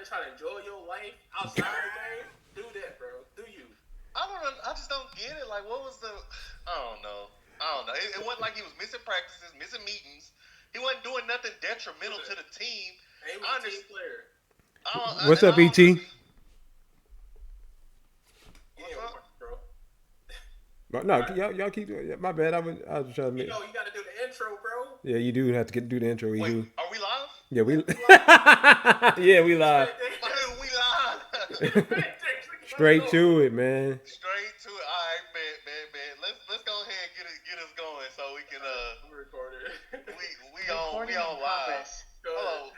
and try to enjoy your life outside of the game, do that, bro. Do you? I don't know. I just don't get it. Like, what was the? I don't know. It wasn't like he was missing practices, missing meetings. He wasn't doing nothing detrimental to the team. He was a team player. What's up, ET? No, y'all keep. My bad. I was trying to. You know, you got to do the intro, bro. Yeah, you do have to do the intro. Wait, are we live? Yeah, we. Yeah, we live. We live. Straight to it, man. Straight to it. All right, man. Let's go ahead and get us going so we can record it. We on live. Hello.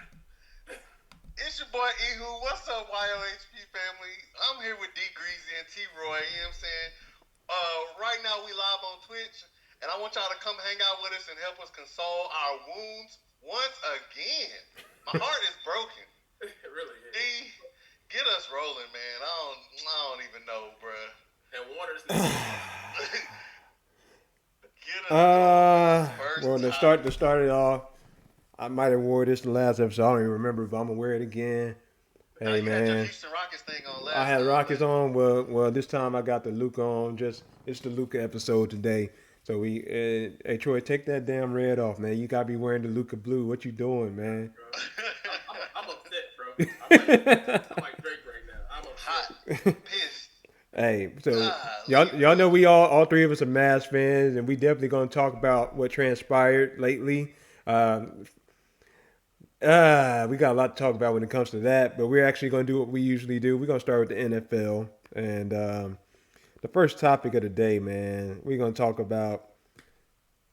It's your boy Ehu. What's up, YOHP family? I'm here with D Greasy and T Roy. You know what I'm saying? Right now we live on Twitch, and I want y'all to come hang out with us and help us console our wounds once again. My heart is broken. It really is. D, get us rolling, man. I don't even know, bruh. And Waters. Get us well, to start it off, I might have wore this in the last episode. I don't even remember, but I'm gonna wear it again. Hey, you man. had your Houston Rockets thing on last I had time, Rockets on. Well, this time I got the Luka on. It's the Luka episode today. So hey Troy, take that damn red off, man. You gotta be wearing the Luka blue. What you doing, man? I'm upset, bro. I'm like Drake right now. I'm upset. Hot, pissed. Hey, so y'all know we all three of us are Mavs fans, and we definitely gonna talk about what transpired lately. We got a lot to talk about when it comes to that, but we're actually going to do what we usually do. We're going to start with the NFL. And the first topic of the day, man, we're going to talk about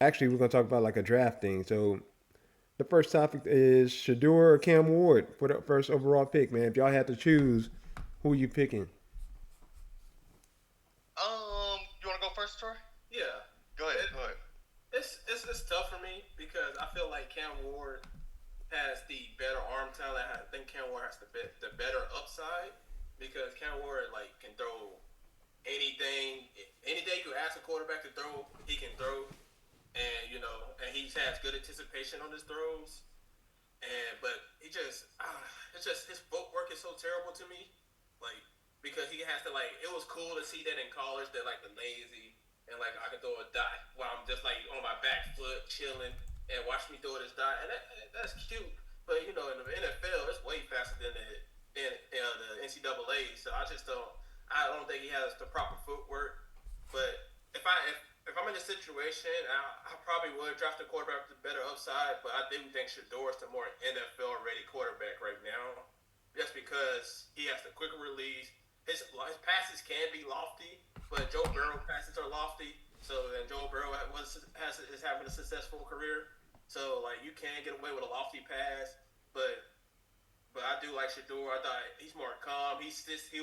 like a draft thing. So the first topic is Sheduer or Cam Ward for the first overall pick, man. If y'all had to choose, who are you picking? You want to go first, Troy? Yeah. Go ahead. It's tough for me because I feel like Cam Ward has the better arm talent. I think Cam Ward has the better upside because Cam Ward can throw anything. Any day you ask a quarterback to throw, he can throw, and and he has good anticipation on his throws. But it's just his footwork is so terrible to me, because he has to It was cool to see that in college that the lazy and I can throw a dot while I'm just on my back foot chilling. And watch me throw this dot, and that's cute. But in the NFL, it's way faster than the NCAA. So I don't think he has the proper footwork. But if I'm in a situation, I probably would draft a quarterback with a better upside. But I do think Sheduer is the more NFL ready quarterback right now, just because he has the quicker release. His passes can be lofty, but Joe Burrow passes are lofty. So then Joe Burrow is having a successful career. So you can get away with a lofty pass, but I do like Sheduer. I thought he's more calm. He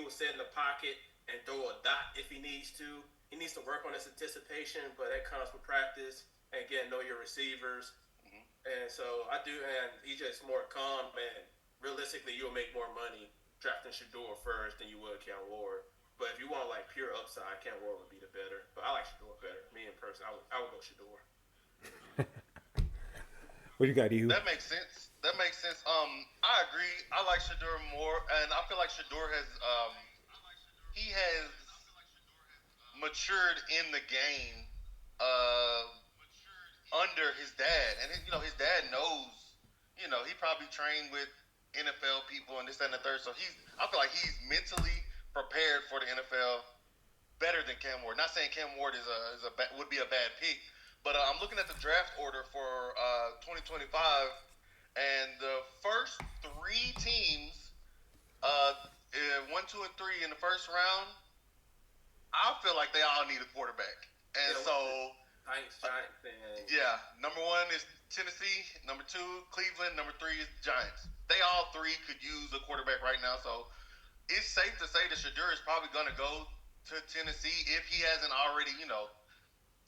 will sit in the pocket and throw a dot if he needs to. He needs to work on his anticipation, but that comes with practice and getting to know your receivers. Mm-hmm. And so I do, and he's just more calm. And realistically, you'll make more money drafting Sheduer first than you would Cam Ward. But if you want Pure upside, Cam Ward would be the better. But I like Sheduer better. Me in person, I would go Sheduer. What you got, Ehu? That makes sense. I agree. I like Sheduer more, and I feel like Sheduer has matured in the game under his dad, and his dad knows. He probably trained with NFL people and this, that, and the third. So I feel like he's mentally prepared for the NFL better than Cam Ward. Not saying Cam Ward would be a bad pick. But I'm looking at the draft order for 2025, and the first three teams, 1, 2, and 3 in the first round, I feel like they all need a quarterback. And number 1 is Tennessee, number 2, Cleveland, number 3 is Giants. They all three could use a quarterback right now, so it's safe to say that Sheduer is probably going to go to Tennessee if he hasn't already,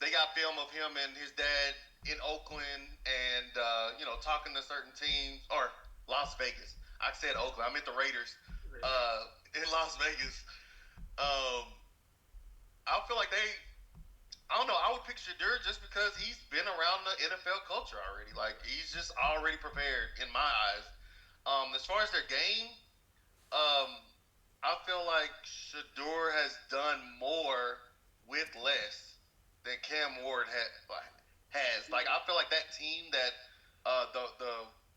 They got film of him and his dad in Oakland and, talking to certain teams. Or Las Vegas. I said Oakland. I meant the Raiders. In Las Vegas. I feel like I don't know. I would pick Sheduer just because he's been around the NFL culture already. He's just already prepared in my eyes. As far as their game, I feel like Sheduer has done more with less than Cam Ward has. Like I feel like that team that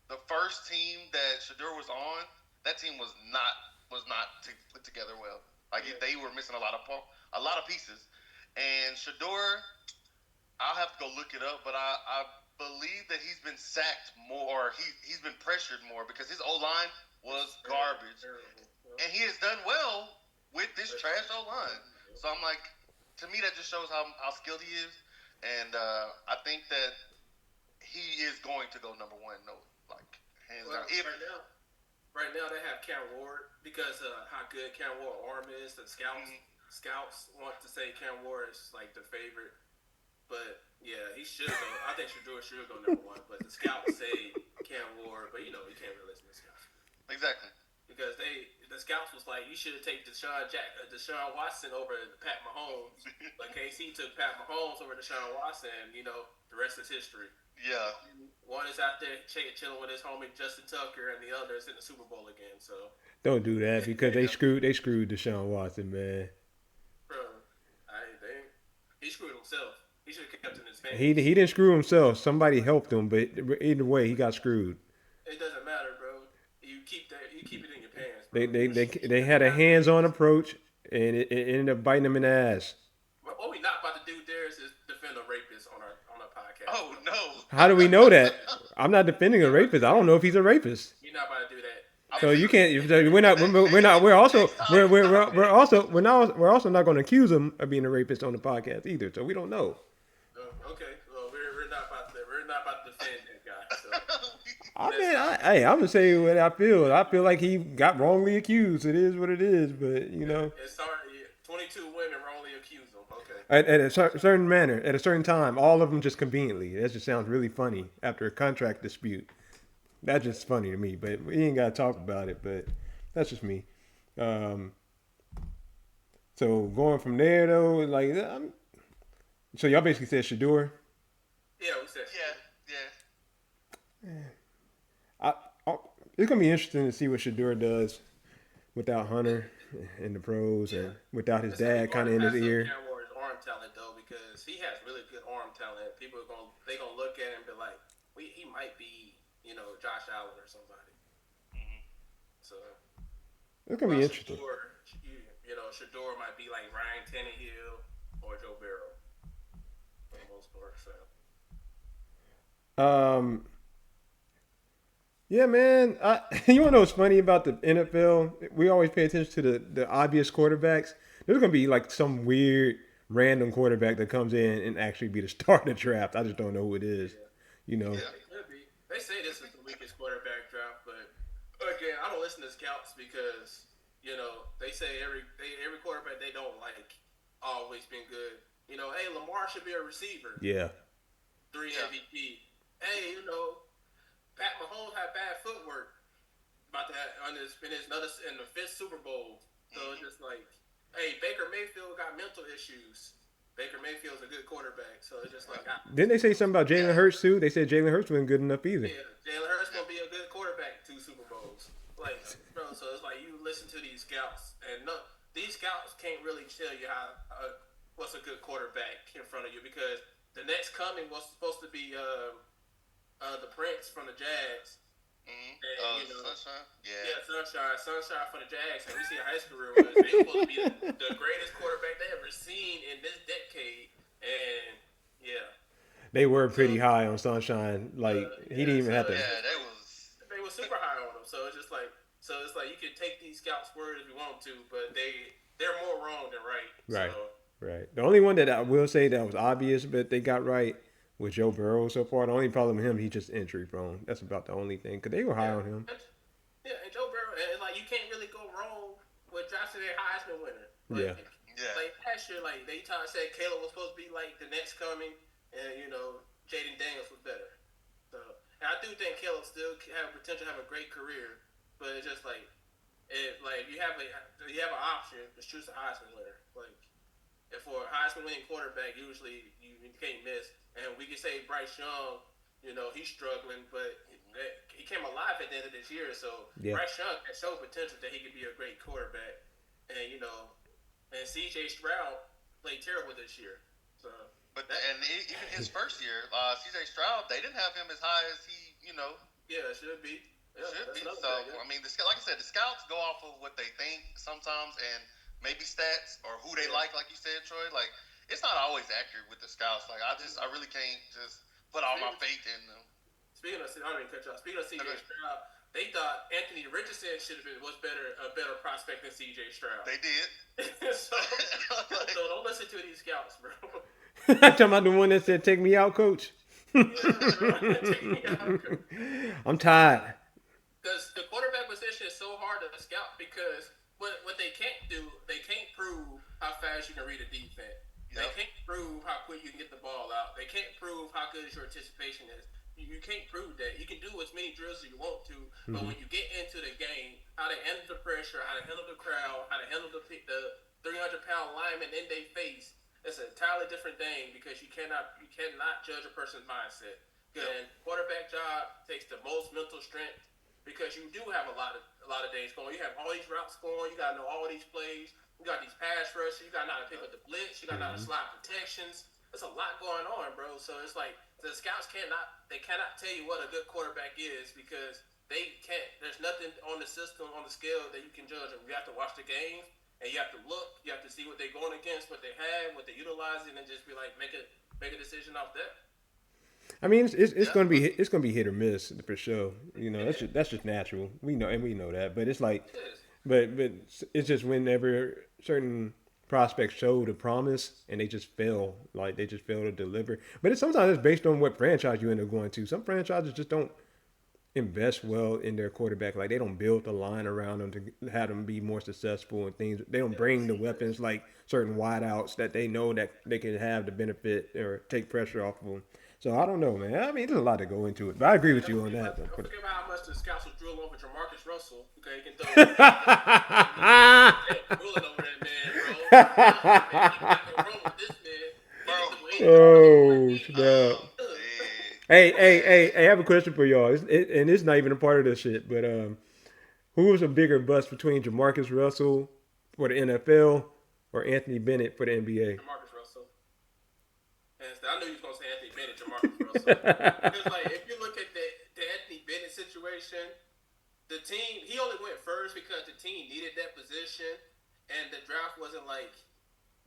the first team that Sheduer was on, that team was not put together well. Like they were missing a lot of pieces. And Sheduer, I'll have to go look it up, but I believe that he's been sacked more. He's been pressured more because his O line was garbage, and he has done well with this trash O line. So I'm like, to me, that just shows how skilled he is, and I think that he is going to go number one. No, like hands down. Right now they have Cam Ward because how good Cam Ward arm is. The scouts want to say Cam Ward is like the favorite. But yeah, he should go. I think Sheduer should go number one. But the scouts say Cam Ward, but you can't really listen to the scouts. Exactly. Because the scouts was like, you should take Deshaun Watson over Pat Mahomes. But KC took Pat Mahomes over Deshaun Watson, and the rest is history. Yeah. One is out there chilling with his homie Justin Tucker, and the other is in the Super Bowl again. So don't do that because they screwed Deshaun Watson, man. Bro, he screwed himself. He should have kept in his pants. He didn't screw himself. Somebody helped him, but either way, he got screwed. It doesn't matter, bro. You keep it in your pants. Bro. They had a hands-on approach, and it ended up biting him in the ass. What we not about to do, Darius, is defend a rapist on our podcast. Oh no! How do we know that? I'm not defending a rapist. I don't know if he's a rapist. You're not about to do that. So you can't. We're also not going to accuse him of being a rapist on the podcast either. So we don't know. Okay, well we're not about to defend that guy. So. I'm gonna say what I feel. I feel like he got wrongly accused. It is what it is, but it's hard. 22 women wrongly accused him. Okay. At a certain manner, at a certain time, all of them just conveniently. That just sounds really funny after a contract dispute. That's just funny to me, but we ain't gotta talk about it. But that's just me. So going from there though, like, so y'all basically said Sheduer. Yeah, we said. Yeah. It's gonna be interesting to see what Sheduer does without Hunter in the pros and without his dad kind of in his ear. Cam Ward's arm talent though, because he has really good arm talent. People are gonna look at him and be like, he might be Josh Allen or somebody. Mm-hmm. So it's gonna be interesting. Sheduer might be like Ryan Tannehill or Joe Burrow for the most part. So. Yeah, man. You want to know what's funny about the NFL? We always pay attention to the obvious quarterbacks. There's gonna be like some weird random quarterback that comes in and actually be the star of the draft. I just don't know who it is. Yeah. It could be. They say this is the weakest quarterback draft, but again, I don't listen to scouts because they say every quarterback they don't like always been good. Hey, Lamar should be a receiver. Yeah. 3 MVP. Hey, Pat Mahomes had bad footwork about that in the 5th Super Bowl. So it's just like, hey, Baker Mayfield got mental issues. Baker Mayfield's a good quarterback, so it's just like. Didn't they say something about Jalen Hurts too? They said Jalen Hurts wasn't good enough either. Yeah, Jalen Hurts gonna be a good quarterback 2 Super Bowls. Like, bro, so it's like you listen to these scouts, and these scouts can't really tell you what's a good quarterback in front of you because the next coming was supposed to be the Prince from the Jags. Mm-hmm. Sunshine. Yeah, Sunshine from the Jags. And we see how his career was. They were supposed to be the greatest quarterback they ever seen in this decade. And yeah, they were pretty high on Sunshine. Like he didn't even have to. Yeah, they were super high on him. So it's just like, you can take these scouts' word if you want to, but they're more wrong than right. Right. So. Right. The only one that I will say that was obvious, but they got right. With Joe Burrow so far, the only problem with him, he's just injury prone. That's about the only thing, because they were high on him. Yeah, and Joe Burrow, and like you can't really go wrong with drafting a Heisman winner. Yeah. Like last year, like they said Caleb was supposed to be like the next coming, and Jaden Daniels was better. So, and I do think Caleb still have potential to have a great career, but it's just like, you have an option to choose a Heisman winner. Like, if for a Heisman winning quarterback, usually you can't miss. And we can say Bryce Young, He's struggling, but he came alive at the end of this year. So Yeah. Bryce Young has shown potential that he could be a great quarterback, and C.J. Stroud played terrible this year. So, even his first year, C.J. Stroud, they didn't have him as high as he, yeah, it should be. Yeah, should be. So thing, yeah. I mean, like I said, the scouts go off of what they think sometimes, and maybe stats or who they like you said, Troy. Like it's not always accurate with the scouts. Like I really can't just put all my faith in them. Speaking of, I don't even cut you off. Speaking of C.J. Stroud, they thought Anthony Richardson was a better prospect than C.J. Stroud. They did. so don't listen to these scouts, bro. Talking about the one that said, "Take me out, coach." Yeah, bro. Take me out, coach. I'm tired. Because the quarterback position is so hard to scout because what they can't do, they can't prove how fast you can read a defense. Yep. They can't prove how quick you can get the ball out. They can't prove how good your anticipation is. You can't prove that. You can do as many drills as you want to, but when you get into the game, how to handle the pressure, how to handle the crowd, how to handle the 300-pound lineman in their face, it's an entirely different thing because you cannot judge a person's mindset. And quarterback job takes the most mental strength because you do have a lot of days going. You have all these routes going. You gotta know all these plays. You got these pass rushes. You gotta know how to pick up the blitz. You gotta know how to slide protections. There's a lot going on, bro. So it's like the scouts cannot tell you what a good quarterback is because they can't. There's nothing on the system, on the scale that you can judge them. You have to watch the games and you have to look. You have to see what they're going against, what they have, what they're utilizing, and just be like make a decision off that. I mean, it's gonna be hit or miss for sure. That's just natural. We know that. But it's like, but it's just whenever certain prospects show the promise and they just fail, like they just fail to deliver. But sometimes it's based on what franchise you end up going to. Some franchises just don't invest well in their quarterback. Like they don't build the line around them to have them be more successful and things. They don't bring the weapons like certain wideouts that they know that they can have the benefit or take pressure off of them. So I don't know, man. I mean, there's a lot to go into it, but I agree with you on that. Don't forget about how much the scouts will drill over Jamarcus Russell. Okay, he can throw drooling over that man, bro. Oh, snap. Hey, I have a question for y'all. And it's not even a part of this shit, but who was a bigger bust between Jamarcus Russell for the NFL or Anthony Bennett for the NBA? Jamarcus Russell. And I knew you was going to say Anthony Bennett, Jamarcus Russell. Because, like, if you look at the Anthony Bennett situation, the team, he only went first because the team needed that position, and the draft wasn't like,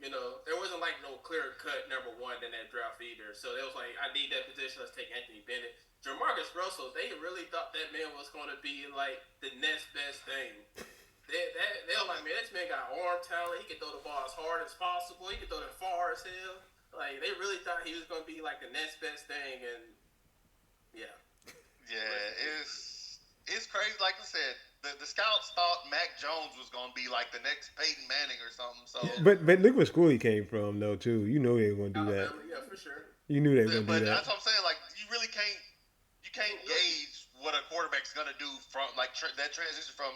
there wasn't like no clear cut number one in that draft either. So it was like, I need that position. Let's take Anthony Bennett. Jamarcus Russell, they really thought that man was going to be like the next best thing. They were like, man, this man got arm talent. He can throw the ball as hard as possible. He can throw it far as hell. Like they really thought he was going to be like the next best thing, and yeah. Yeah, it's crazy. Like I said, the scouts thought Mac Jones was going to be like the next Peyton Manning or something. So, but look what school he came from, though. Too, you know they were going to do that. Yeah, for sure. You knew they were going to do that. But that's what I'm saying. Like you really can't gauge what a quarterback's going to do from like that transition from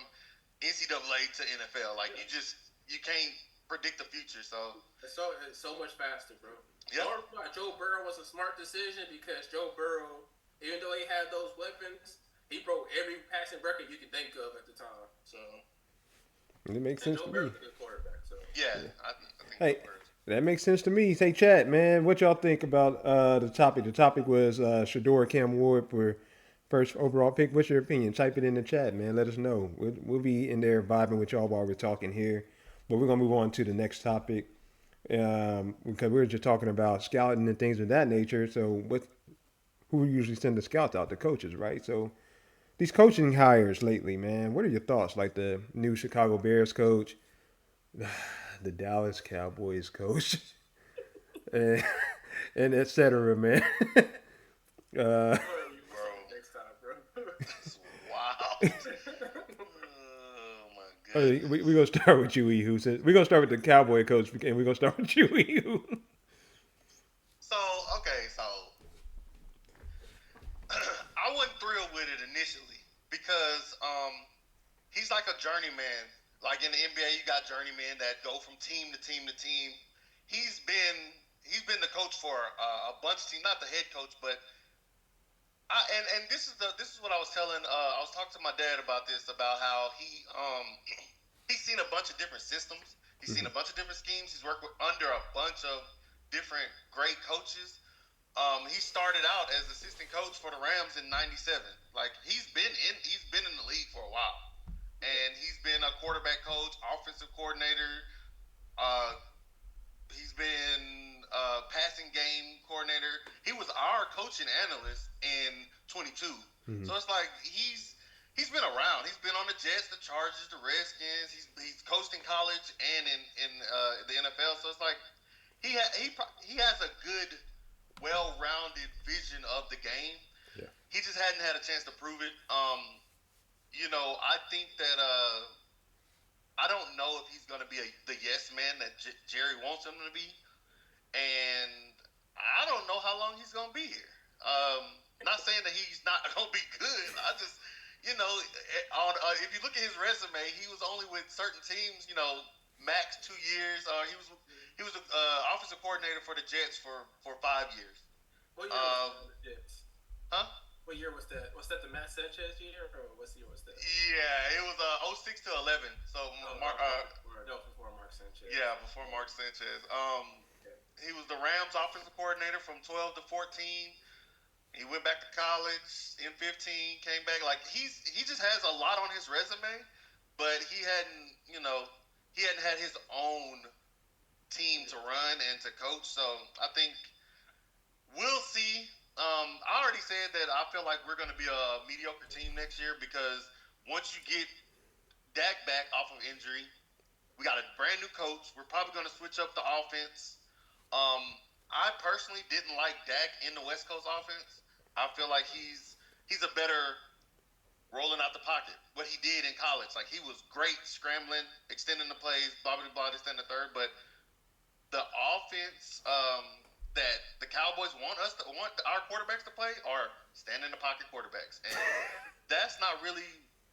NCAA to NFL. Like you can't predict the future. So it's so much faster, bro. Yeah. Joe Burrow was a smart decision because Joe Burrow, even though he had those weapons, he broke every passing record you could think of at the time. So it makes sense Joe to me. Burrow's a good quarterback. So yeah. I think that makes sense to me. Say, chat, man, what y'all think about the topic? The topic was Sheduer Cam Ward for first overall pick. What's your opinion? Type it in the chat, man. Let us know. We'll be in there vibing with y'all while we're talking here. But we're gonna move on to the next topic because we were just talking about scouting and things of that nature. So who usually send the scouts out? The coaches, right? So these coaching hires lately, man, what are your thoughts? Like the new Chicago Bears coach, the Dallas Cowboys coach, and et cetera, man. Next time, bro. Wow. We're going to start with you, Ehu. We're going to start with the Cowboy coach, and we're going to start with you, Ehu. So I wasn't thrilled with it initially because he's like a journeyman. Like in the NBA, you got journeymen that go from team to team to team. He's been the coach for a bunch of teams, not the head coach, but And this is what I was telling. I was talking to my dad about this, about how he's seen a bunch of different systems. He's seen a bunch of different schemes. He's worked under a bunch of different great coaches. He started out as assistant coach for the Rams in '97. Like he's been in the league for a while, and he's been a quarterback coach, offensive coordinator. Uh, he's been passing game coordinator. He was our coaching analyst in 22. So it's like he's been around. He's been on the Jets, the Chargers, the Redskins. He's coached in college and in the NFL. So it's like he has a good, well-rounded vision of the game. Yeah. He just hadn't had a chance to prove it. I think that I don't know if he's going to be the yes man that Jerry wants him to be, and I don't know how long he's going to be here. Not saying that he's not going to be good. I just, if you look at his resume, he was only with certain teams, max 2 years. He was an offensive coordinator for the Jets for 5 years. What year was the Jets? Huh? What year was that? Was that the Matt Sanchez year, or what year was that? Yeah, it was 06 to 11. So that was before Mark Sanchez. Yeah, before Mark Sanchez. He was the Rams offensive coordinator from 12 to 14. He went back to college in 15, came back. Like he just has a lot on his resume, but he hadn't had his own team to run and to coach. So I think we'll see. I already said that I feel like we're going to be a mediocre team next year because once you get Dak back off of injury, we got a brand new coach. We're probably going to switch up the offense. I personally didn't like Dak in the West Coast offense. I feel like he's a better rolling out the pocket. What he did in college, like he was great scrambling, extending the plays, blah blah blah, this and the third. But the offense that the Cowboys want our quarterbacks to play are stand in the pocket quarterbacks, and that's not really.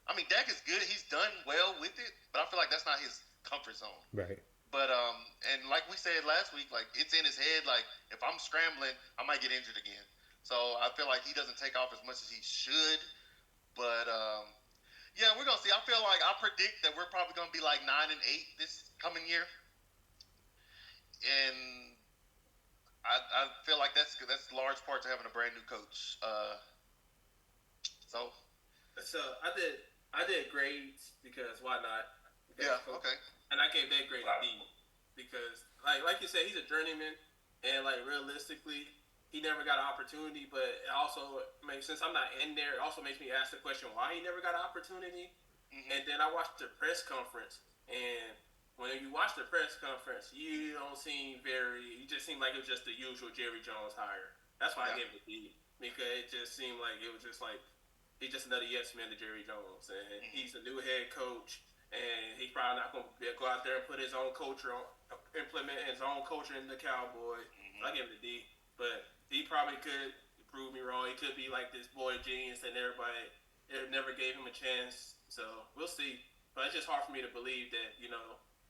I mean, Dak is good; he's done well with it, but I feel like that's not his comfort zone. Right. But and like we said last week, like it's in his head. Like if I'm scrambling, I might get injured again. So I feel like he doesn't take off as much as he should. But yeah, we're gonna see. I feel like I predict that we're probably gonna be like 9-8 this coming year, and I feel like that's large part to having a brand new coach. So I did grades because why not? Yeah. Okay. And I gave that grade a D because like you said, he's a journeyman, and like realistically, he never got an opportunity. But it also since I'm not in there, it also makes me ask the question why he never got an opportunity. And then I watched the press conference, and when you watch the press conference, you don't seem you just seem like it was just the usual Jerry Jones hire. That's why I gave it a D, because it just seemed like it was just like he's just another yes man to Jerry Jones, and he's a new head coach, and he's probably not going to go out there and put his own culture implement his own culture in the Cowboys. So I give him a D, but he probably could prove me wrong. He could be like this boy genius, and everybody never gave him a chance. So we'll see, but it's just hard for me to believe that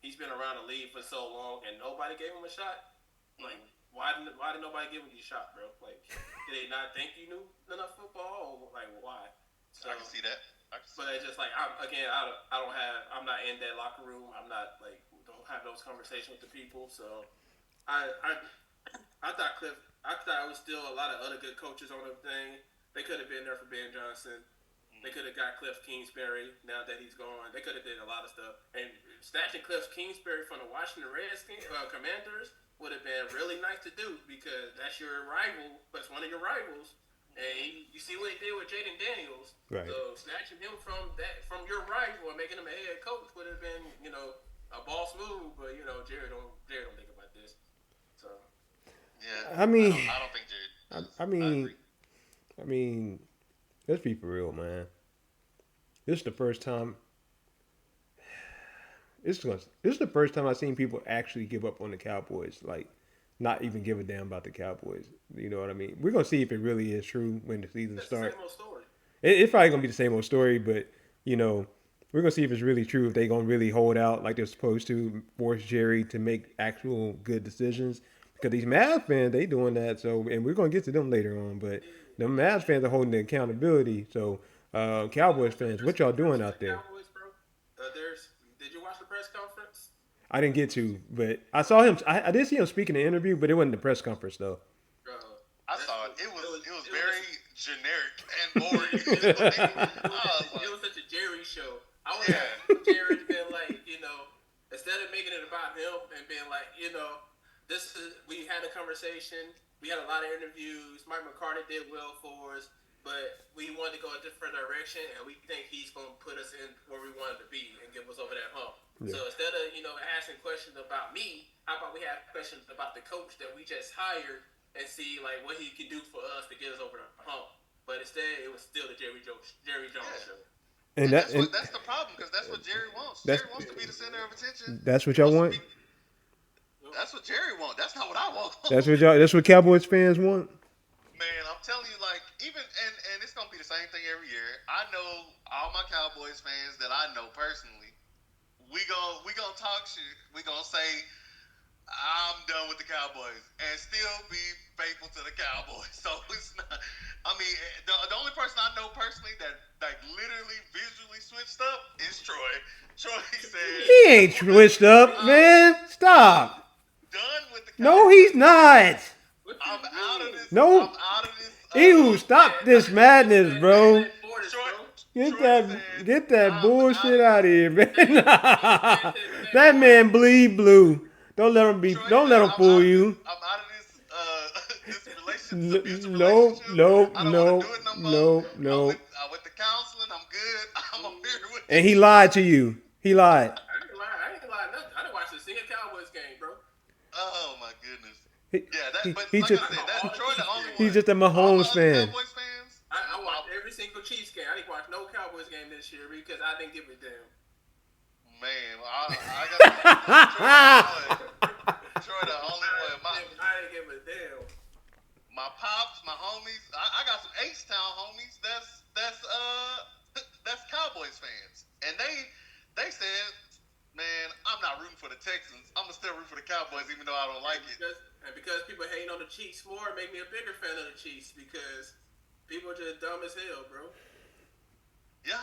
he's been around the league for so long and nobody gave him a shot. Like, why did nobody give him a shot, bro? Like, did they not think you knew enough football? Or, like, why? So, I can see that. But it's just like I'm not in that locker room. I'm not don't have those conversations with the people. So I thought it was still a lot of other good coaches on the thing. They could have been there for Ben Johnson. They could have got Cliff Kingsbury now that he's gone. They could have did a lot of stuff. And snatching Cliff Kingsbury from the Washington Redskins Commanders would have been really nice to do because that's your rival. That's one of your rivals. And you see what he did with Jaden Daniels. Right. So snatching him from your rival and making him a head coach would have been a boss move. But Jerry don't think about this. So yeah, I mean, I don't think Jerry. I mean, let's be for real, man. This is the first time. This is the first time I've seen people actually give up on the Cowboys. Like, not even give a damn about the Cowboys. You know what I mean? We're gonna see if it really is true when the season starts. Same old story. It's probably gonna be the same old story, but we're gonna see if it's really true. If they're gonna really hold out like they're supposed to, force Jerry to make actual good decisions. Because these Mavs fans, they doing that. So, and we're gonna get to them later on. But the Mavs fans are holding the accountability. So, Cowboys fans, what y'all doing out there? Cowboys, bro. Did you watch the press conference? I didn't get to, but I saw him. I did see him speak in the interview, but it wasn't the press conference though. Bro, I saw it. It was very generic and it boring. was such a Jerry show. I was like, Jerry's been like, instead of making it about him and being like, we had a conversation. We had a lot of interviews. Mike McCarthy did well for us, but we wanted to go a different direction, and we think he's going to put us in where we wanted to be and get us over that hump. Yeah. So instead of, asking questions about me, how about we have questions about the coach that we just hired and see, like, what he can do for us to get us over the hump. But instead, it was still the Jerry Jones show. And that's the problem, because that's what Jerry wants. Jerry wants to be the center of attention. That's what y'all want? That's what Jerry wants. That's not what I want. That's what Cowboys fans want? Man, I'm telling you, like, even, and it's going to be the same thing every year. I know all my Cowboys fans that I know personally. We gonna talk shit. We gonna say, I'm done with the Cowboys, and still be faithful to the Cowboys. So it's not. I mean, the only person I know personally that like literally visually switched up is Troy. Troy said he ain't switched up, man. Stop. Done with the Cowboys. No, he's not. I'm out of this. No. I'm out of this. Ew, stop this madness, bro. Troy, Get that bullshit out of here, man. That man bleed blue. Don't let him fool you. I'm out of this relationship. No. I went to counseling. I'm good. I'm up here with. And he lied to you. He lied. I ain't lie. Nothing. I didn't watch a single Cowboys game, bro. Oh my goodness. He's Troy the only one. He's just a Mahomes fan. Cowboys fans. I watched every single Chiefs game. I didn't watch no Cowboys game this year because I didn't give a damn. Man, I got Troy the only one. I didn't give a damn. My pops, my homies. I got some H-Town homies. That's Cowboys fans, and they said, man, I'm not rooting for the Texans. I'm gonna still root for the Cowboys, even though I don't like it. Because people hating on the Chiefs more, make me a bigger fan of the Chiefs because people are just dumb as hell, bro. Yeah.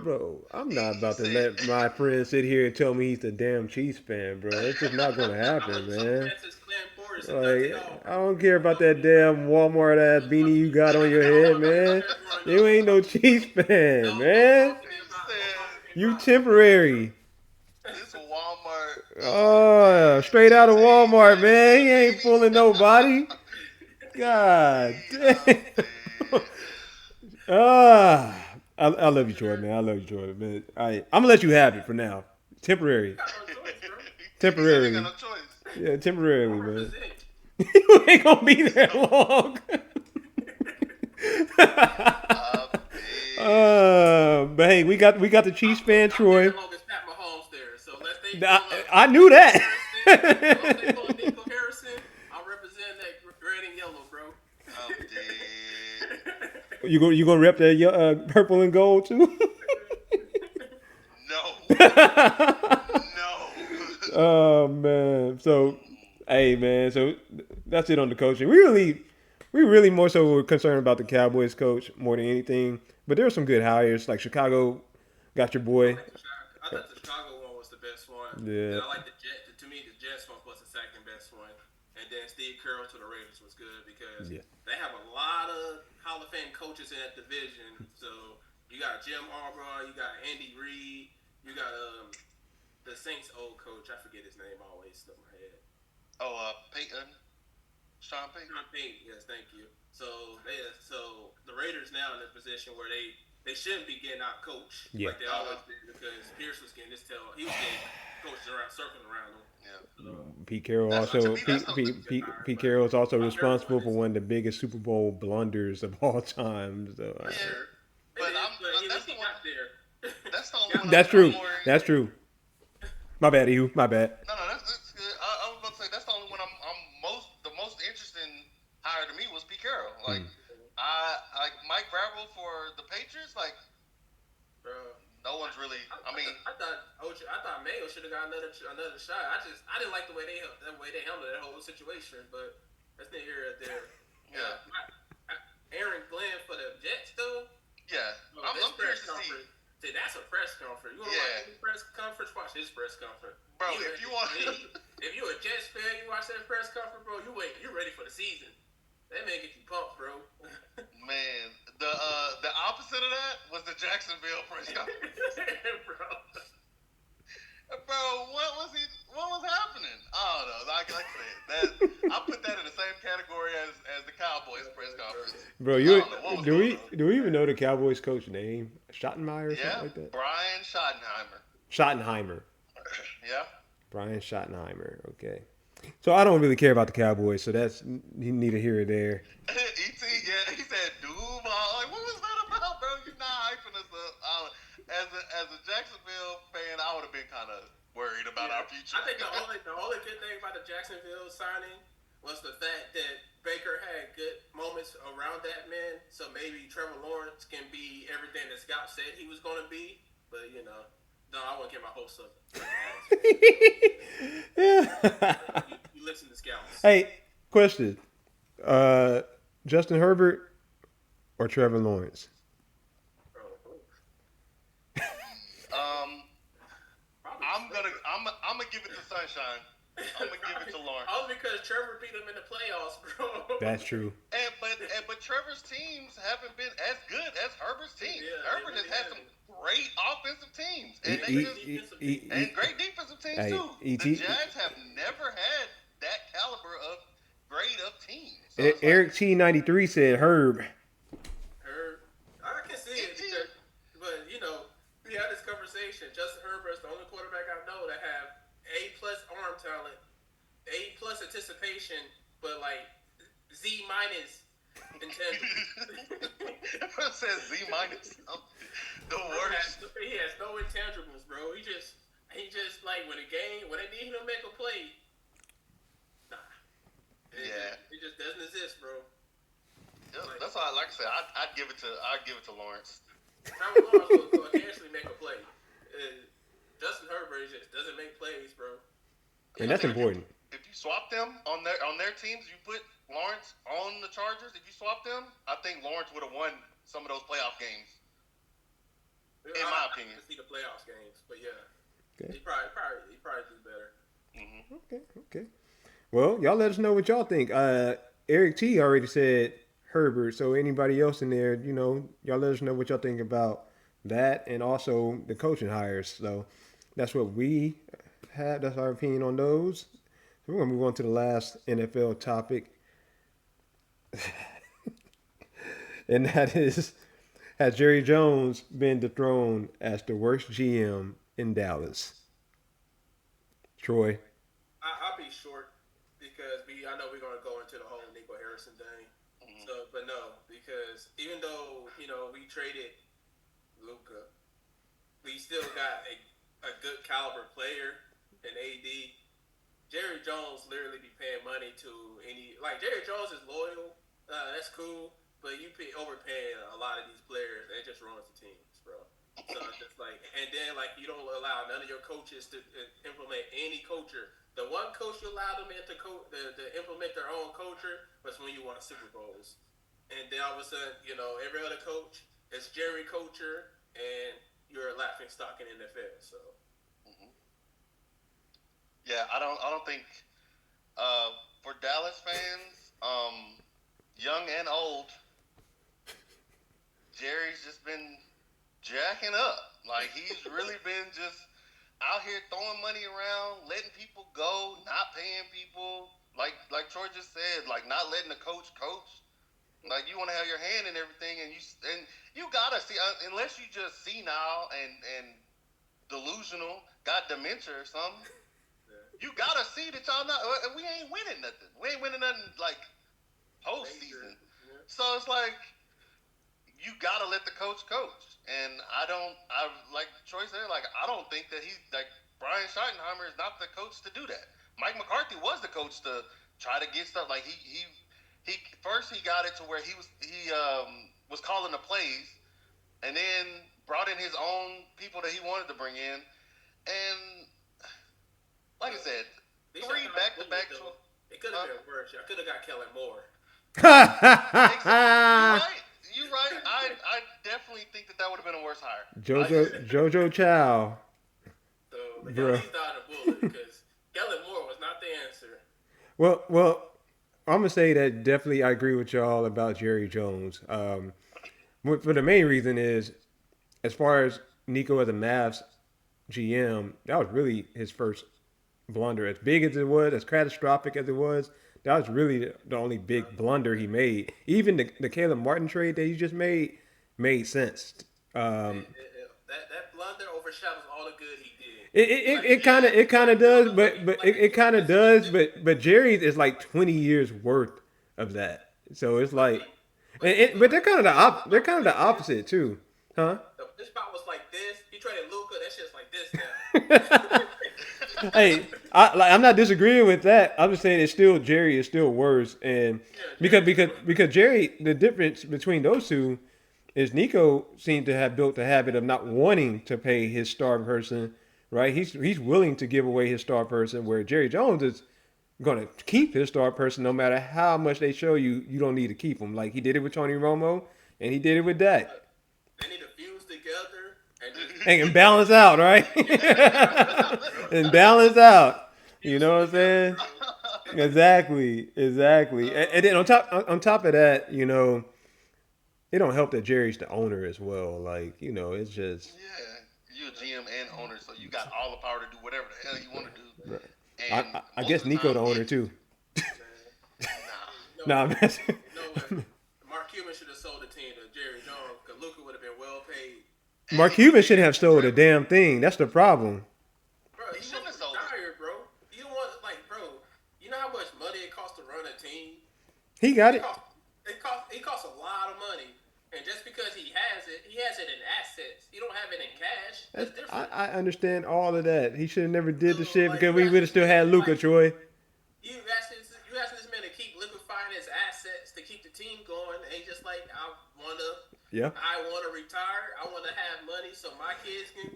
Bro, I'm not about to let my friend sit here and tell me he's a damn Chiefs fan, bro. It's just not gonna happen, man. Like, I don't care about that damn Walmart ass beanie you got on your head, man. You ain't no Chiefs fan, man. You temporary. This Walmart. Oh, straight out of Walmart, man. He ain't fooling nobody. God damn. I love you, Jordan, man. I love you, Jordan, man. I'm gonna let you have it for now. Temporary. Temporarily. Yeah, temporarily, man. You ain't gonna be there long. But hey, we got the Chiefs fan, Troy. I knew that. I'm representing that red and yellow, bro. I'm dead. You gonna rep that purple and gold too? No. Oh man. So, hey man. So that's it on the coaching. We really more so were concerned about the Cowboys coach more than anything. But there were some good hires. Like Chicago got your boy. I thought the Chicago one was the best one. Yeah. And I like the Jets. To me, the Jets one was the second best one. And then Steve Carroll to the Raiders was good because they have a lot of Hall of Fame coaches in that division. So you got Jim Harbaugh, you got Andy Reid, you got the Saints' old coach. I forget his name. Always slipped my head. Peyton. Sean Payton. Yes, thank you. So the Raiders now in a position where they shouldn't be getting out coached like they always did because Pierce was getting his tail. He was getting coaches circling around him. Yeah. Pete Carroll Pete Carroll is also responsible for one of the biggest Super Bowl blunders of all time. So, that's the one. That's true. That's true. My bad, Hugh. My bad. No, that's good. I was about to say that's the only one the most interesting hire to me was Pete Carroll. Like Mike Vrabel for the Patriots. Like, bro, no one's really. I mean, I thought Mayo should have got another shot. I didn't like the way they handled that whole situation, but that's neither here nor there. Aaron Glenn for the Jets though. Yeah, I'm curious to see. See, that's a press conference. You want to watch any press conference? Watch this press conference, bro. If you want, if you a Jets fan, you watch that press conference, bro. You ready for the season? That man get you pumped, bro. Man, the opposite of that was the Jacksonville press conference. Bro, what was happening? I don't know. Like I said, I put that in the same category as the Cowboys press conference. Bro, do we even know the Cowboys coach name? Schottenheimer or something like that? Brian Schottenheimer. Schottenheimer. Yeah. Brian Schottenheimer. Okay. So I don't really care about the Cowboys, so that's neither here or there. He said Duval. Like, what was that about, bro? You're not hyping us up. As a Jacksonville fan, I would have been kind of worried about our future. I think the only good thing about the Jacksonville signing was the fact that Baker had good moments around that man. So maybe Trevor Lawrence can be everything that Scout said he was going to be. But no, I won't get my hopes up. You listen to Scouts. Hey, question: Justin Herbert or Trevor Lawrence? I'm gonna give it to Sunshine. I'm gonna give it to Lawrence. Only because Trevor beat him in the playoffs, bro. That's true. But Trevor's teams haven't been as good as Herbert's team. Yeah, Herbert has had some great offensive teams and great defensive teams too. The Jags have never had that caliber of grade of teams. So Eric T93 said Herb. I can see it, but we had this conversation. Justin Herbert's the only quarterback I know that have A+ arm talent, A+ anticipation, but like Z- intangibles. Everyone says Z-. The worst. He has no intangibles, bro. He just like when they need him to make a play. Nah. It just doesn't exist, bro. Yeah, that's why, like I said, I'd give it to Lawrence. Trevor Lawrence will occasionally make a play. Justin Herbert just doesn't make plays, bro. And that's important. If you swap them on their teams, you put Lawrence on the Chargers. If you swap them, I think Lawrence would have won some of those playoff games. In my opinion, I see the playoffs games, but yeah, okay. he probably do better. Mm-hmm. Okay. Well, y'all let us know what y'all think. Eric T already said Herbert, so anybody else in there, y'all let us know what y'all think about that and also the coaching hires. So that's what we had. That's our opinion on those. So we're gonna move on to the last NFL topic, and that is: has Jerry Jones been dethroned as the worst GM in Dallas? Troy. I'll be short because I know we're gonna go into the whole Nico Harrison thing. Mm-hmm. So, but no, because even though we traded Luka, we still got a good caliber player in AD. Jerry Jones literally be paying money to Jerry Jones is loyal. That's cool, but you overpaying a lot of these players. They just ruins the teams, bro. So it's just and then you don't allow none of your coaches to implement any culture. The one coach you allow them to implement their own culture was when you won Super Bowls, and then all of a sudden, every other coach is Jerry culture, and you're a laughing stock in the NFL. So. Yeah, I don't think for Dallas fans, young and old, Jerry's just been jacking up. He's really been just out here throwing money around, letting people go, not paying people. Like Troy just said, not letting the coach. You want to have your hand in everything, and you gotta see unless you just senile and delusional, got dementia or something. You gotta see that y'all not. We ain't winning nothing. We ain't winning nothing postseason. Yeah. So it's you gotta let the coach. And I like Troy said, I don't think that he's Brian Schottenheimer is not the coach to do that. Mike McCarthy was the coach to try to get stuff. He first he got it to where he was calling the plays, and then brought in his own people that he wanted to bring in, and like I said, These 3 are not back-to-back. bullies, though. It could have been worse. I could have got Kellen Moore. You're right. I definitely think that would have been a worse hire. Jojo Chow. So at Bruh. least not a bullet because Kellen Moore was not the answer. Well, I'm gonna say that definitely I agree with y'all about Jerry Jones. For the main reason is, as far as Nico as a Mavs GM, that was really his first blunder. As big as it was, as catastrophic as it was, that was really the only big blunder he made. Even the Caleb Martin trade that he just made sense. That blunder overshadows all the good he did. It kind of does, but Jerry's is like 20 years worth of that. So it's like, but they're kind of the opposite too, huh? This spot was like this. He traded Luka. That shit's like this now. Hey, I'm not disagreeing with that. I'm just saying Jerry is still worse, and because Jerry, the difference between those two is Nico seemed to have built the habit of not wanting to pay his star person, right? He's willing to give away his star person, where Jerry Jones is going to keep his star person no matter how much they show you don't need to keep him. Like he did it with Tony Romo, and he did it with Dak. They need to fuse together and balance out, right? And balance out. You know what I'm saying? Exactly. And then on top of that, you know, it don't help that Jerry's the owner as well. Like, you know, it's just you're a GM and owner, so you got all the power to do whatever the hell you want to do. Right. And I guess Nico the owner too. Nah, man. Mark Cuban should have sold the team to Jerry Jones because Luka would have been well paid. Mark Cuban shouldn't have sold a damn thing. That's the problem. Bro, he shouldn't have retired, bro. You don't want bro. You know how much money it costs to run a team? He got it. It costs a lot of money. And just because he has it in assets. You don't have it in cash. That's different. I understand all of that. He should have never did the shit because we would have still had Luka, Troy. You asking this man to keep liquefying his assets to keep the team going, and he's just like, I want to retire. I want to have money so my kids can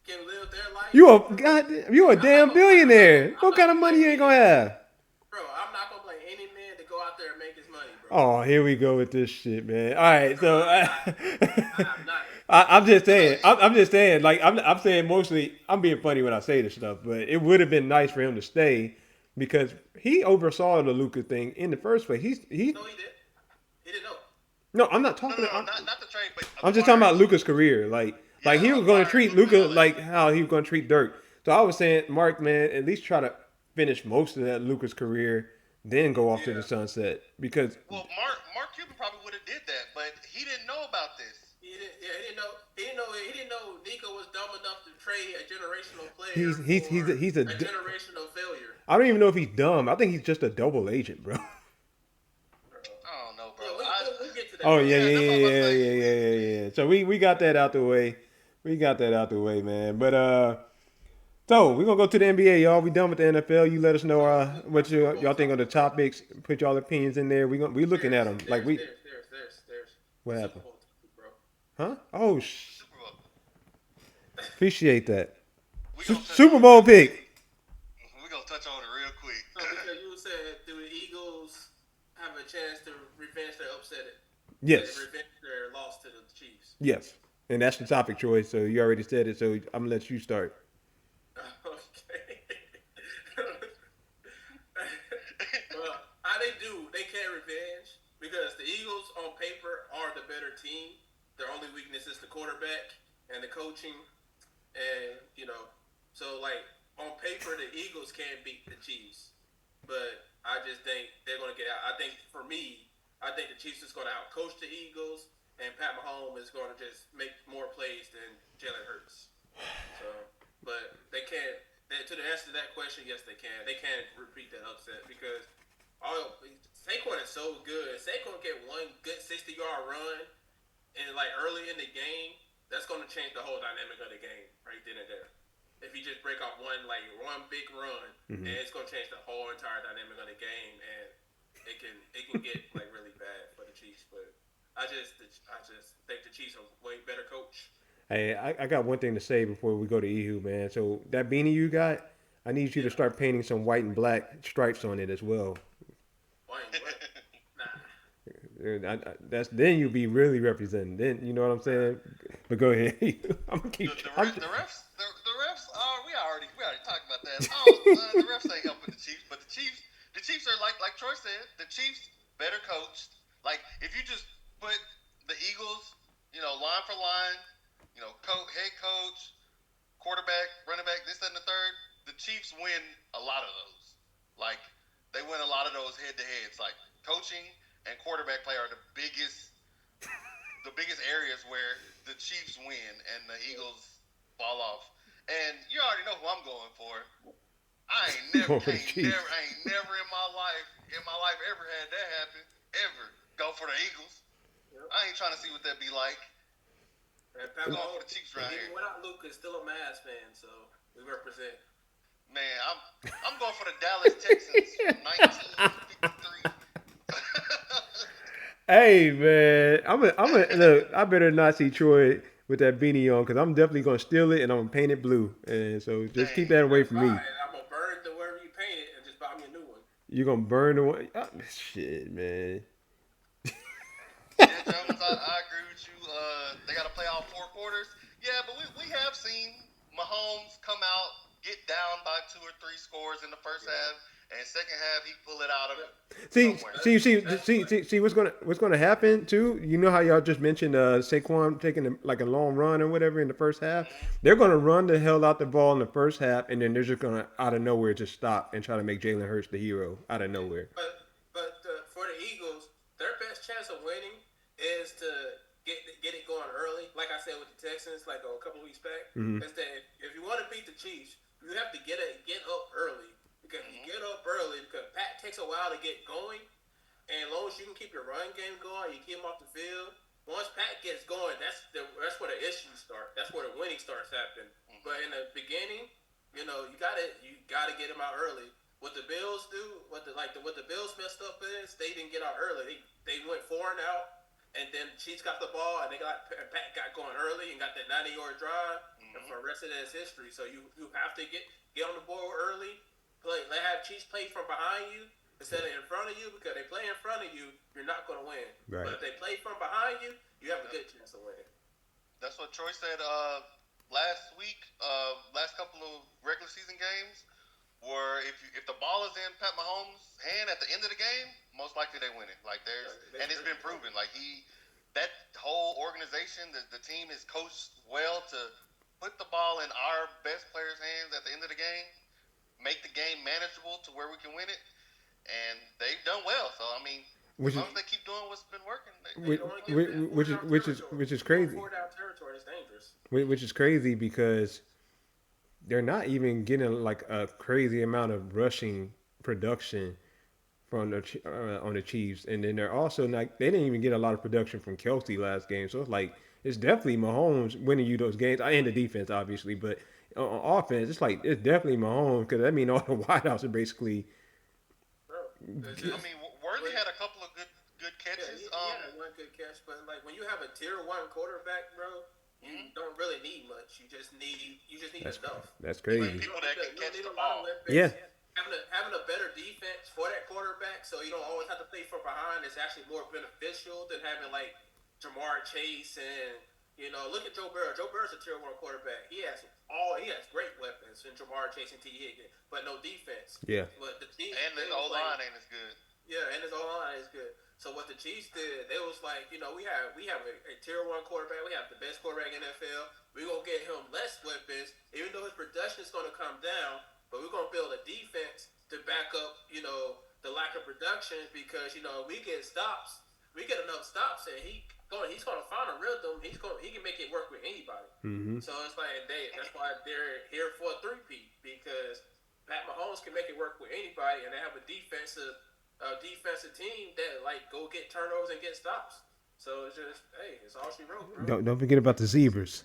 can live their life. You a damn billionaire. What kind of money you ain't gonna have? Bro, I'm not gonna blame any man to go out there and make his money, bro. Oh, here we go with this shit, man. All right, so I'm just saying. I'm just saying. Like I'm saying mostly. I'm being funny when I say this stuff, but it would have been nice for him to stay because he oversaw the Luka thing in the first place. No, he did. He didn't know. No, I'm not talking. Not the trade, but I'm just talking about Luka's career. Like he was going to treat Luka like how he was going to treat Dirk. So I was saying, Mark, man, at least try to finish most of that Luka's career, then go off to the sunset. Because Mark Cuban probably would have did that, but he didn't know about this. He didn't know Nico was dumb enough to trade a generational player. He's a generational failure. I don't even know if he's dumb. I think he's just a double agent, bro. I don't know, bro. We'll get to that. Oh yeah. So we got that out the way. Man. But so we're gonna go to the NBA, y'all. We done with the NFL. You let us know what y'all think of the topics. Put y'all opinions in there. We looking at them like we. There's. What happened? Bro. Huh? Oh, appreciate that. Super Bowl pick. We're gonna touch on it real quick. So because you said, do the Eagles have a chance to revenge their upset? Yes. Revenge their loss to the Chiefs. Yes, and that's the topic, Troy. So you already said it. So I'm gonna let you start. Okay. Well, how they do? They can't revenge because the Eagles on paper are the better team. Their only weakness is the quarterback and the coaching, and so like on paper the Eagles can't beat the Chiefs, but I just think they're gonna get out. I think for me, I think the Chiefs is gonna outcoach the Eagles, and Pat Mahomes is gonna just make more plays than Jalen Hurts. So, but they can't. To the answer to that question, yes, they can. They can't repeat that upset because Saquon is so good. Saquon get one good 60-yard run, and like early in the game, that's going to change the whole dynamic of the game right then and there. If you just break off one big run, and it's going to change the whole entire dynamic of the game, and it can get like really bad for the Chiefs. But I just think the Chiefs are way better coach. Hey, I got one thing to say before we go to Ehu, man. So that beanie you got, I need you to Yeah, start painting some white and black stripes on it as well. why ain't what? Nah, That's then you'll be really representing. Then you know what I'm nah. saying. But go ahead. I'm gonna keep. The refs we already talked about that. The refs ain't helping the Chiefs, but the Chiefs are like Troy said, the Chiefs better coached. Like if you just put the Eagles, line for line, head coach, quarterback, running back, this, that, and the third, the Chiefs win a lot of those. Like they win a lot of those head to heads. Like coaching and quarterback play are the biggest areas where the Chiefs win and the Eagles fall off. And you already know who I'm going for. you going for the Chiefs. I ain't never in my life ever had that happen. Ever go for the Eagles. Yep. I ain't trying to see what that be like. And I'm Pat going for Mahomes, the Chiefs right even here. without Luke, is still a Mavs fan, so we represent. Man, I'm going for the Dallas Texans from 1953. Hey man, I'm a look. I better not see Troy with that beanie on because I'm definitely gonna steal it and I'm gonna paint it blue. And so just keep Dang. that away That's from me. fine. I'm gonna burn the wherever you paint it and just buy me a new one. You're gonna burn the one. Oh, shit, man. Yeah, Jones, I agree with you. They got to play all four quarters. Yeah, but we have seen Mahomes come out, get down by 2 or 3 scores in the first Yeah. half, and second half he pull it out of But See, somewhere. see what's gonna happen too. You know how y'all just mentioned Saquon taking like a long run or whatever in the first half. Mm-hmm. They're gonna run the hell out the ball in the first half, and then they're just gonna out of nowhere just stop and try to make Jalen Hurts the hero out of nowhere. but for the Eagles, their best chance of winning is to get it going early. Like I said with the Texans, like a couple of weeks back, Hmm. is that if you want to beat the Chiefs, you have to get up early because you Mm-hmm. get up early because Pat takes a while to get going, and as long as you can keep your run game going, you keep him off the field. Once Pat gets going, that's where the issues start. That's where the winning starts happening. Mm-hmm. But in the beginning, you gotta get him out early. What the Bills do, what the Bills messed up is they didn't get out early. They went 4-and-out, and then Chiefs got the ball, and Pat got going early and got that 90-yard drive, and Mm-hmm. for the rest of that is history. So you have to get on the board early. Let have Chiefs play from behind you instead of in front of you because they play in front of you, you're not going to win. Right. But if they play from behind you, you have a good chance of winning. That's what Troy said last week. Last couple of regular season games, where if the ball is in Pat Mahomes' hand at the end of the game, most likely they win it. Like and it's been proven. Like that whole organization, the team is coached well to put the ball in our best players' hands at the end of the game, make the game manageable to where we can win it, and they've done well. So I mean, Which as is long as they keep doing what's been working, which, You don't want to give them which is which is which is crazy. 4 down territory. That's dangerous. Which is crazy because they're not even getting like a crazy amount of rushing production from on the Chiefs, and then they're also not. They didn't even get a lot of production from Kelsey last game, so it's like it's definitely Mahomes winning you those games, and the defense obviously, but on offense, it's definitely Mahomes because I mean all the wideouts are basically. Bro, it's I just mean, Worthy had a couple of good yeah, catches. he had one good catch, but like when you have a tier 1 quarterback, bro, you don't really need much. You just need That's enough. that's You crazy. need people that can catch You the don't need a lot ball. of weapons. Yeah. Having a better defense for that quarterback, so you don't always have to play from behind. It's actually more beneficial than having like Jamar Chase and look at Joe Burrow. Joe Burrow's a tier 1 quarterback. He has great weapons in Jamar Chase and T Higgins, but no defense. Yeah. But the team And the O line ain't as good. yeah, and his O-line is good. So what the Chiefs did, they was like, we have a tier 1 quarterback. We have the best quarterback in the NFL. We're gonna get him less weapons, even though his production is gonna come down. But we're gonna build a defense to back up, the lack of production because we get stops, we get enough stops, and he's gonna find a rhythm. He can make it work with anybody. Mm-hmm. So it's like that's why they're here for a 3-peat because Pat Mahomes can make it work with anybody, and they have a defensive team that like go get turnovers and get stops. So it's just it's all she wrote, bro. Don't forget about the zebras.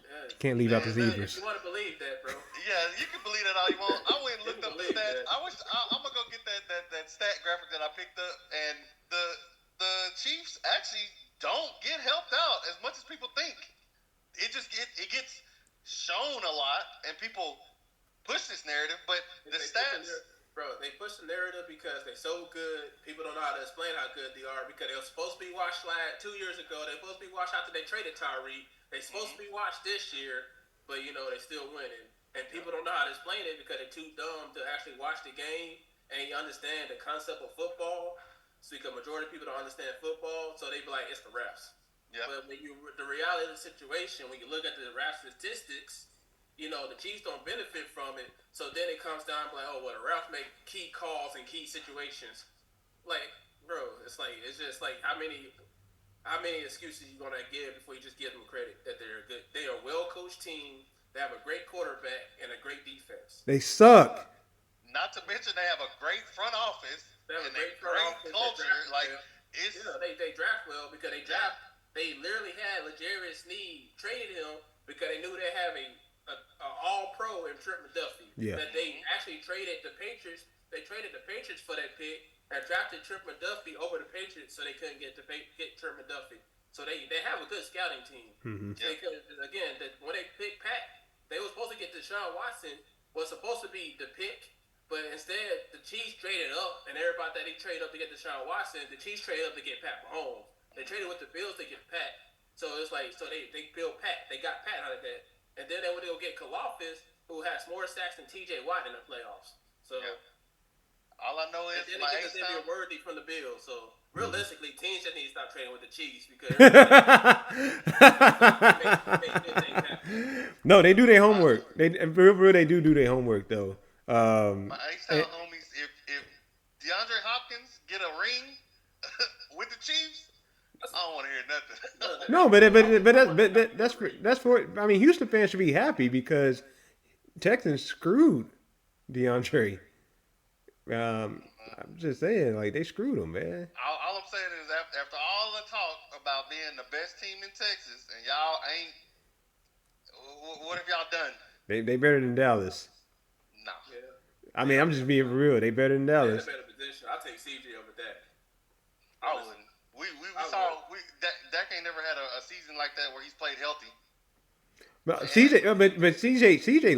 Yeah, Can't leave out the if zebras. you want to believe that, bro. Yeah, you can believe that all you want. I went and looked up the Believe stats. that. I'm gonna go get that stat graphic that I picked up, and the Chiefs actually don't get helped out as much as people think. It gets shown a lot, and people push this narrative, but the stats. They push the narrative because they're so good. People don't know how to explain how good they are because they were supposed to be watched 2 years ago. They're supposed to be watched after they traded Tyreek. They're supposed to be watched this year, but they still winning. And people don't know how to explain it because they're too dumb to actually watch the game and you understand the concept of football. So because majority of people don't understand football, so they be like, it's the refs. Yeah. But the reality of the situation, when you look at the ref statistics, the Chiefs don't benefit from it. So then it comes down like, the refs make key calls in key situations. Like, bro, it's just like how many excuses you gonna give before you just give them credit that they're good? They are a well-coached team. They have a great quarterback and a great defense. They suck. Not to mention they have a great front office. They have a great culture. They draft well because they draft. They literally had L'Jarius Sneed, traded him because they knew they have a all-pro in Trent McDuffie. Yeah. That they actually traded the Patriots. They traded the Patriots for that pick and drafted Trent McDuffie over the Patriots so they couldn't get Trent McDuffie. So they have a good scouting team. Mm-hmm. When they picked Pat, they were supposed to get Deshaun Watson. Was supposed to be the pick, but instead the Chiefs traded up, and everybody thought they traded up to get Deshaun Watson. The Chiefs traded up to get Pat Mahomes. They traded with the Bills to get Pat. So it's like they built Pat. They got Pat out of that. And then they would go get Kalafis, who has more sacks than T.J. Watt in the playoffs. So all I know is my ace time worthy from the Bills. So realistically, teams just need to stop trading with the Chiefs because no, they do their homework. They do their homework though. My ace time homies, if DeAndre Hopkins get a ring with the Chiefs, I don't want to hear nothing. No, but that's for. I mean, Houston fans should be happy because Texans screwed DeAndre. I'm just saying, like they screwed him, man. All I'm saying is after all the talk about being the best team in Texas, and y'all ain't. What have y'all done? They better than Dallas. No. Yeah. I mean, I'm just being for real. They better than Dallas. They're in a better position. I'll take CJ over that. I wouldn't. We saw Dak ain't never had a season like that where he's played healthy. But CJ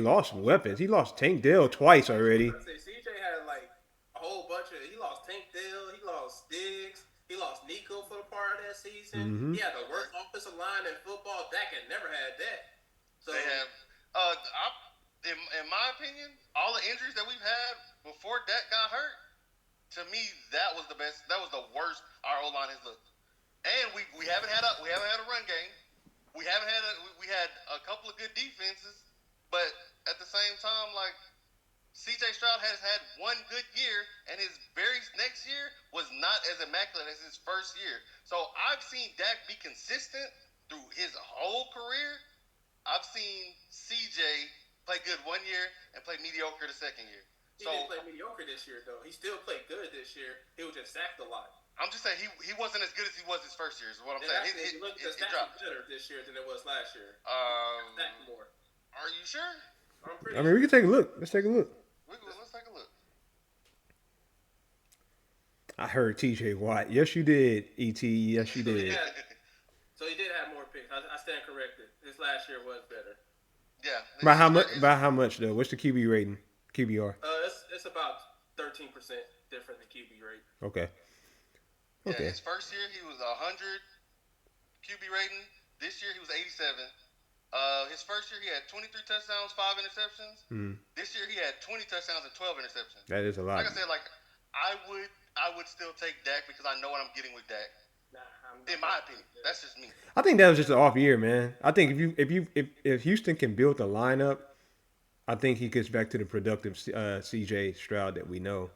lost some weapons. He lost Tank Dell twice already. I say CJ had like a whole bunch of. He lost Tank Dell. He lost Diggs. He lost Nico for the part of that season. Mm-hmm. He had the worst offensive line in football. Dak had never had that. So they have. In my opinion, all the injuries that we've had before Dak got hurt, to me that was the best. That was the worst our O line has looked. And we haven't had a run game. We had a couple of good defenses, but at the same time, like C.J. Stroud has had one good year, and his very next year was not as immaculate as his first year. So I've seen Dak be consistent through his whole career. I've seen C.J. play good one year and play mediocre the second year. He didn't play mediocre this year, though. He still played good this year. He was just sacked a lot. I'm just saying he wasn't as good as he was his first year. Is what I'm saying. Actually, look, the stats are better this year than it was last year. Sacked more. Are you sure? I mean, we can take a look. Let's take a look. Let's take a look. I heard T.J. Watt. Yes, you did. E.T. Yes, you did. So he did have more picks. I stand corrected. This last year was better. Yeah. By how much? By how much though? What's the QB rating? QBR. It's about 13% different than QB rate. Okay. Yeah, his first year he was 100 QB rating. This year he was 87. His first year he had 23 touchdowns, 5 interceptions. This year he had 20 touchdowns and 12 interceptions. That is a lot. Like I said, I would still take Dak because I know what I'm getting with Dak. In my opinion, that's just me. I think that was just an off year, man. I think if Houston can build the lineup, I think he gets back to the productive C.J. Stroud that we know.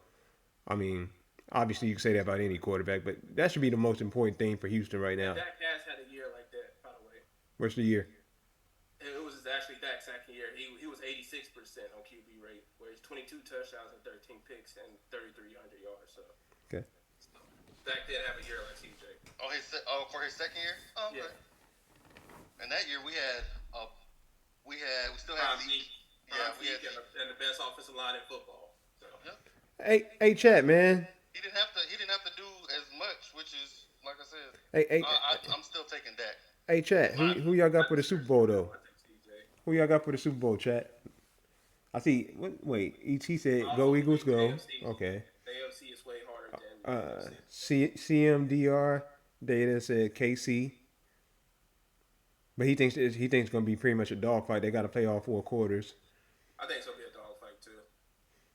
I mean, obviously you can say that about any quarterback, but that should be the most important thing for Houston right now. Dak has had a year like that, by the way. What's the year? It was actually Dak's second year. He was 86% on QB rate, where he's 22 touchdowns and 13 picks and 3,300 yards. So okay. Dak did have a year like CJ. For his second year? Oh, okay. Yeah. And that year we still had Zeke. And the best offensive line in football. So. Hey, Chat, man. He didn't have to do as much, which is like I said, Hey, I'm still taking Dak. hey, chat. Who y'all got for the Super Bowl though? I think CJ. Who y'all got for the Super Bowl, chat? I see. Wait, ET said go Eagles, go. Okay. The AFC is way harder than the NFC. CMDR data said KC, but he thinks it's gonna be pretty much a dogfight. They got to play all 4 quarters. I think it's gonna be a dogfight too.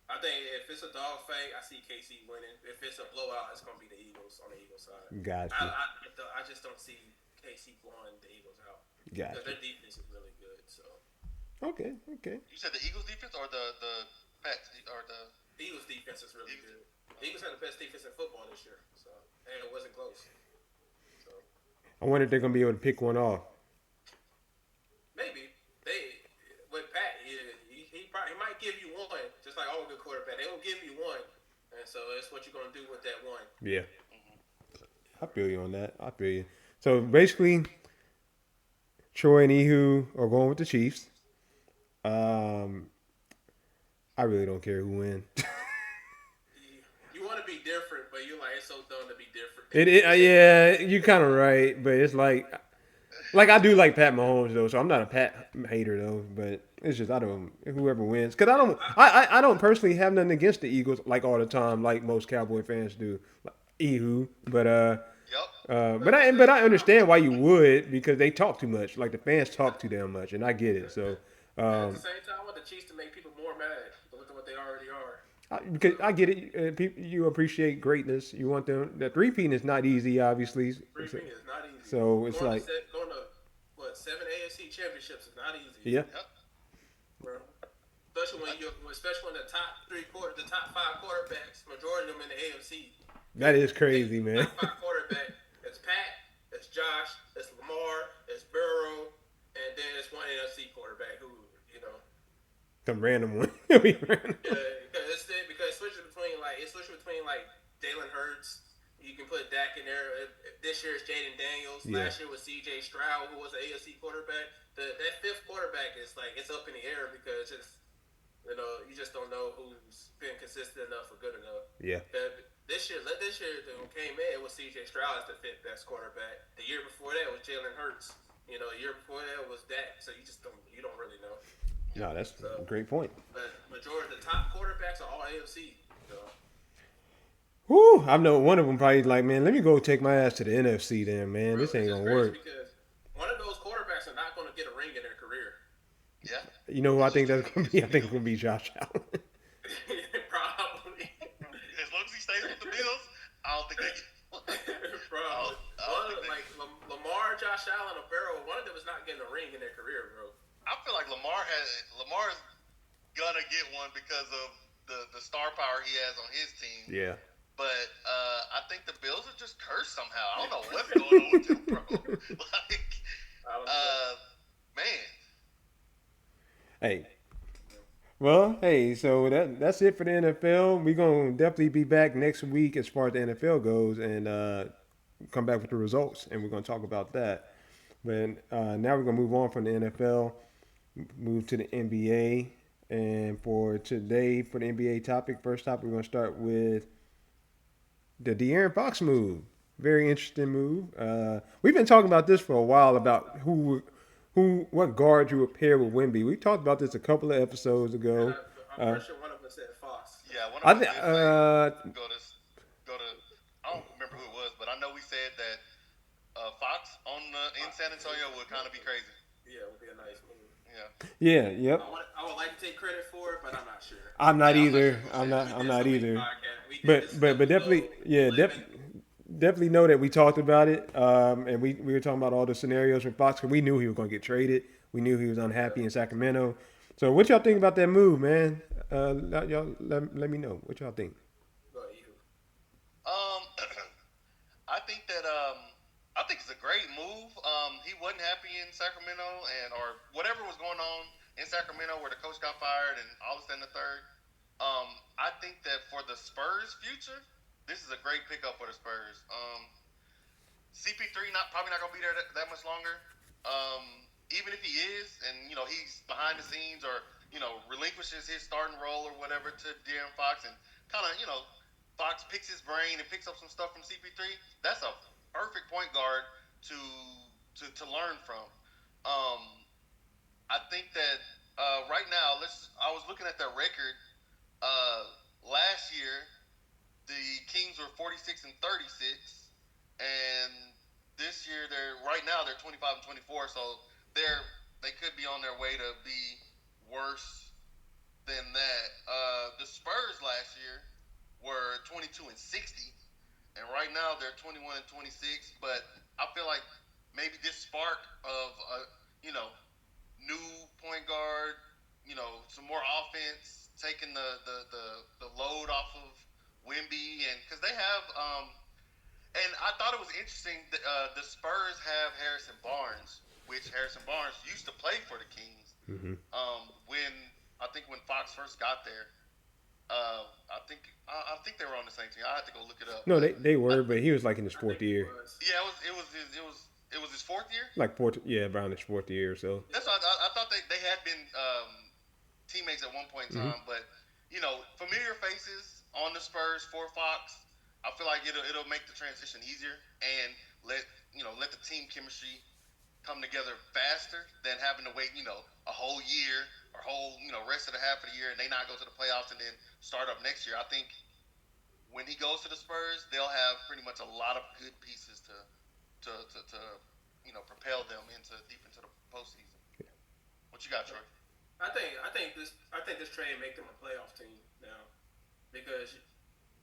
I think if it's a dogfight, I see KC winning. If it's a blowout, it's gonna be the Eagles on the Eagles side. Gotcha. I just don't see KC blowing the Eagles out because Gotcha. their defense is really good. So Okay. You said the Eagles defense or the Pats or the Eagles defense is really good. The Eagles had the best defense in football this year, so and it wasn't close. So I wonder if they're gonna be able to pick one off. maybe they with Pat, he probably he might give you one, just like all good quarterback. They will give you one, and so it's what you're gonna do with that one. Yeah. I feel you on that. I feel you. So basically, Troy and Ehu are going with the Chiefs. I really don't care who wins. You want to be different, but you're like, it's so dumb to be different. Yeah, you kind of right, but it's like I do like Pat Mahomes though, so I'm not a Pat hater though. But it's just I don't whoever wins because I don't personally have nothing against the Eagles like all the time like most Cowboy fans do. Ehu, but but I understand why you would because they talk too much. Like the fans talk too damn much, and I get it. So. At the same time, I want the Chiefs to make people more mad with what they already are. Because I get it, people, you appreciate greatness. You want them. The 3-peat is not easy, obviously. 3-peat is not easy. So it's going like going to 7 AFC championships is not easy. Yeah. Bro. Especially when the top 5 quarterbacks, majority of them in the AFC. That is crazy, man. Top 5 quarterback. It's Pat. It's Josh. It's Lamar. It's Burrow. And then it's one NFC quarterback who, Some random one. Yeah, because it switches between Jalen Hurts. You can put Dak in there. This year it's Jaden Daniels. Yeah. Last year was C.J. Stroud, who was an AFC quarterback. That 5th quarterback is it's up in the air because you just don't know who's been consistent enough or good enough. Yeah. This year when came in, it was C.J. Stroud as the 5th best quarterback. The year before that was Jalen Hurts. The year before that was Dak. So you don't really know. No, that's a great point. But majority of the top quarterbacks are all AFC. So. Whew, I know one of them probably like, man, let me go take my ass to the NFC then, man. This ain't gonna work. Because one of those quarterbacks are not going to get a ring in their career. Yeah. You know who I think that's gonna be? I think it's gonna be Josh Allen. Probably. As long as he stays with the Bills, I don't think they get Bro, Lamar, Josh Allen, or Burrow, one of them is not getting a ring in their career, bro. I feel like Lamar's gonna get one because of the star power he has on his team. Yeah. But I think the Bills are just cursed somehow. I don't know what's going on with them, bro. Man. Hey. Well, hey, so that's it for the NFL. We're gonna definitely be back next week as far as the NFL goes, and come back with the results, and we're gonna talk about that. But now we're gonna move on from the NFL, move to the NBA, and for today, for the NBA topic, first topic, we're gonna start with the De'Aaron Fox move. Very interesting move. We've been talking about this for a while about what guard you would pair with Wemby. We talked about this a couple of episodes ago. I'm pretty sure one of us said Fox. Yeah, one of us said go to. I don't remember who it was, but I know we said that Fox in San Antonio would kind of be crazy. Yeah, it would be a nice move. Yeah. Yep. I would like to take credit for it, but I'm not sure. I'm not either. I'm not either. But definitely, definitely know that we talked about it, and we were talking about all the scenarios for Fox because we knew he was going to get traded. We knew he was unhappy in Sacramento. So what y'all think about that move, man? Y'all let me know what y'all think. I think it's a great move. He wasn't happy in Sacramento or whatever was going on in Sacramento where the coach got fired and all this and the third. I think that for the Spurs' future, this is a great pickup for the Spurs. CP3 probably not gonna be there that much longer. Even if he is, and he's behind the scenes or relinquishes his starting role or whatever to De'Aaron Fox, and kind of Fox picks his brain and picks up some stuff from CP3. That's a perfect point guard to learn from. Um, I think that right now, I was looking at their record. Uh, Last year, the Kings were 46 and 36, and this year they're 25 and 24. So they could be on their way to be worse than that. The Spurs last year were 22 and 60, and right now they're 21 and 26. But I feel like maybe this spark of you know new point guard, some more offense, taking the load off of Wimby, and because they have and I thought it was interesting. The Spurs have Harrison Barnes, which Harrison Barnes used to play for the Kings. Mm-hmm. When I think when Fox first got there, I think they were on the same team. I had to go look it up. No, they were, but he was like in his fourth year. Yeah, it was his fourth year. Like around his fourth year or so. That's what I thought they had been teammates at one point in time, but familiar faces on the Spurs for Fox. I feel like it'll make the transition easier and let the team chemistry come together faster than having to wait a whole year or rest of the half of the year and they not go to the playoffs and then start up next year. I think when he goes to the Spurs, they'll have pretty much a lot of good pieces to propel them deep into the postseason. Yeah. What you got, Troy? I think this trade make them a playoff team now because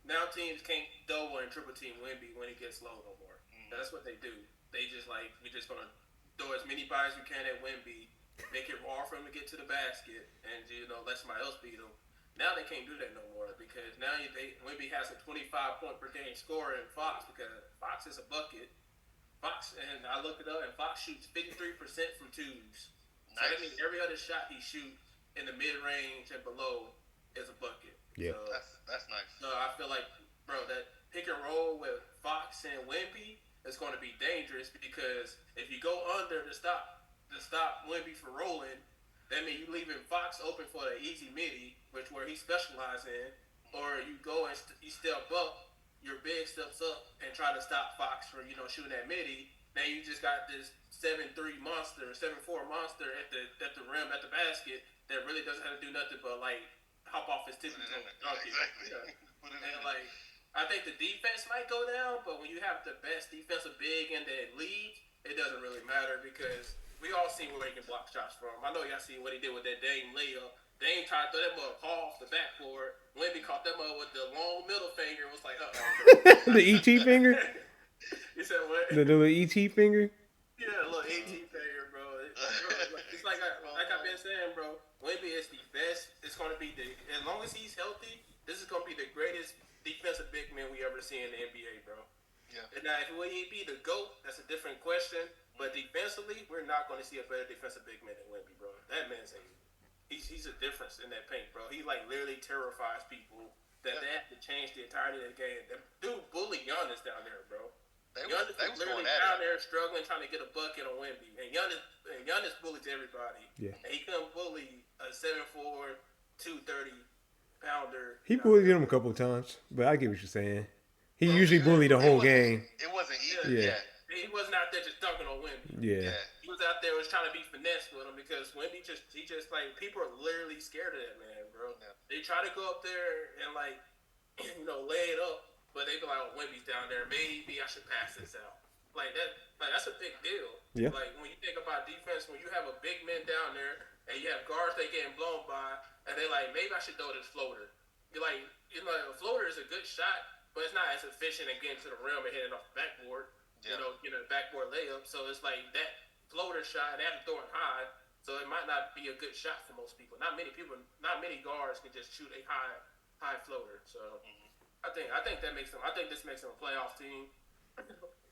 now teams can't double and triple team Wemby when he gets low no more. That's what they do. They just we're just gonna throw as many bodies we can at Wemby, make it hard for him to get to the basket, and let somebody else beat him. Now they can't do that no more because now Wemby has a 25-point per game scorer in Fox because Fox is a bucket. Fox, and I looked it up, and Fox shoots 53% from twos. Nice. So that means every other shot he shoots in the mid-range and below is a bucket. Yeah. So, that's nice. So I feel like, bro, that pick and roll with Fox and Wemby is going to be dangerous because if you go under to stop Wemby from rolling, that means you leaving Fox open for the easy midi, where he specializes in, or you go and you step up, your big steps up and try to stop Fox from shooting that midi. Now you just got this 7-3 monster, 7-4 monster at the rim at the basket that really doesn't have to do nothing but hop off his tippy toe and dunk it. Exactly. Yeah. And I think the defense might go down, but when you have the best defensive big in the league, it doesn't really matter because we all see where he can block shots from. I know y'all see what he did with that Dame layup. Dame tried to throw that mug off the backboard. Wemby caught that mug with the long middle finger. It was like, the ET finger? You said what? The little ET finger? Yeah, a little ET finger, bro. It's like I've been saying, bro. Wemby is the best. It's going to be as long as he's healthy, this is going to be the greatest defensive big man we ever see in the NBA, bro. Yeah. And now, if he be the GOAT, that's a different question. But defensively, we're not going to see a better defensive big man than Wemby, bro. That man's he's a difference in that paint, bro. He literally terrifies people that they have to change the entirety of the game. Dude bully Giannis down there, bro. Giannis is literally down there struggling, trying to get a bucket on Wemby. And Giannis bullies everybody. Yeah. And he couldn't bully a 7'4", 230-pounder. He bullied him a couple of times, but I get what you're saying. He usually bullied the whole game. It wasn't easy. Yeah. He wasn't out there just dunking on Wemby. Yeah. He was out there trying to be finesse with him because Wemby just people are literally scared of that man, bro. Yeah. They try to go up there and lay it up, but they be like, "Oh, Wemby's down there. Maybe I should pass this out." That's a big deal. Yeah. When you think about defense, when you have a big man down there and you have guards they getting blown by, and they maybe I should throw this floater. You're a floater is a good shot, but it's not as efficient at getting to the rim and hitting off the backboard. Yeah. A backboard layup. So it's that floater shot, they have to throw it high. So it might not be a good shot for most people. Not many guards can just shoot a high floater. So I think this makes them a playoff team.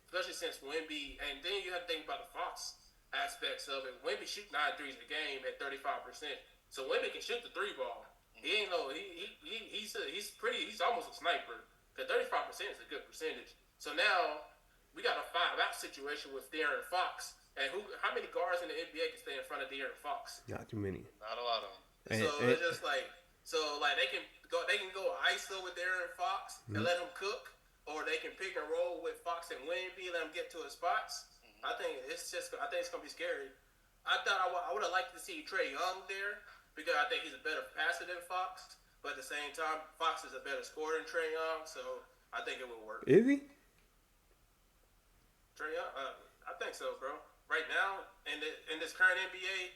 Especially since Wemby, and then you have to think about the Fox aspects of it. Wemby shoot 9 threes a game at 35%. So Wemby can shoot the 3 ball. He ain't he's almost a sniper. Because 35% is a good percentage. So now we got a 5-out situation with De'Aaron Fox. And how many guards in the NBA can stay in front of De'Aaron Fox? Not too many. Not a lot of them. It's just they can go ISO with De'Aaron Fox and let him cook. or they can pick and roll with Fox and Wemby, let them get to his spots. I think it's gonna be scary. I thought I would have liked to see Trae Young there because I think he's a better passer than Fox. But at the same time, Fox is a better scorer than Trae Young, so I think it would work. Is he? Trae Young, I think so, bro. Right now, in this current NBA,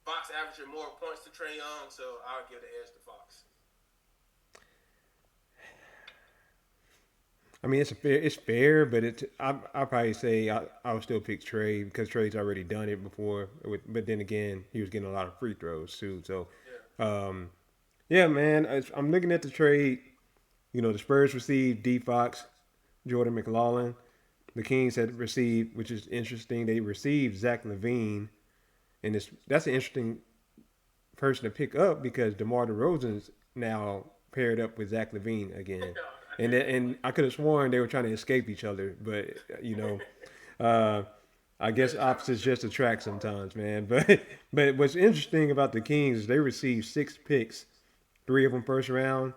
Fox averaging more points to Trae Young, so I'll give the edge to Fox. I mean, it's fair, but I'll probably say I would still pick Trey because Trey's already done it before. But then again, he was getting a lot of free throws too. So, yeah, man, I'm looking at the trade. You know, the Spurs received DFox, Jordan McLaughlin. The Kings had received, which is interesting. They received Zach LaVine, and that's an interesting person to pick up because DeMar DeRozan's now paired up with Zach LaVine again. And I could have sworn they were trying to escape each other, but you know, I guess opposites just attract sometimes, man. But what's interesting about the Kings is they received 6 picks, 3 of them first round,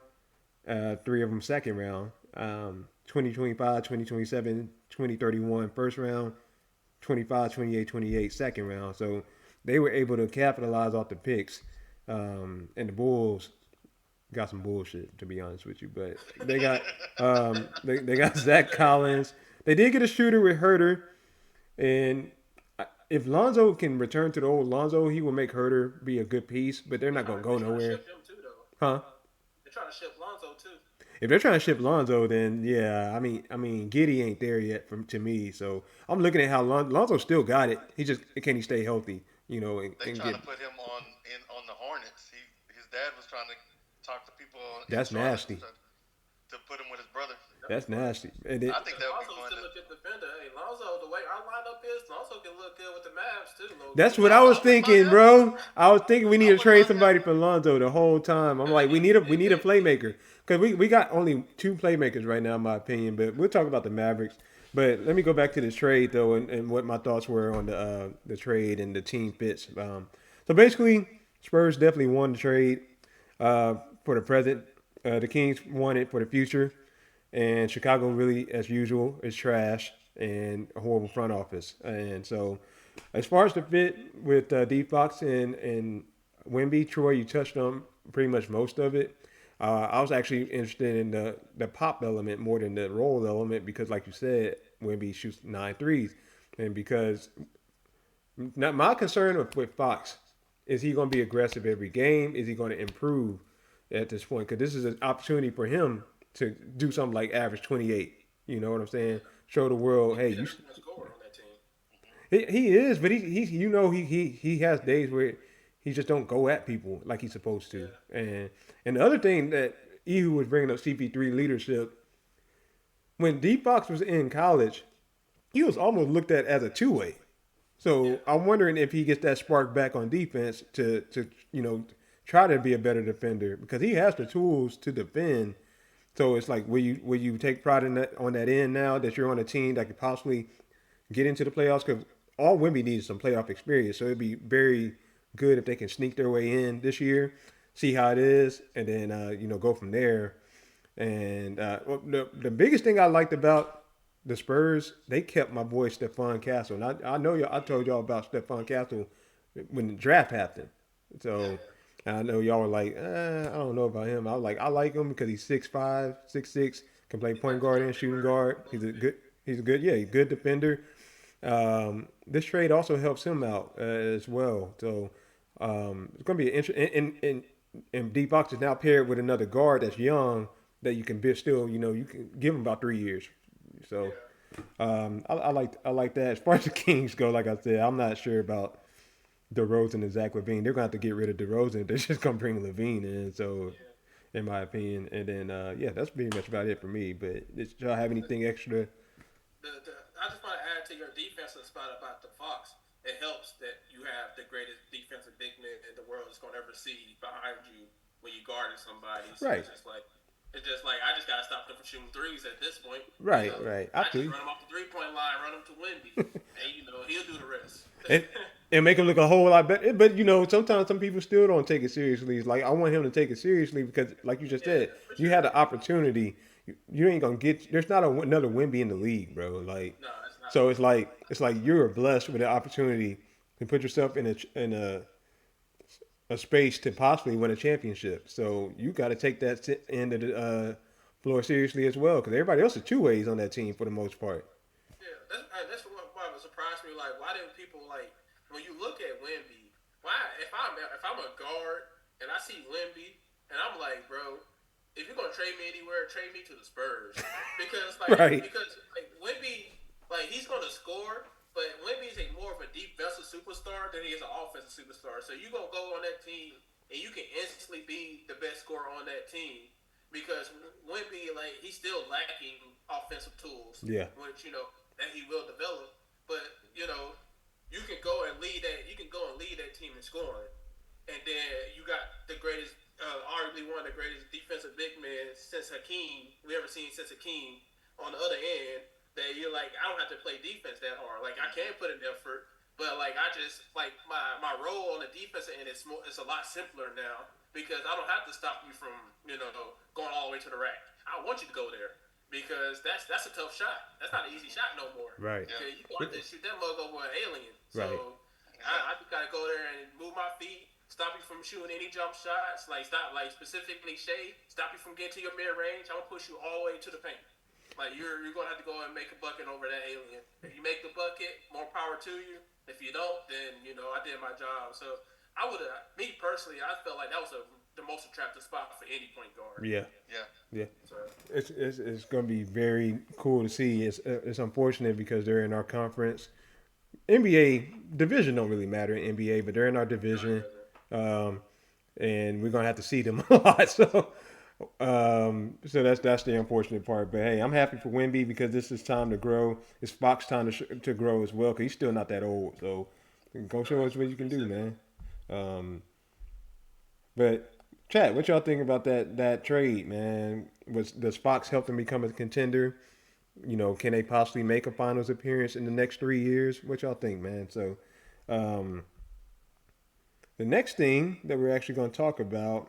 3 of them second round, 2025, 2027, 2031 first round, 25, 28, 28 second round. So they were able to capitalize off the picks, and the Bulls got some bullshit, to be honest with you, but they got they got Zach Collins. They did get a shooter with Herter, and if Lonzo can return to the old Lonzo, he will make Herter be a good piece. But they're not gonna go nowhere, huh? They're trying to ship Lonzo too. If they're trying to ship Lonzo, then yeah, I mean, Giddey ain't there yet to me. So I'm looking at how Lonzo still got it. Can he stay healthy? You know, they trying to put him on the Hornets. His dad was trying to talk to people. That's nasty. To put him with his brother. That's nasty. I think that would be Lonzo's fun. still a good defender. Hey, Lonzo, the way our lineup is, Lonzo can look good with the Mavs too. That's what I was thinking, bro. I was thinking we need to trade somebody for Lonzo the whole time. I'm like, we need a playmaker because we got only 2 playmakers right now, in my opinion. But we'll talk about the Mavericks. But let me go back to this trade though, and what my thoughts were on the trade and the team fits. So basically, Spurs definitely won the trade for the present. The Kings won it for the future. And Chicago really, as usual, is trash and a horrible front office. And so as far as the fit with DFox and Wemby, Troy, you touched on pretty much most of it. I was actually interested in the pop element more than the roll element because, like you said, Wemby shoots 9 threes. And because my concern with Fox is he going to be aggressive every game? Is he going to improve at this point? Because this is an opportunity for him to do something like average 28. You know what I'm saying? Show the world, hey, you. He is, but he has days where he just don't go at people like he's supposed to. Yeah. And the other thing that Ihu was bringing up CP3 leadership. When DFox was in college, he was almost looked at as a 2-way. So I'm wondering if he gets that spark back on defense to try to be a better defender because he has the tools to defend. So it's like, will you take pride in that on that end now that you're on a team that could possibly get into the playoffs? Because all Wemby needs is some playoff experience. So it'd be very good if they can sneak their way in this year, see how it is, and then go from there. And the biggest thing I liked about the Spurs, they kept my boy Stephon Castle. And I know I told y'all about Stephon Castle when the draft happened. So. And I know y'all were like, I don't know about him. I was like, I like him because he's 6'5", 6'6", can play point guard and shooting guard. He's a good defender. This trade also helps him out as well. So it's going to be an interesting. And DFox is now paired with another guard that's young that you can still, you can give him about 3 years. So I like that. As far as the Kings go, like I said, I'm not sure about DeRozan and Zach LaVine. They're gonna have to get rid of DeRozan. They're just gonna bring LaVine in. So, in my opinion, and then that's pretty much about it for me. But did y'all have anything extra? I just want to add to your defensive spot about the Fox. It helps that you have the greatest defensive big man in the world is gonna ever see behind you when you guarding somebody. So right. It's just like I just gotta stop them from shooting threes at this point. Right. I just run them off the 3-point line, run them to Wemby, and he'll do the rest. And make him look a whole lot better. But, sometimes some people still don't take it seriously. It's like, I want him to take it seriously because, like you just said, you had the opportunity. you ain't gonna get. There's not another Wimby in the league, bro. Like, No, it's not. so it's like you're blessed with the opportunity to put yourself in a space to possibly win a championship. So you got to take that end of the floor seriously as well, because everybody else is two ways on that team for the most part. Yeah, that's what surprised me. Like, why didn't people like when you look at Wemby? Why if I'm a guard and I see Wemby and I'm like, bro, if you're gonna trade me anywhere, trade me to the Spurs because Right. Wemby he's gonna score, but Wemby is more of a defensive superstar than he is an offensive superstar. So you gonna go on that team and you can instantly be the best scorer on that team because Wemby he's still lacking offensive tools, Yeah. which that he will develop. But you can go and lead that. You can go and lead that team in scoring, and then you got the greatest, arguably one of the greatest defensive big men since Hakeem we ever seen since Hakeem on the other end. That you're like, I don't have to play defense that hard. Like I can put in effort, but I just my role on the defensive end is it's a lot simpler now because I don't have to stop you from going all the way to the rack. I want you to go there because that's a tough shot. That's not an easy shot no more. Right. Okay, you want to shoot that mug over an alien. So Right. I just gotta go there and move my feet, stop you from shooting any jump shots. Stop specifically Shea, stop you from getting to your mid range. I'm gonna push you all the way to the paint. You're gonna have to go and make a bucket over that alien. If you make the bucket, more power to you. If you don't, then I did my job. So I would have, me personally, I felt like that was the most attractive spot for any point guard. Yeah. Yeah. Yeah. So It's going to be very cool to see. It's unfortunate because they're in our conference. NBA division don't really matter in NBA, but they're in our division, and we're gonna have to see them a lot. So that's the unfortunate part. But hey, I'm happy for Wemby because this is time to grow. It's Fox time to grow as well because he's still not that old. So go show us what you can do, man. But Chad, what y'all think about that trade, man? Does Fox help them become a contender? Can they possibly make a finals appearance in the next 3 years? What y'all think, man? So, the next thing that we're actually going to talk about,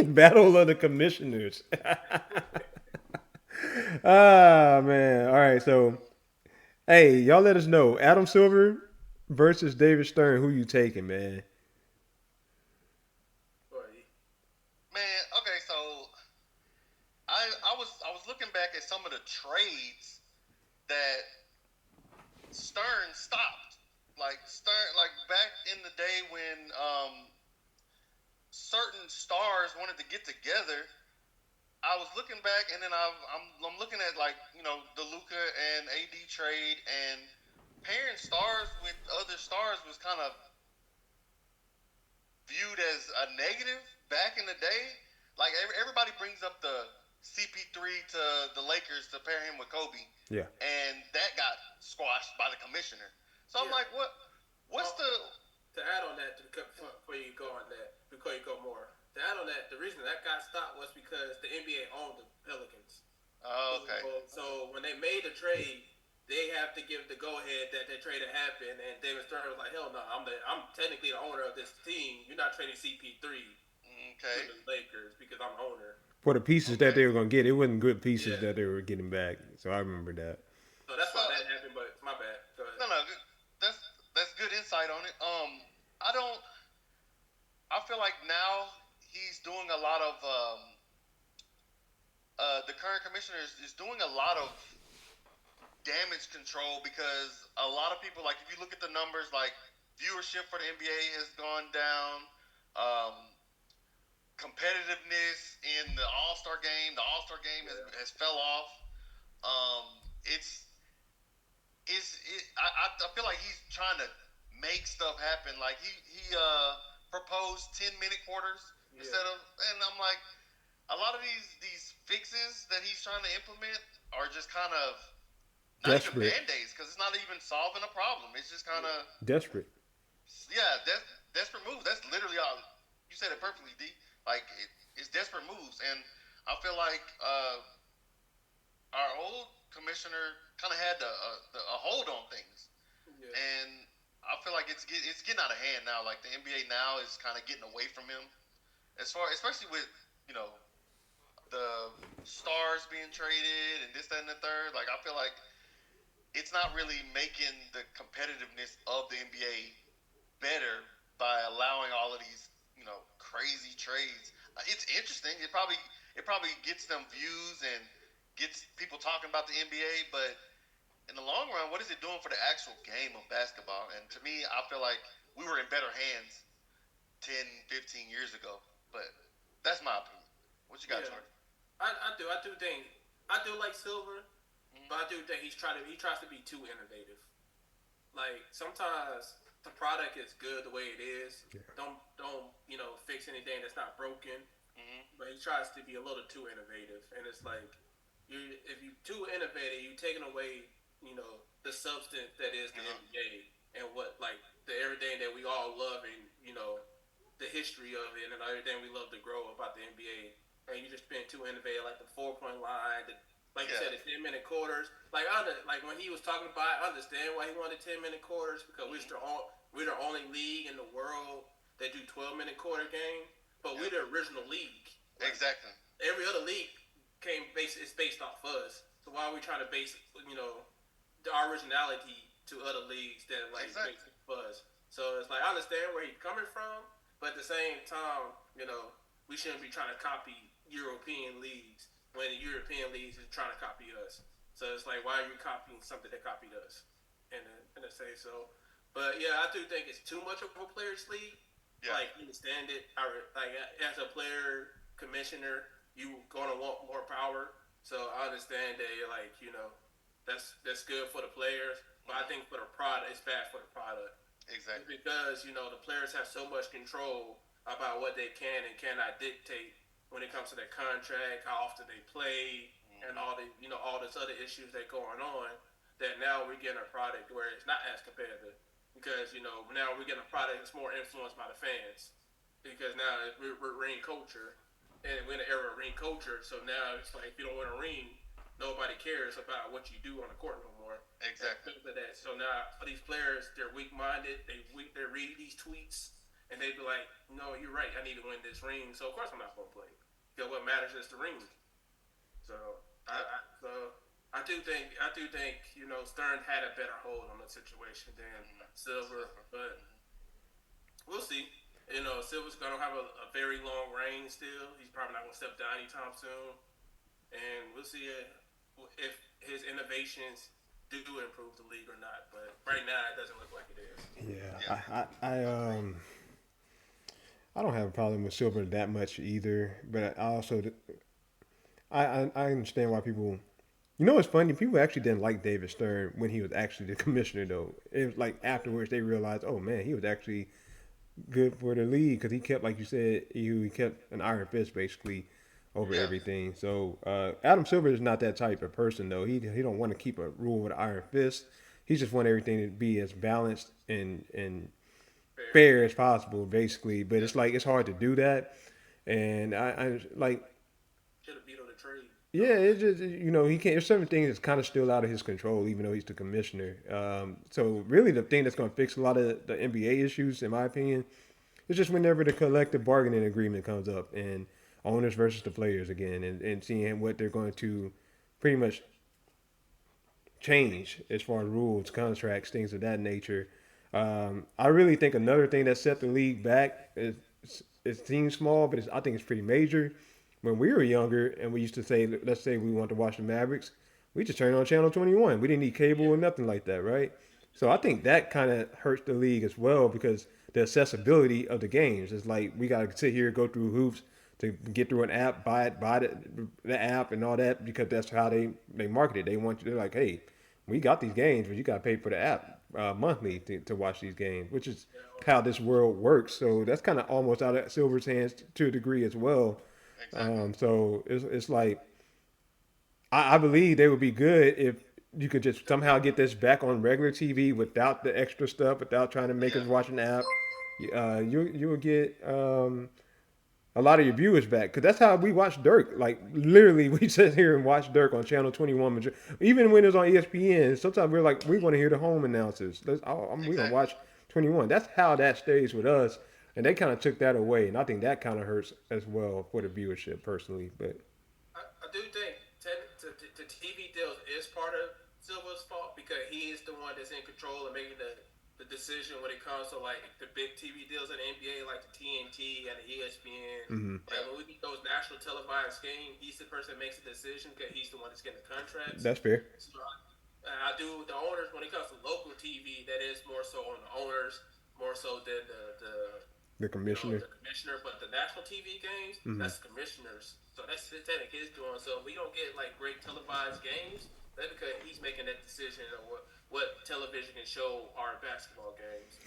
Battle of the Commissioners. Ah, man. All right, so, hey, y'all let us know. Adam Silver versus David Stern. Who you taking, man? Man, okay, so I was looking back at some of the trades that Stern stopped. Back in the day when certain stars wanted to get together, I was looking back and then I'm looking at the Luka and AD trade, and pairing stars with other stars was kind of viewed as a negative back in the day. Everybody brings up the CP3 to the Lakers to pair him with Kobe. Yeah. And that got squashed by the commissioner. So I'm like, what's the... To add on that, before you go more, to add on that, the reason that got stopped was because the NBA owned the Pelicans. Oh, okay. So when they made the trade, they have to give the go-ahead that trade had happened, and David Stern was like, hell no, I'm technically the owner of this team. You're not trading CP3 to the Lakers because I'm the owner. For the pieces that they were going to get, it wasn't good pieces that they were getting back. So I remember that. So that's why that happened, but my bad. Go ahead. No, that's good insight on it. I feel like now he's doing a lot of the current commissioner is doing a lot of damage control because a lot of people, if you look at the numbers, viewership for the NBA has gone down. Competitiveness in the All-Star game, has fell off. I feel like he's trying to make stuff happen. He proposed 10-minute quarters instead of, and I'm like, a lot of these fixes that he's trying to implement are just kind of not desperate. Even band-aids because it's not even solving a problem. It's just kind of desperate. Yeah, desperate moves. That's literally all. You said it perfectly, D. It's desperate moves, and I feel like our old commissioner kind of had a hold on things, and I feel like it's getting out of hand now. The NBA now is kind of getting away from him, especially with the stars being traded and this, that, and the third. Like I feel like it's not really making the competitiveness of the NBA better by allowing all of these, crazy trades. It's interesting. It probably gets them views and gets people talking about the NBA, but in the long run, what is it doing for the actual game of basketball? And to me, I feel like we were in better hands 10, 15 years ago. But that's my opinion. What you got, Yeah, Jordan? I do think I do like Silver, Mm-hmm. but I do think he tries to be too innovative. Like sometimes the product is good the way it is. Yeah. Don't fix anything that's not broken. Mm-hmm. But he tries to be a little too innovative, and it's like if you too innovative, you taking away the substance that is the Uh-huh. NBA and what like the everything that we all love and the history of it and everything we love to grow about the NBA. And you just been too innovative, like the 4 point line, like you Yeah. said, the 10-minute quarters. Like like when he was talking about, it, I understand why he wanted 10-minute quarters because Mm-hmm. we're the only league in the world that do 12-minute quarter game, but we're Yep. the original league. Like Exactly. every other league is based off us. So why are we trying to base our originality to other leagues that like Exactly. make buzz? So it's like I understand where he's coming from, but at the same time, we shouldn't be trying to copy European leagues when the European leagues is trying to copy us. So it's like why are you copying something that copied us? And I say so. But yeah, I do think it's too much of a players league. Yeah. Like understand it. Like as a player commissioner, you gonna want more power. So I understand that like that's good for the players, but I Mm-hmm. think for the product, it's bad for the product. It's Exactly. because the players have so much control about what they can and cannot dictate when it comes to their contract, how often they play, and Mm-hmm. all this other issues that going on. That now we're getting a product where it's not as competitive because now we're getting a product that's more influenced by the fans because now we're ring culture and we're in the era of ring culture. So now it's like if you don't win a ring, nobody cares about what you do on the court no more. And Exactly. because of that, so now for these players, they're weak minded. They read these tweets and they be like, "No, you're right. I need to win this ring. So of course I'm not gonna play because what matters is the ring." So Yep. I do think Stern had a better hold on the situation than Mm-hmm. Silver, Silver. but Mm-hmm. we'll see. Silver's gonna have a very long reign still. He's probably not gonna step down anytime soon, and we'll see if his innovations do improve the league or not. But right now, it doesn't look like it is. Yeah. Yeah, I don't have a problem with Silver that much either, but I also I understand why people. You know, it's funny. People actually didn't like David Stern when he was actually the commissioner, though. It was like afterwards they realized, oh man, he was actually good for the league because he kept, like you said, he kept an iron fist basically over Yeah. everything. So Adam Silver is not that type of person, though. He don't want to keep a rule with an iron fist. He just want everything to be as balanced and Fair. fair as possible, basically. But Yeah. it's like it's hard to do that, and I like Should have vetoed the trade. yeah, it's just he can't. There's certain things that's kind of still out of his control, even though he's the commissioner. So really, the thing that's going to fix a lot of the NBA issues, in my opinion, is just whenever the collective bargaining agreement comes up and owners versus the players again, and seeing what they're going to pretty much change as far as rules, contracts, things of that nature. I really think another thing that set the league back is it seems small, but I think it's pretty major. When we were younger and we used to say, let's say we wanted to watch the Mavericks, we just turned on channel 21. We didn't need cable Yeah. or nothing like that, right? So I think that kind of hurts the league as well because the accessibility of the games is like we got to sit here go through hoops to get through an app, buy the app and all that because that's how they market it. They want you. They're like, hey, we got these games, but you got to pay for the app monthly to watch these games, which is Yeah, how this world works. So that's kind of almost out of Silver's hands to a degree as well. Exactly. So it's like I believe they would be good if you could just somehow get this back on regular TV without the extra stuff, without trying to make Yeah. us watch an app. You will get a lot of your viewers back because that's how we watch Dirk. Like literally, we sit here and watch Dirk on Channel 21. Even when it was on ESPN, sometimes we're like, we want to hear the home announcers. We gonna Exactly. watch 21. That's how that stays with us, and they kind of took that away, and I think that kind of hurts as well for the viewership personally. But because he is the one that's in control of making the decision when it comes to like the big TV deals in the NBA, like the TNT and the ESPN. Mm-hmm. Like when we get those national televised games, he's the person that makes the decision because he's the one that's getting the contracts. That's fair. So I do the owners when it comes to local TV. That is more so on the owners, more so than the commissioner. The commissioner, but the national TV games, that's the commissioners. So that's technically his doing. So if we don't get like great televised games, that's because he's making that decision of what television can show our basketball games.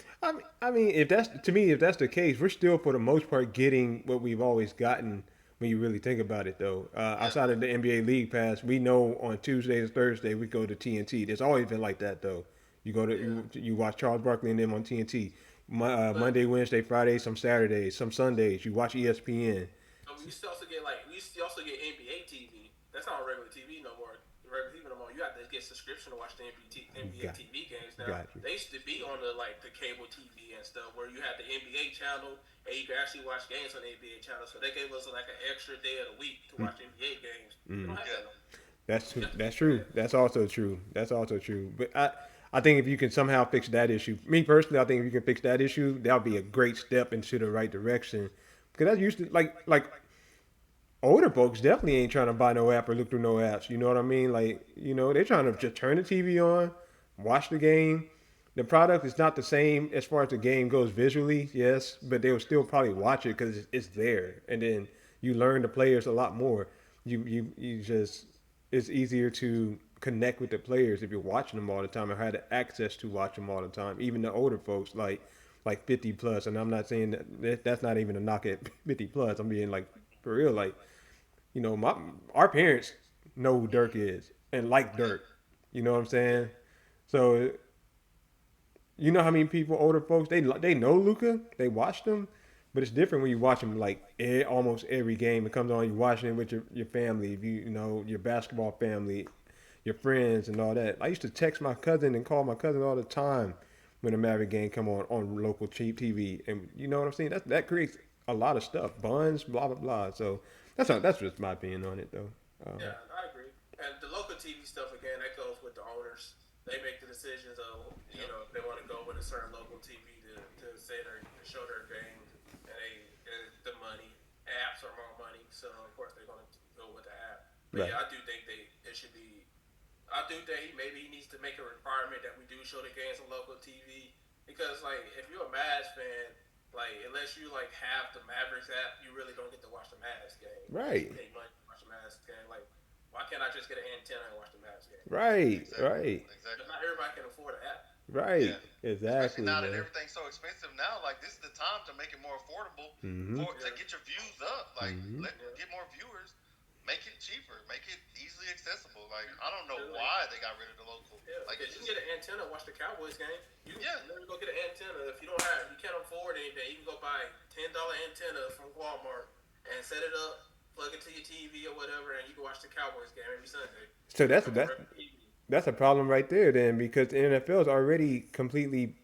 I mean, if that's the case, we're still for the most part getting what we've always gotten. When you really think about it, though, outside of the NBA League Pass, we know on Tuesdays and Thursday we go to TNT. There's always been like that, though. You go to you watch Charles Barkley and them on TNT. Monday, Wednesday, Friday, some Saturdays, some Sundays. You watch ESPN. We still also get NBA TV. That's not regular TV no more. Regular TV no more. You have to get subscription to watch the NBA TV games now. They used to be on the cable TV and stuff where you had the NBA channel and you could actually watch games on the NBA channel. So they gave us an extra day of the week to watch NBA games. We don't have that no more. That's true. That's also true. But I think if you can somehow fix that issue, me personally, I think if you can fix that issue, that'll be a great step into the right direction. Because that's used to like older folks definitely ain't trying to buy no app or look through no apps. You know what I mean? They're trying to just turn the TV on, watch the game. The product is not the same as far as the game goes visually, yes, but they will still probably watch it because it's there, and then you learn the players a lot more. It's easier to connect with the players if you're watching them all the time or had the access to watch them all the time. Even the older folks like 50 plus, and I'm not saying that's not even a knock at 50 plus. I'm being for real, our parents know who Dirk is and like Dirk. You know what I'm saying? So you know how many people, older folks, they know Luka, they watch them, but it's different when you watch them almost every game. It comes on, you watching it with your family, your basketball family, your friends and all that. I used to text my cousin and call my cousin all the time when a Maverick game come on local cheap TV, and you know what I'm saying? That creates a lot of stuff, buns, blah blah blah. So that's just my opinion on it, though. Yeah, I agree. And the local TV stuff again, that goes with the owners. They make the decisions of if they want to go with a certain local TV to show their game, and the money apps are more money, so of course they're going to go with the app. But Right. yeah, I do think it should be. I do think maybe he needs to make a requirement that we do show the games on local TV because if you're a Mavs fan, unless you have the Mavericks app, you really don't get to watch the Mavs game. Right. You pay money to watch the Mavs game. Why can't I just get an antenna and watch the Mavs game? Right. Exactly. But not everybody can afford an app. Right. Yeah. Exactly. Especially now that Man. everything's so expensive now, this is the time to make it more affordable to get your views up. Get more viewers, make it cheaper, make it easily accessible. I don't know why they got rid of the local. Yeah, you can get an antenna, watch the Cowboys game. You can go get an antenna if you can't afford anything. You can go buy $10 antenna from Walmart and set it up, plug it to your TV or whatever, and you can watch the Cowboys game every Sunday. So that's a problem right there then, because the NFL is already completely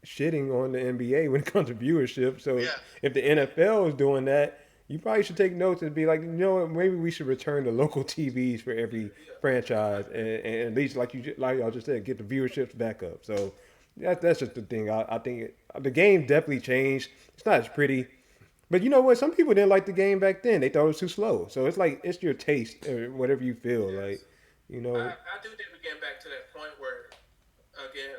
shitting on the NBA when it comes to viewership. So if the NFL is doing that, you probably should take notes and be like, maybe we should return to local TVs for every franchise, and at least like y'all just said, get the viewerships back up. So that's just the thing. I think the game definitely changed. It's not as pretty, but you know what? Some people didn't like the game back then. They thought it was too slow. So it's your taste or whatever you feel like. I do think we're getting back to that point where, again,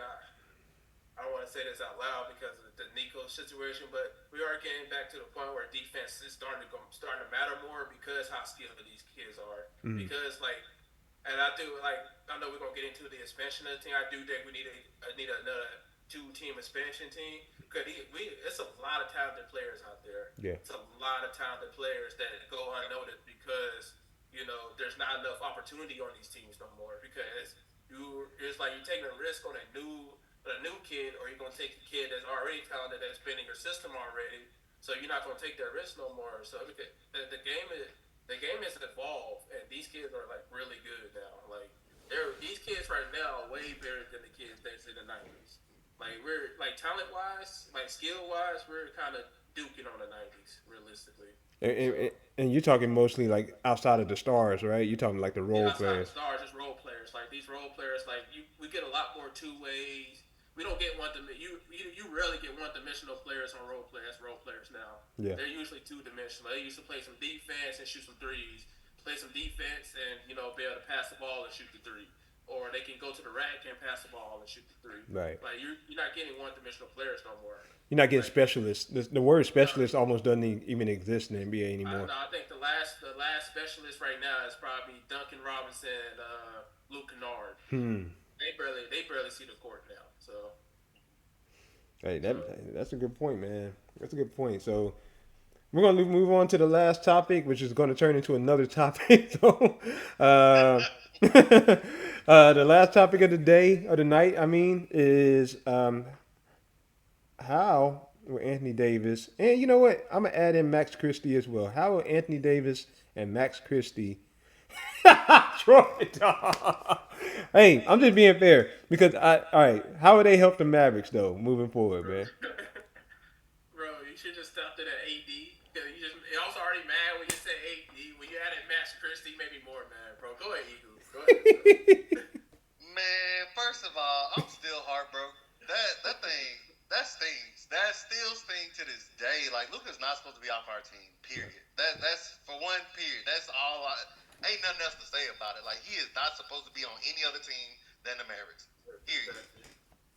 I don't want to say this out loud because of the Nico situation, but we are getting back to the point where defense is starting to matter more because how skilled these kids are. Because and I know we're gonna get into the expansion of the team. I do think we need another 2-team expansion team because it's a lot of talented players out there. Yeah, it's a lot of talented players that go unnoticed because. There's not enough opportunity on these teams no more because you're taking a risk on a new kid, or you're gonna take a kid that's already talented that's been in your system already. So you're not gonna take that risk no more. So the game has evolved, and these kids are really good now. These kids right now are way better than the kids that's in the 90s. We're talent wise, skill wise, we're kind of duking on the '90s, realistically. And, So and, and you're talking mostly like outside of the stars, right? You're talking like the yeah, role outside the players. stars, just role players. Like these role players, like we get a lot more two ways. We don't get you rarely get one dimensional players on role players. Role players now. Yeah. They're usually two dimensional. They used to play some defense and shoot some threes. Play some defense and be able to pass the ball and shoot the three. Or they can go to the rack and pass the ball and shoot the three. Right. Like you're not getting one dimensional players no more. You're not getting Like specialists. The word no, specialist almost doesn't even exist in the NBA anymore. no, I think the last specialist right now is probably Duncan Robinson, Luke Kennard. Hmm. They barely see the court now. So Hey, so that's a good point, man. That's a good point. So we're gonna move on to the last topic, which is going to turn into another topic. So, the last topic of the day or the night, I mean, is how will Anthony Davis, and you know what? I'm gonna add in Max Christie as well. How will Anthony Davis and Max Christie Troy, dog. Hey, I'm just being fair because all right. How would they help the Mavericks though, moving forward, man? bro, you should just stopped it at AD. I was already mad when you said AD. When you added Max Christie, made me more mad, bro. Go ahead, Eagles. Go ahead, bro. Man, first of all, I'm still heartbroken. That stings. That still stings to this day. Like Luka's not supposed to be off our team. Period. That's for one. Period. That's all. Ain't nothing else to say about it. Like he is not supposed to be on any other team than the Mavericks. Period.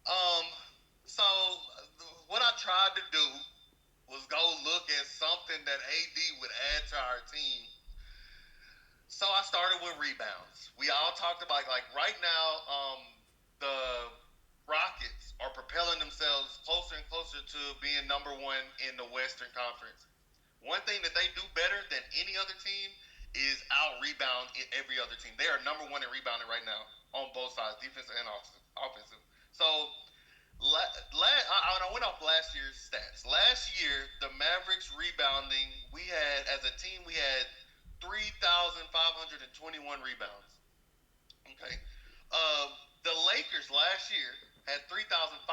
Um. So what I tried to do was go look at something that AD would add to our team. So I started with rebounds. We all talked about like right now, the Rockets are propelling themselves closer and closer to being number one in the Western Conference. One thing that they do better than any other team is out rebound every other team. They are number one in rebounding right now on both sides, defense and offensive. So I went off last year's stats. Last year, the Mavericks rebounding, we had as a team we had 3,521 rebounds. Okay. Uh, the Lakers last year had 3,535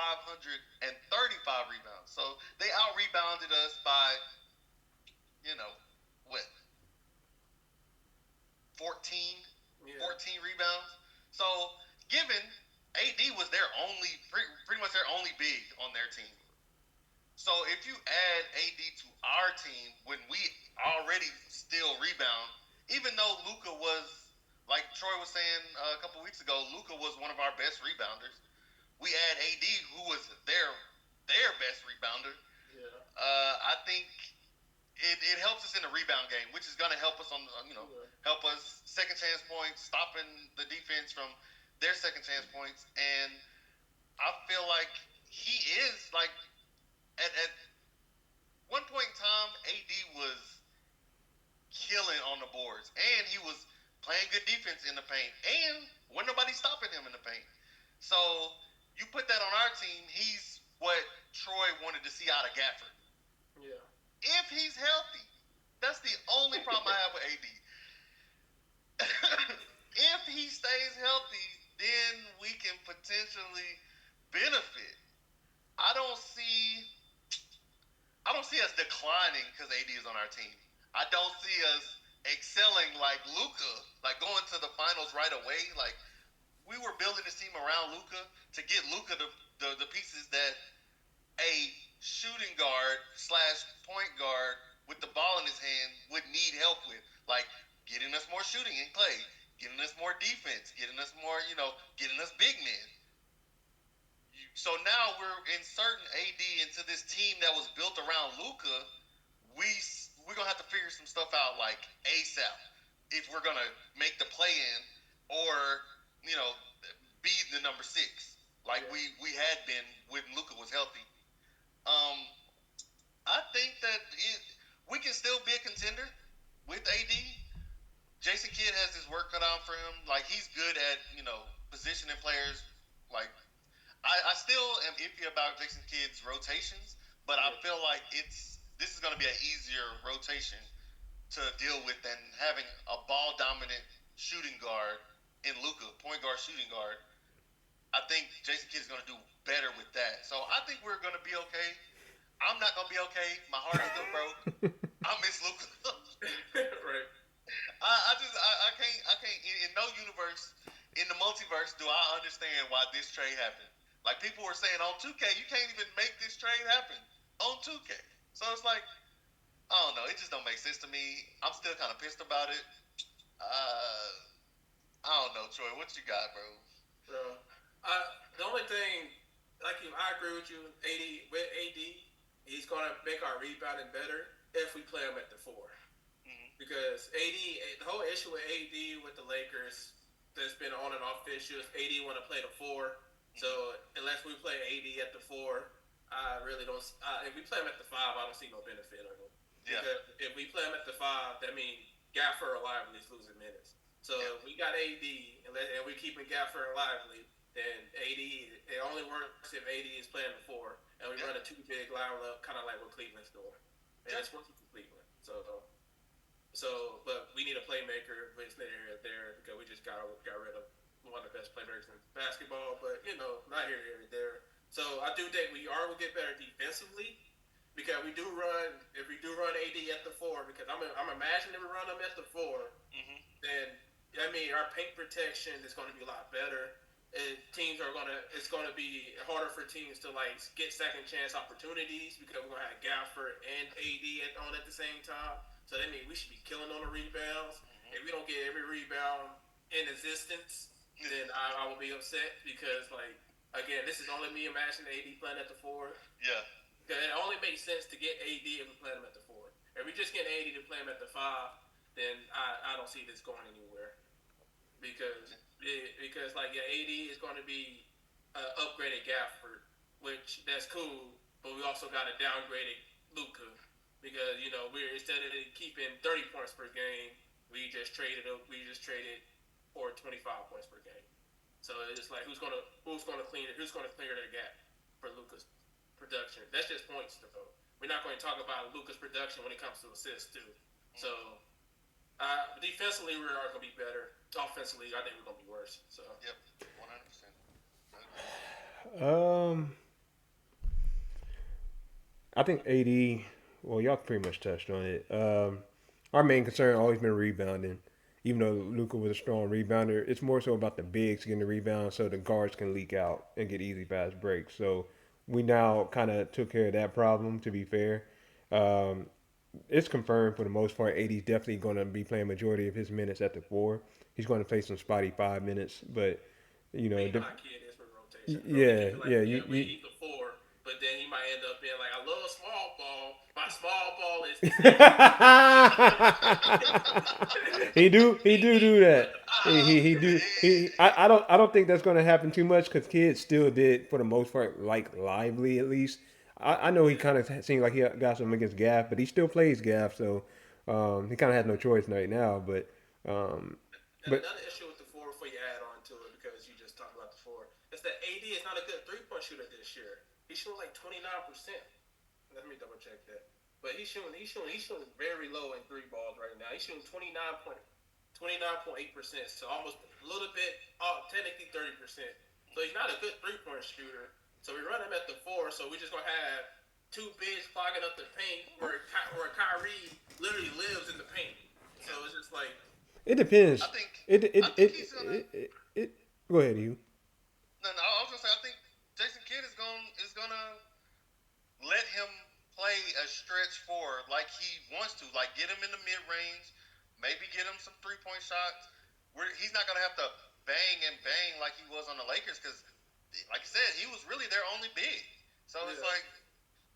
rebounds. So they out rebounded us by, you know, what, 14, Yeah. 14 rebounds. So given AD was their only, pretty much their only big on their team. So if you add AD to our team when we already still rebound, even though Luka was, like Troy was saying a couple weeks ago, Luka was one of our best rebounders. We add AD, who was their best rebounder. Yeah. I think it helps us in the rebound game, which is going to help us help us second chance points, stopping the defense from their second chance points, and I feel like he is like at one point in time, AD was killing on the boards, and he was playing good defense in the paint, and when nobody stopping him in the paint. So you put that on our team, he's what Troy wanted to see out of Gafford. Yeah. If he's healthy, that's the only problem I have with AD. If he stays healthy, then we can potentially benefit. I don't see us declining because AD is on our team. I don't see us excelling like Luka, like going to the finals right away. Like we were building this team around Luka to get Luka the pieces that a shooting guard / point guard with the ball in his hand would need help with, like getting us more shooting in Clay, getting us more defense, getting us more, getting us big men. So now we're inserting AD into this team that was built around Luka. We're gonna have to figure some stuff out like ASAP if we're gonna make the play in or be the number 6 like we had been when Luka was healthy. I think that we can still be a contender with AD. Jason Kidd has his work cut out for him. Like he's good at positioning players. Like I still am iffy about Jason Kidd's rotations, but I feel like this is going to be an easier rotation to deal with than having a ball dominant shooting guard in Luka, point guard, shooting guard. I think Jason Kidd is going to do better with that. So I think we're going to be okay. I'm not gonna be okay. My heart is still broke. I miss Luka. Right. I can't in no universe, in the multiverse, do I understand why this trade happened. Like people were saying on 2K, you can't even make this trade happen on 2K. So it's like, I don't know, it just don't make sense to me. I'm still kind of pissed about it. Uh, I don't know, Troy, what you got, bro? Bro, the only thing, I agree with you. AD, he's gonna make our rebounding better if we play him at the 4. Because the whole issue with AD with the Lakers, there's been on and off issues. AD want to play the 4, so unless we play AD at the 4, I really don't. If we play him at the 5, I don't see no benefit of him. Yeah. Because if we play him at the 5, that means Gaffer or Lively's losing minutes. So if we got AD and we keeping Gaffer and Lively, then AD, it only works if AD is playing the 4, and we run a 2 big lineup, kind of like what Cleveland's doing, and it's working for Cleveland. But we need a playmaker there because we just got rid of one of the best playmakers in basketball. But not here or there. So I do think we will get better defensively because if we do run AD at the 4, because I'm imagining if we run them at the 4, then our paint protection is going to be a lot better. And it's going to be harder for teams to get second chance opportunities because we're going to have Gafford and AD at the same time. So that means we should be killing on the rebounds. If we don't get every rebound in existence, then I will be upset because, again, this is only me imagining AD playing at the 4. Yeah. Because it only makes sense to get AD if we play him at the 4. If we just get AD to play him at the 5, then I don't see this going anywhere. Because AD is going to be upgraded Gafford, which that's cool, but we also got a downgraded Luka. Because we're instead of keeping 30 points per game, we just traded for 25 points per game. So it's like who's gonna clear their gap for Luka's production? That's just points though. We're not going to talk about Luka's production when it comes to assists too. So defensively we are going to be better. Offensively, I think we're going to be worse. So yep, Um,100%. I think AD. Well, y'all pretty much touched on it. Our main concern always been rebounding. Even though Luka was a strong rebounder, it's more so about the bigs getting the rebound so the guards can leak out and get easy fast breaks. So we now kind of took care of that problem, to be fair. It's confirmed for the most part. AD's definitely going to be playing majority of his minutes at the 4. He's going to play some spotty 5 minutes, but you know how kid is for rotation. We need the 4, but then he might end up being like, I love small ball. My small ball is. He do that. I don't think that's going to happen too much because kids still did for the most part like Lively at least. I know he kind of seemed like he got something against Gaff, but he still plays Gaff, so he kind of has no choice right now. But another issue with the 4 before you add on to it, because you just talked about the 4, is that AD is not a good 3-point shooter this year. He's shooting like 29%. Let me double check that. But he's shooting very low in 3 balls right now. He's shooting 29.8%, so almost a little bit, technically 30%. So he's not a good 3-point shooter. So we run him at the 4, so we're just gonna have 2 bigs clogging up the paint where Kyrie literally lives in the paint. So it's just like it depends. I think he's gonna. Go ahead, you. No, I was gonna say I think Jason Kidd is gonna let him play a stretch 4 like he wants to, like get him in the mid range, maybe get him some 3-point shots. He's not gonna have to bang like he was on the Lakers because. Like you said, he was really their only big. So it's like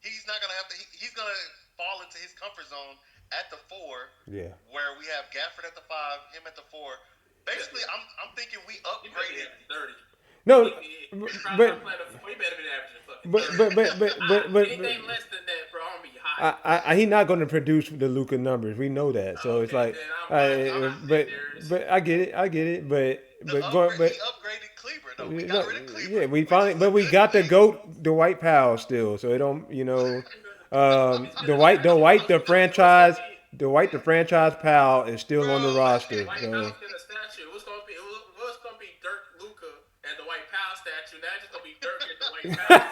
he's not gonna have to. He's gonna fall into his comfort zone at the 4. Yeah. Where we have Gafford at the 5, him at the 4. Basically, I'm thinking we upgraded. 30. No, but anything less than that, bro, I'm gonna be hot. He's not going to produce the Luka numbers. We know that. So it's like, but I get it. But he upgraded Kleber though. We got rid of Kleber. Yeah, we got the GOAT, Dwight Powell still. So it don't, the franchise Powell is still on the roster. Dwight Powell's in a statue. It was gonna be Dirk, Luka, and the Dwight Powell statue. Now it's just gonna be Dirk and Dwight Powell.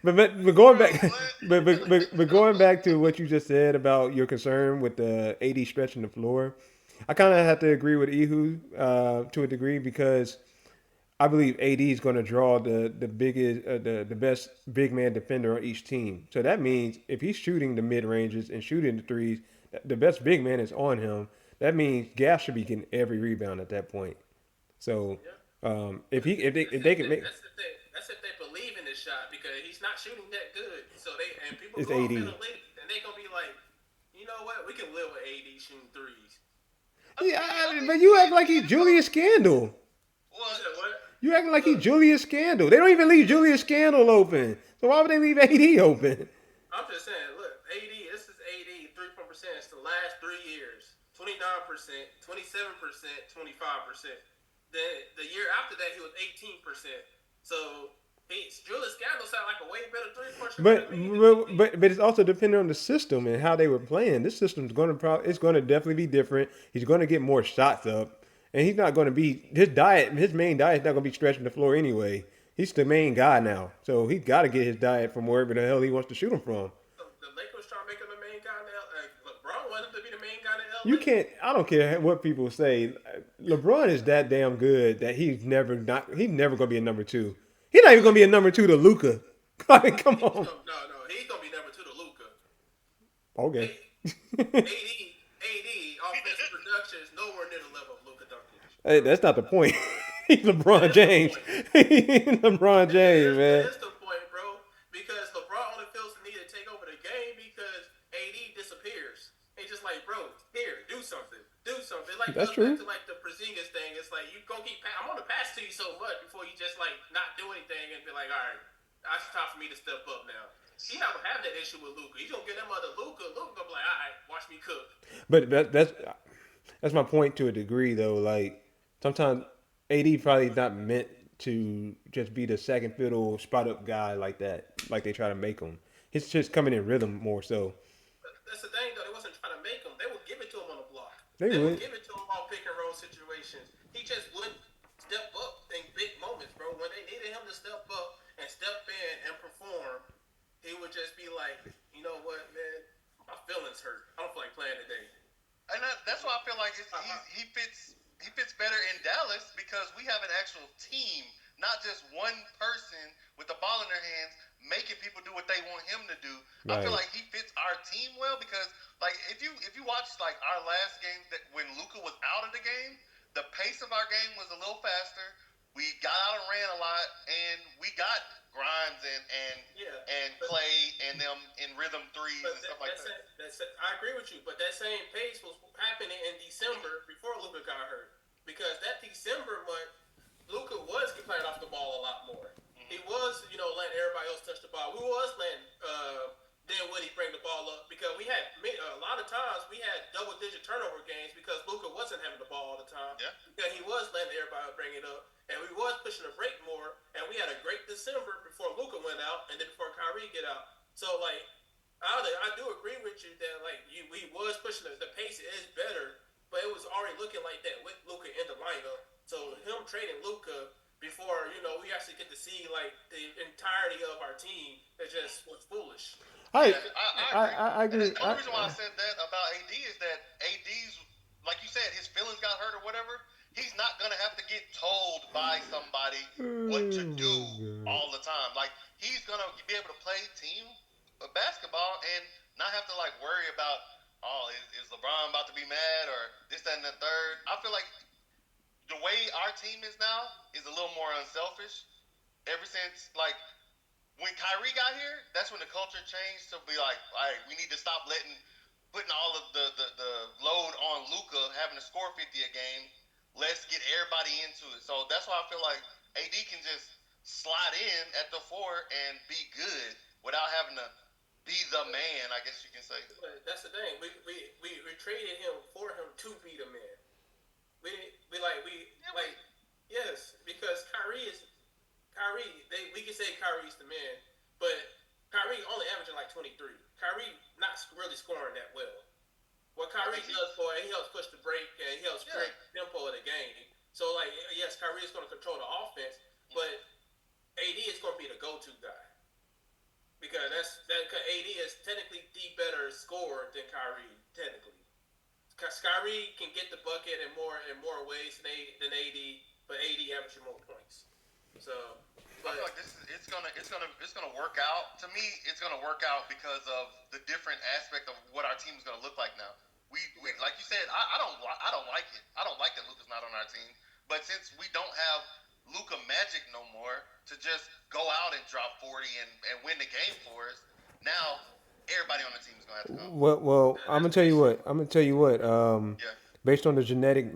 but going back, but going back to what you just said about your concern with the AD stretching the floor, I kind of have to agree with Ehud to a degree because I believe AD is going to draw the biggest the best big man defender on each team. So that means if he's shooting the mid ranges and shooting the threes, the best big man is on him. That means Gas should be getting every rebound at that point. So Yeah. if they can make That's the thing. That's if they believe in his shot because he's not shooting that good. So people it's go off in AD. the league and they gonna be like, you know what? We can live with AD shooting threes. Yeah, I think but you act like he's AD is going. Julius Scandal. You Well, said what? You acting like he's Look, Julius Scandal. They don't even leave Julius Scandal open. So why would they leave AD open? I'm just saying. Look, AD. This is AD 3-point percentage the last 3 years. 29%, 27%, 25%. Then the year after that, he was 18%. So Julius Scandal sound like a way better 3-point shooter But than me. but it's also dependent on the system and how they were playing. This system's going to it's going to definitely be different. He's going to get more shots up, and he's not going to be his main diet is not going to be stretching the floor anyway. He's the main guy now, so he's got to get his diet from wherever the hell he wants to shoot him from. The Lakers trying to make him the main guy now. LeBron wanted him to be the main guy in You LA. can't. I don't care what people say. LeBron is that damn good that he's never going to be a number two. He's not even going to be a number two to Luca. I mean, come on. No. He's gonna be number 2 to Luca. Okay. AD offensive production is nowhere near the level of Luka Doncic. Hey, that's not the point. He's LeBron James. He's LeBron James, man. That's the point, bro. Because LeBron only feels the need to take over the game because AD disappears. He's just like, bro, here, do something. Like That's goes true. back to like the Porzingis thing. It's like you go keep. I'm gonna pass to you so much before you just like not do anything and be like, all right, it's time for me to step up now. He not gonna have that issue with Luka. He's gonna get that mother Luka. Luka gonna be like, all right, watch me cook. But that's my point to a degree, though. Like sometimes AD probably not meant to just be the second fiddle spot up guy like that, like they try to make him. He's just coming in rhythm more so. That's the thing, though. They wasn't trying to make him. They would give it to him on the block. They Would would. give it to him on pick and roll situations. He just wouldn't step up in big moments, bro. When they needed him to step up and step in and perform, he would just be like, you know what, man, my feelings hurt. I don't feel like playing today. and that's why I feel like he fits better in Dallas because we have an actual team, not just one person with the ball in their hands making people do what they want him to do. I feel Right. like he fits our team well because like if you watch like our last game that when Luka was out of the game, the pace of our game was a little faster. We got out and ran a lot, and we got Grimes Yeah. and Clay and them in rhythm threes But and stuff like that. I agree with you, but that same pace was happening in December before Luka got hurt. Because that December month, Luka was playing off the ball a lot more. He was, letting everybody else touch the ball. We was letting Dinwiddie bring the ball up because we had a lot of times we had double-digit turnover games because Luka wasn't having the ball all the time. Yeah. Because he was letting everybody bring it up, and we was pushing the break more. And we had a great December before Luka went out, and then before Kyrie get out. So like, I do agree with you that like we was pushing the pace is better, but it was already looking like that with Luka in the lineup. So him trading Luka before we actually get to see like the entirety of our team, it just was foolish. I I agree. And the only reason why I said that about AD is that AD's, like you said, his feelings got hurt or whatever. He's not gonna have to get told by somebody what to do all the time. Like he's gonna be able to play team basketball and not have to like worry about is LeBron about to be mad or this, that, and the third. I feel like the way our team is now is a little more unselfish. Ever since like when Kyrie got here, that's when the culture changed to be like, all right, we need to stop putting all of the load on Luka having to score 50 a game. Let's get everybody into it. So that's why I feel like AD can just slide in at the 4 and be good without having to be the man, I guess you can say. But that's the thing. We traded him for him to be the man. Yes, because Kyrie. We can say Kyrie's the man, but Kyrie only averaging like 23. Kyrie not really scoring that well. What Kyrie does for it, he helps push the break and he helps create tempo of the game. So like, yes, Kyrie is going to control the offense, but AD is going to be the go-to guy. because cause AD is technically the better scorer than Kyrie. Technically, Kyrie can get the bucket in more ways than AD, but AD averages more points. So, I feel but like it's gonna work out. To me, it's gonna work out because of the different aspect of what our team is gonna look like now. We like you said, I don't like it. I don't like that Luka's not on our team. But since we don't have Luka Magic no more to just go out and drop 40 and win the game for us, now everybody on the team is gonna have to come. Well, I'm that's gonna the tell you issue. what. I'm gonna tell you what. Yeah, Based on the genetic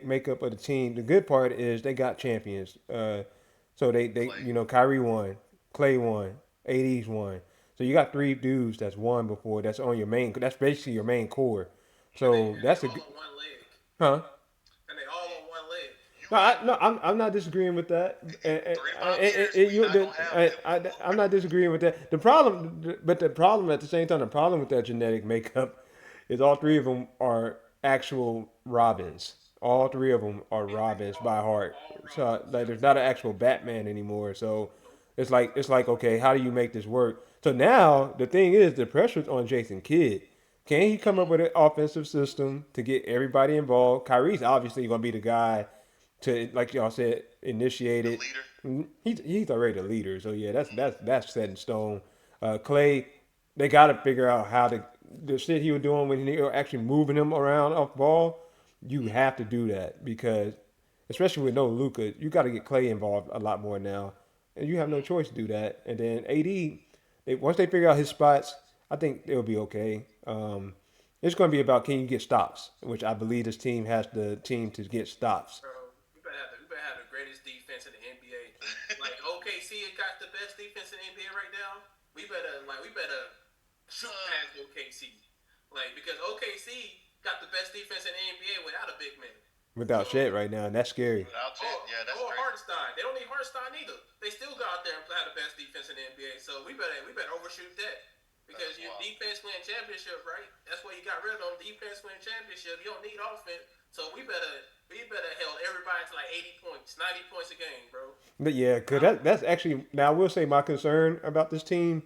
makeup of the team, the good part is they got champions. So they Clay. Kyrie won, Clay won, AD's won. So you got three dudes that's won before. That's on your main. That's basically your main core. So And they that's a all good. on one leg, Huh? and they all on one leg. You No, got no, I'm not disagreeing with that. in 3 to 5 years we not gonna have them. I'm not disagreeing with that. The problem at the same time, the problem with that genetic makeup is all three of them are actual Robins. All three of them are Robins by heart. All So Robins. like, Yep. there's not an actual Batman anymore. So Nope. it's like okay, how do you make this work? So now the thing is, the pressure's on Jason Kidd. Can he come up with an offensive system to get everybody involved? Kyrie's obviously going to be the guy to, like y'all said, initiate The it. leader. He's already the leader, so yeah, that's set in stone. Clay, they got to figure out how to the shit he was doing when they were actually moving him around off ball. You have to do that because, especially with no Luca, you got to get Clay involved a lot more now, and you have no choice to do that. And then AD, once they figure out his spots, I think it'll be okay. It's going to be about can you get stops, which I believe this team has the team to get stops. Bro, we better have the greatest defense in the NBA. Like OKC got the best defense in the NBA right now. We better shoot past OKC. Like because OKC got the best defense in the NBA without a big man. Without So Shed right now, and that's scary. Without or Chet, yeah, that's or crazy. Hartenstein. They don't need Hartenstein either. They still go out there and play the best defense in the NBA. So we better overshoot that. That's Because your wild. defense win championship, right? That's why you got rid of them. Defense win championship. You don't need offense. So we better held everybody to like 80 points, 90 points a game, bro. But yeah, because that's actually now I will say my concern about this team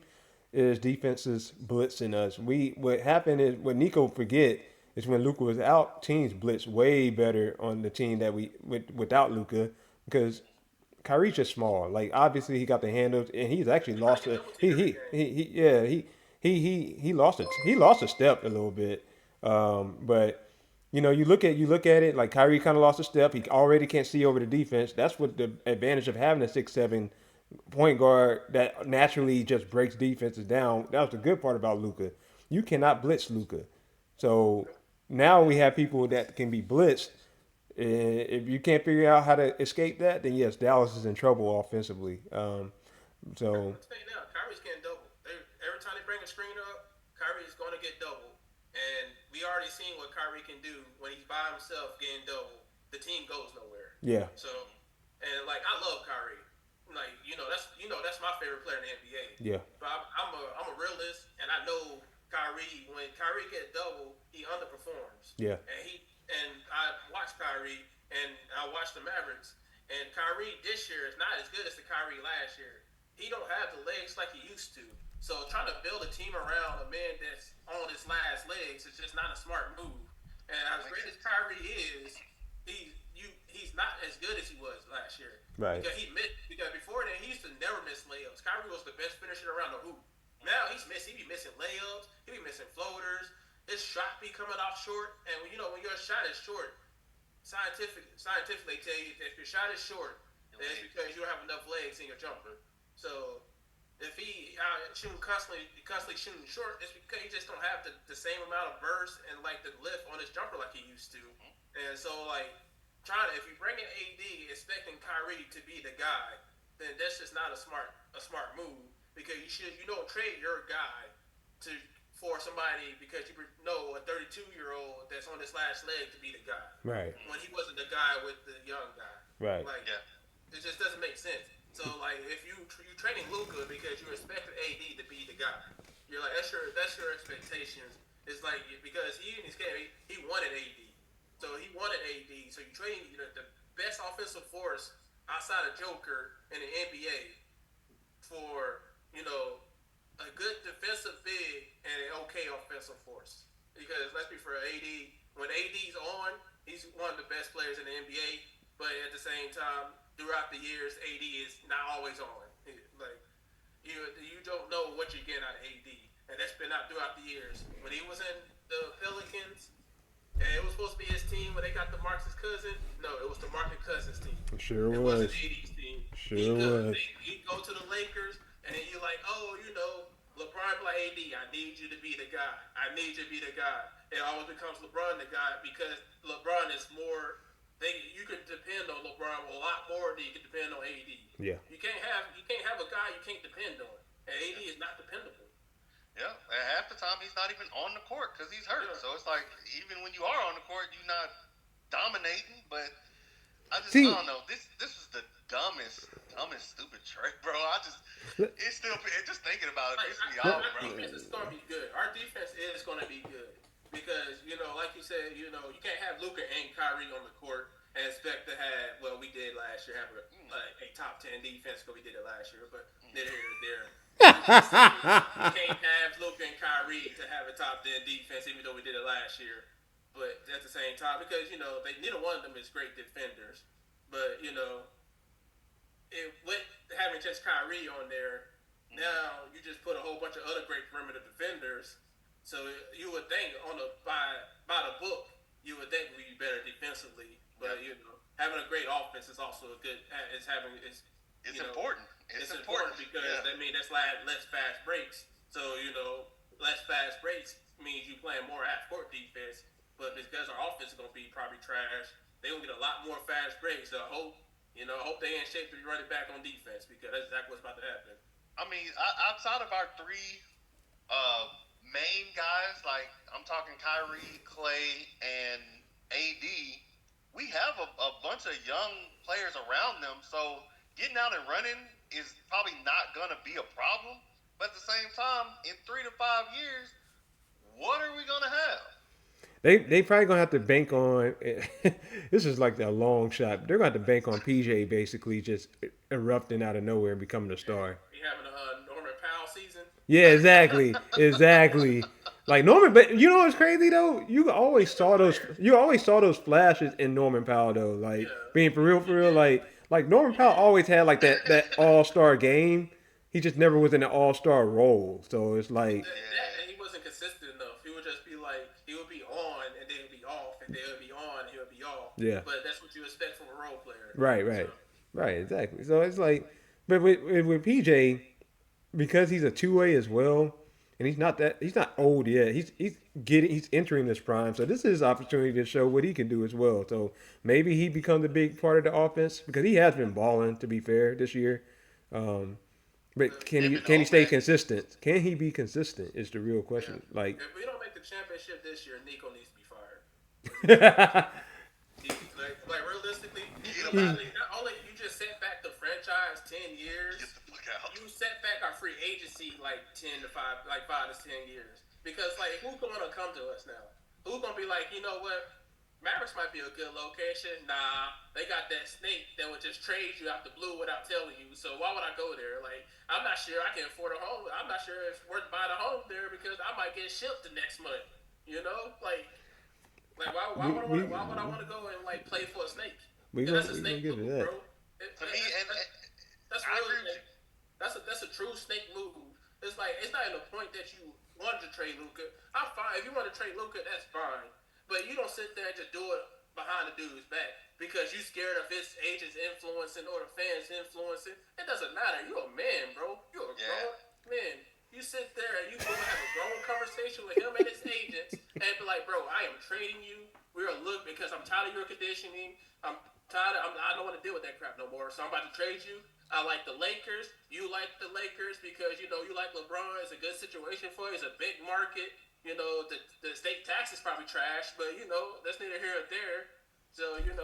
is defenses blitzing us. What happened is what Nico forget is when Luca was out, teams blitz way better on the team that without Luca because Kyrie's just small. Like obviously he got the handles and he's actually We try to lost get a double teamed every game. he yeah he lost a step a little bit. But you look at it like Kyrie kind of lost a step. He already can't see over the defense. That's what the advantage of having a 6'7" point guard that naturally just breaks defenses down. That was the good part about Luca. You cannot blitz Luca. So now we have people that can be blitzed. And if you can't figure out how to escape that, then yes, Dallas is in trouble offensively. So Let's say now, Kyrie's getting double. Every time they bring a screen up, Kyrie's going to get double. And we already seen what Kyrie can do when he's by himself getting double. The team goes nowhere. yeah, So, and like I love Kyrie. Like that's my favorite player in the NBA. yeah, But I'm a realist, and I know Kyrie. When Kyrie get double, he underperforms. yeah, And I watched Kyrie, and I watched the Mavericks, and Kyrie this year is not as good as the Kyrie last year. He don't have the legs like he used to. So trying to build a team around a man that's on his last legs is just not a smart move. And as great as Kyrie is, he's not as good as he was last year. right, Because before then he used to never miss layups. Kyrie was the best finisher around the hoop. Now he be missing layups, he be missing floaters. His shot be coming off short, and when your shot is short, scientifically they tell you that if your shot is short, then it's because you don't have enough legs in your jumper. So if he shooting constantly shooting short, it's because he just don't have the same amount of burst and like the lift on his jumper like he used to. And so like if you bring in AD expecting Kyrie to be the guy, then that's just not a smart move because you don't trade your guy to for somebody because you know a 32-year-old that's on his last leg to be the guy right, when he wasn't the guy with the young guy. right. Like Yeah. it just doesn't make sense. So like if you training Luka because you expect AD to be the guy, you're like that's your expectations. It's like because he in his game he wanted AD, so he wanted AD. So you training the best offensive force outside of Joker in the NBA for a good defensive big and an okay offensive force. Because let's be fair, AD, when AD's on, he's one of the best players in the NBA. But at the same time, throughout the years, AD is not always on. Like you don't know what you're getting out of AD, and that's been out throughout the years. When he was in the Pelicans, and it was supposed to be his team when they got the Marcus Cousins. No, it was the Marcus Cousins team. Sure it was. wasn't AD's team. Sure was. He'd go to the Lakers, and then you're like, oh, LeBron like AD, I need you to be the guy. I need you to be the guy. It always becomes LeBron the guy because LeBron is more. You can depend on LeBron a lot more than you can depend on AD. Yeah. You can't have a guy you can't depend on. And AD is not dependable. Yeah, and half the time he's not even on the court because he's hurt. Yeah. So it's like even when you are on the court, you're not dominating. But I don't know. This is the dumbest, stupid trade, bro. Just thinking about it pisses me off, bro. Our defense is gonna be good. Our defense is gonna be good because like you said, you can't have Luka and Kyrie on the court and expect to have we did last year have a top 10 defense because we did it last year, but they're there. You can't have Luka and Kyrie to have a top 10 defense, even though we did it last year. But at the same time, because neither one of them is great defenders. But with having just Kyrie on there, now you just put a whole bunch of other great perimeter defenders. So you would think by the book, you would think we'd be better defensively. But having a great offense is also a good. It's important. It's important because that means that's less fast breaks. So less fast breaks means you playing more half-court defense. But because our offense is gonna be probably trash, they gonna get a lot more fast breaks. So I hope they in shape to be running back on defense because that's exactly what's about to happen. I mean, outside of our three main guys, like I'm talking Kyrie, Clay, and AD, we have a bunch of young players around them. So getting out and running is probably not going to be a problem. But at the same time, in 3 to 5 years, what are we going to have? They probably going to have to bank on this is like a long shot. They're going to have to bank on PJ basically just erupting out of nowhere and becoming a star. You having a Norman Powell season? Yeah, exactly. Like Norman, but you know what's crazy though? You always saw those flashes in Norman Powell though. Like being for real, like Norman Powell always had like that all-star game. He just never was in an all-star role. So it's like and he wasn't consistent enough. He would just be like he would be on and then he'd be off and then he'd be on and he would be off. Yeah. But that's what you expect from a role player. Right, exactly. So it's like, but with PJ, because he's a two-way as well, and he's not old yet. He's entering this prime, so this is his opportunity to show what he can do as well. So maybe he becomes a big part of the offense because he has been balling. To be fair, this year, but can he stay consistent? Can he be consistent? Is the real question. Yeah. Like if we don't make the championship this year, Nico needs to be fired. like realistically, only you just set back the franchise 10 years. Get the fuck out. You set back our free agency like 5 to 10 years. Because who's gonna come to us now? Who's gonna be like, you know what? Mavericks might be a good location. Nah, they got that snake that would just trade you out the blue without telling you. So why would I go there? Like, I'm not sure I can afford a home. I'm not sure it's worth buying a home there because I might get shipped the next month. Why would I want to go and play for a snake? That's a snake move, bro. That's really that's a true snake move. It's not in the point that you wanted to trade Luka. I'm fine if you want to trade Luka, that's fine. But you don't sit there and just do it behind the dude's back because you scared of his agents influencing or the fans influencing. It doesn't matter. You're a man, bro. You're a grown man. You sit there and you go have a grown conversation with him and his agents and be like, bro, I am trading you. We're a look because I'm tired of your conditioning. I don't want to deal with that crap no more. So I'm about to trade you. I like the Lakers. You like the Lakers because you like LeBron. It's a good situation for you. It's a big market. The state tax is probably trash, but that's neither here nor there. So and you're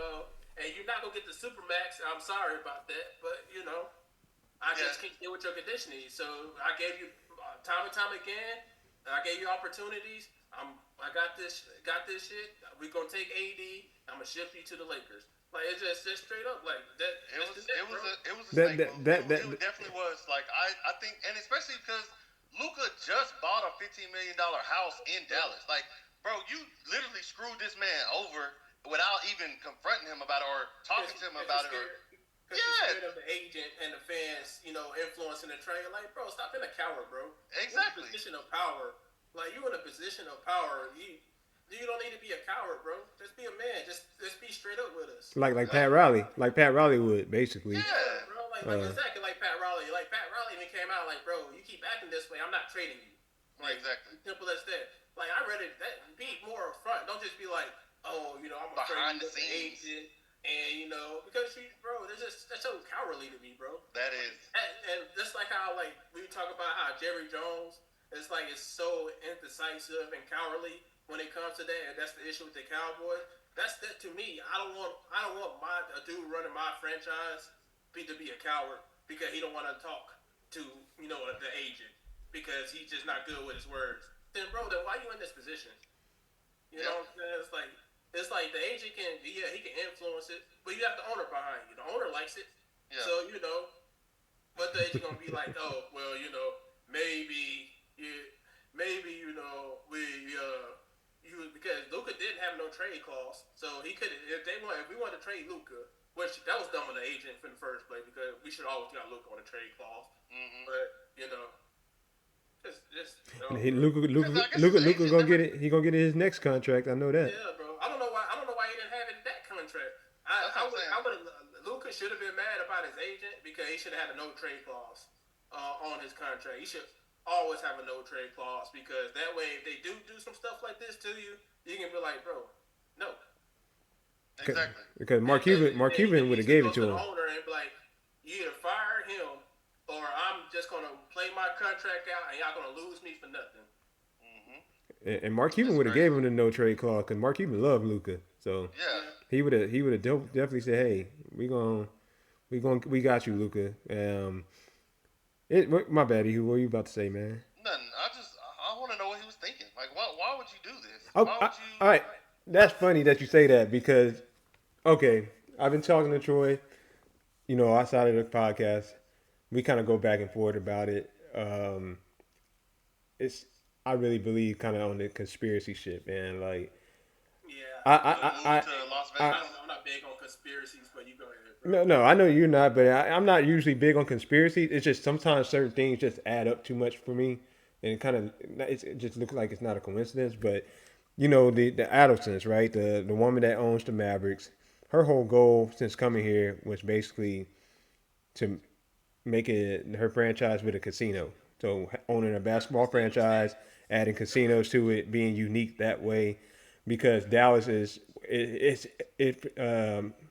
not gonna get the Supermax. I'm sorry about that, but I just can't deal with your conditioning. So I gave you time and time again. I gave you opportunities. I got this shit. We're gonna take AD. I'm gonna ship you to the Lakers. Like it's just straight up like that. It was a snake move. It definitely was. Like I think, and especially because Luka just bought a $15 million house in Dallas. Like, bro, you literally screwed this man over without even confronting him about it or talking to him about it. Because you're scared of the agent and the fans, influencing the trade. Like, bro, stop being a coward, bro. Exactly. You're in a position of power. Like, you in a position of power. You don't need to be a coward, bro. Just be a man. Just be straight up with us. Like Pat Riley. Like Pat Riley would, basically. Yeah, bro. Exactly like Pat Riley. Like, Pat Riley even came out like, bro, you keep acting this way, I'm not trading you. Like, exactly. Simple as that. Like, I read it. Be more upfront. Don't just be like, oh, I'm behind afraid the scenes. Agent. And because bro, that's so cowardly to me, bro. That is. And just like how we talk about how Jerry Jones, it's so indecisive and cowardly when it comes to that, and that's the issue with the Cowboys. That's that to me. I don't want a dude running my franchise to be a coward because he don't want to talk to the agent because he's just not good with his words. Then why you in this position? You know what I'm saying? It's like the agent he can influence it, but you have the owner behind you. The owner likes it. Yeah. So, but the agent going to be like, oh, well, maybe, because Luka didn't have no trade clause. So he could, if we wanted to trade Luka, which that was dumb on the agent in the first place because we should always got Luka on a trade clause. Mm-hmm. But, Luka gonna get it. He gonna get his next contract. I know that. Yeah, bro. I don't know why he didn't have it in that contract. Luka should have been mad about his agent because he should have had a no trade clause on his contract. He should always have a no trade clause because that way, if they do some stuff like this to you, you can be like, bro, no. Exactly. Because Mark Cuban would have gave it to him. The owner and be like, you either fire him or I'm just gonna play my contract out and y'all gonna lose me for nothing. And Mark Cuban would have gave him the no trade clause because Mark Cuban loved Luka, so he would have definitely said, "Hey, we got you, Luka." My bad. What were you about to say, man? Nothing. I want to know what he was thinking. Like, why would you do this? All right, that's funny that you say that because, okay, I've been talking to Troy, outside of the podcast. We kind of go back and forth about it. I really believe kind of on the conspiracy shit, man. Like, I'm not big on conspiracies, but you go ahead. No, I know you're not, but I'm not usually big on conspiracies. It's just sometimes certain things just add up too much for me, and it just looks like it's not a coincidence. But the Adelsons, right? The woman that owns the Mavericks, her whole goal since coming here was basically to make it her franchise with a casino. So owning a basketball franchise, adding casinos to it, being unique that way, because Dallas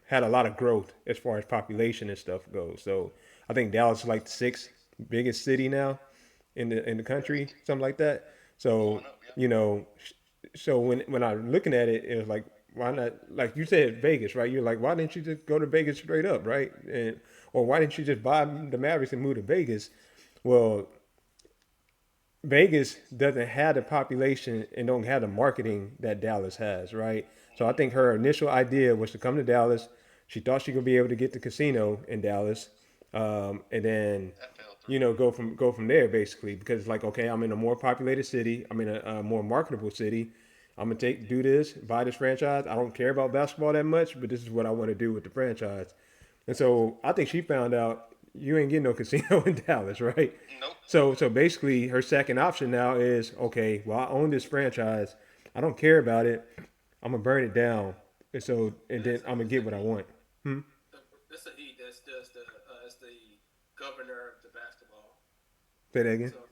had a lot of growth as far as population and stuff goes. So I think Dallas is like the 6th biggest city now in the country, something like that. So so when I'm looking at it, it was like, why not? Like you said, Vegas, right? You're like, why didn't you just go to Vegas straight up, right? Or why didn't you just buy the Mavericks and move to Vegas? Well, Vegas doesn't have the population and don't have the marketing that Dallas has, right? So I think her initial idea was to come to Dallas. She thought she could be able to get the casino in Dallas, and then go from there basically, because it's like, okay, I'm in a more populated city, I'm in a more marketable city. I'm gonna do this, buy this franchise. I don't care about basketball that much, but this is what I want to do with the franchise. And so I think she found out you ain't getting no casino in Dallas, right? Nope. So basically, her second option now is, okay, well, I own this franchise. I don't care about it. I'm gonna burn it down, and then I'm gonna get what I want. That's the governor of the basketball. Say that again. So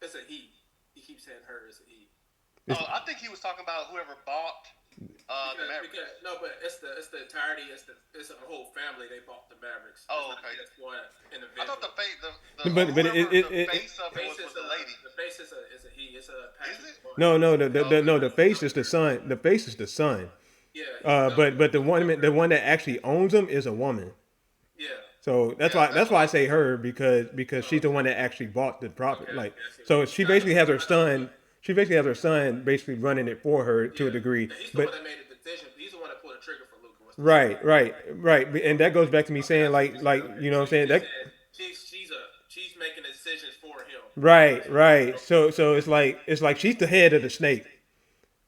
it's a he. He keeps saying her. It's a he. I think he was talking about whoever bought the Mavericks. But it's the entirety. It's a whole family. They bought the Mavericks. Oh, okay. That's one individual. I thought the face of it was the lady. The face is a he. It's a Patrick. Is it? No. The face is the son. The face is the son. Yeah. But the one that actually owns them is a woman. Yeah. So that's why I say her because she's the one that actually bought the property. Okay, so she basically has her son. She basically has her son basically running it for her to a degree. He's the one that made the decision. He's the one that pulled the trigger for Luka. Right. And that goes back to me saying like you know what I'm saying? That she's making decisions for him. Right. So it's like she's the head of the snake,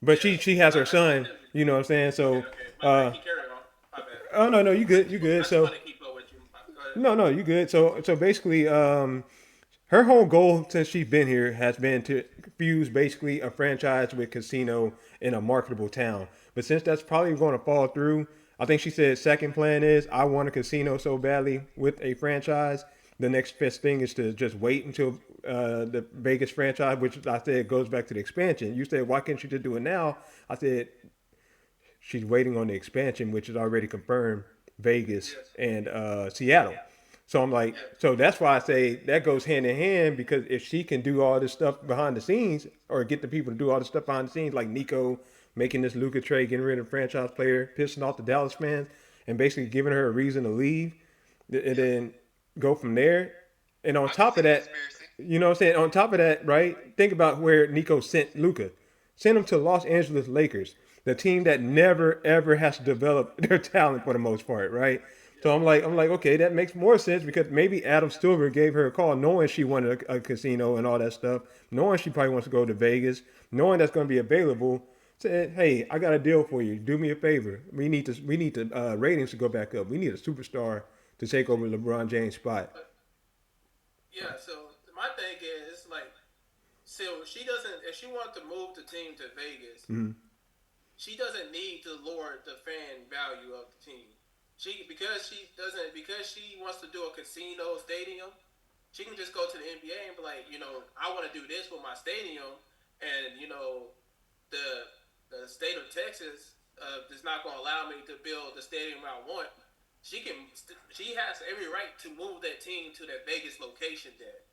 but Yeah, she has her I just son. wanted to. You know what I'm saying? So Okay. My bad. Keep carrying on. My bad. oh no, you good. I just So want to keep up with you. Go ahead. no, you good. So basically, her whole goal since she's been here has been to fuse basically a franchise with casino in a marketable town. But since that's probably going to fall through, I think she said second plan is I want a casino so badly with a franchise. The next best thing is to just wait until the Vegas franchise, which I said goes back to the expansion. You said why can't you just do it now? I said she's waiting on the expansion, which is already confirmed Vegas Yes. and Seattle. So I'm like, Yes. so that's why I say that goes hand in hand because if she can do all this stuff behind the scenes or get the people to do all this stuff behind the scenes, like Nico making this Luka trade, getting rid of the franchise player, pissing off the Dallas fans, and basically giving her a reason to leave, and then go from there. And on I can top see of the that, conspiracy. you know what I'm saying? On top of that, right? Think about where Nico sent Luca. Sent him to Los Angeles Lakers, the team that never ever has to develop their talent for the most part, right? So I'm like, okay, that makes more sense because maybe Adam Silver gave her a call, knowing she wanted a casino and all that stuff, knowing she probably wants to go to Vegas, knowing that's going to be available. Said, hey, I got a deal for you. Do me a favor. We need the ratings to go back up. We need a superstar to take over LeBron James' spot. Yeah. So my thing is like, so she doesn't. If she wants to move the team to Vegas, she doesn't need to lower the fan value of the team. Because she wants to do a casino stadium. She can just go to the NBA and be like, I want to do this with my stadium, and the state of Texas is not going to allow me to build the stadium I want. She has every right to move that team to that Vegas location there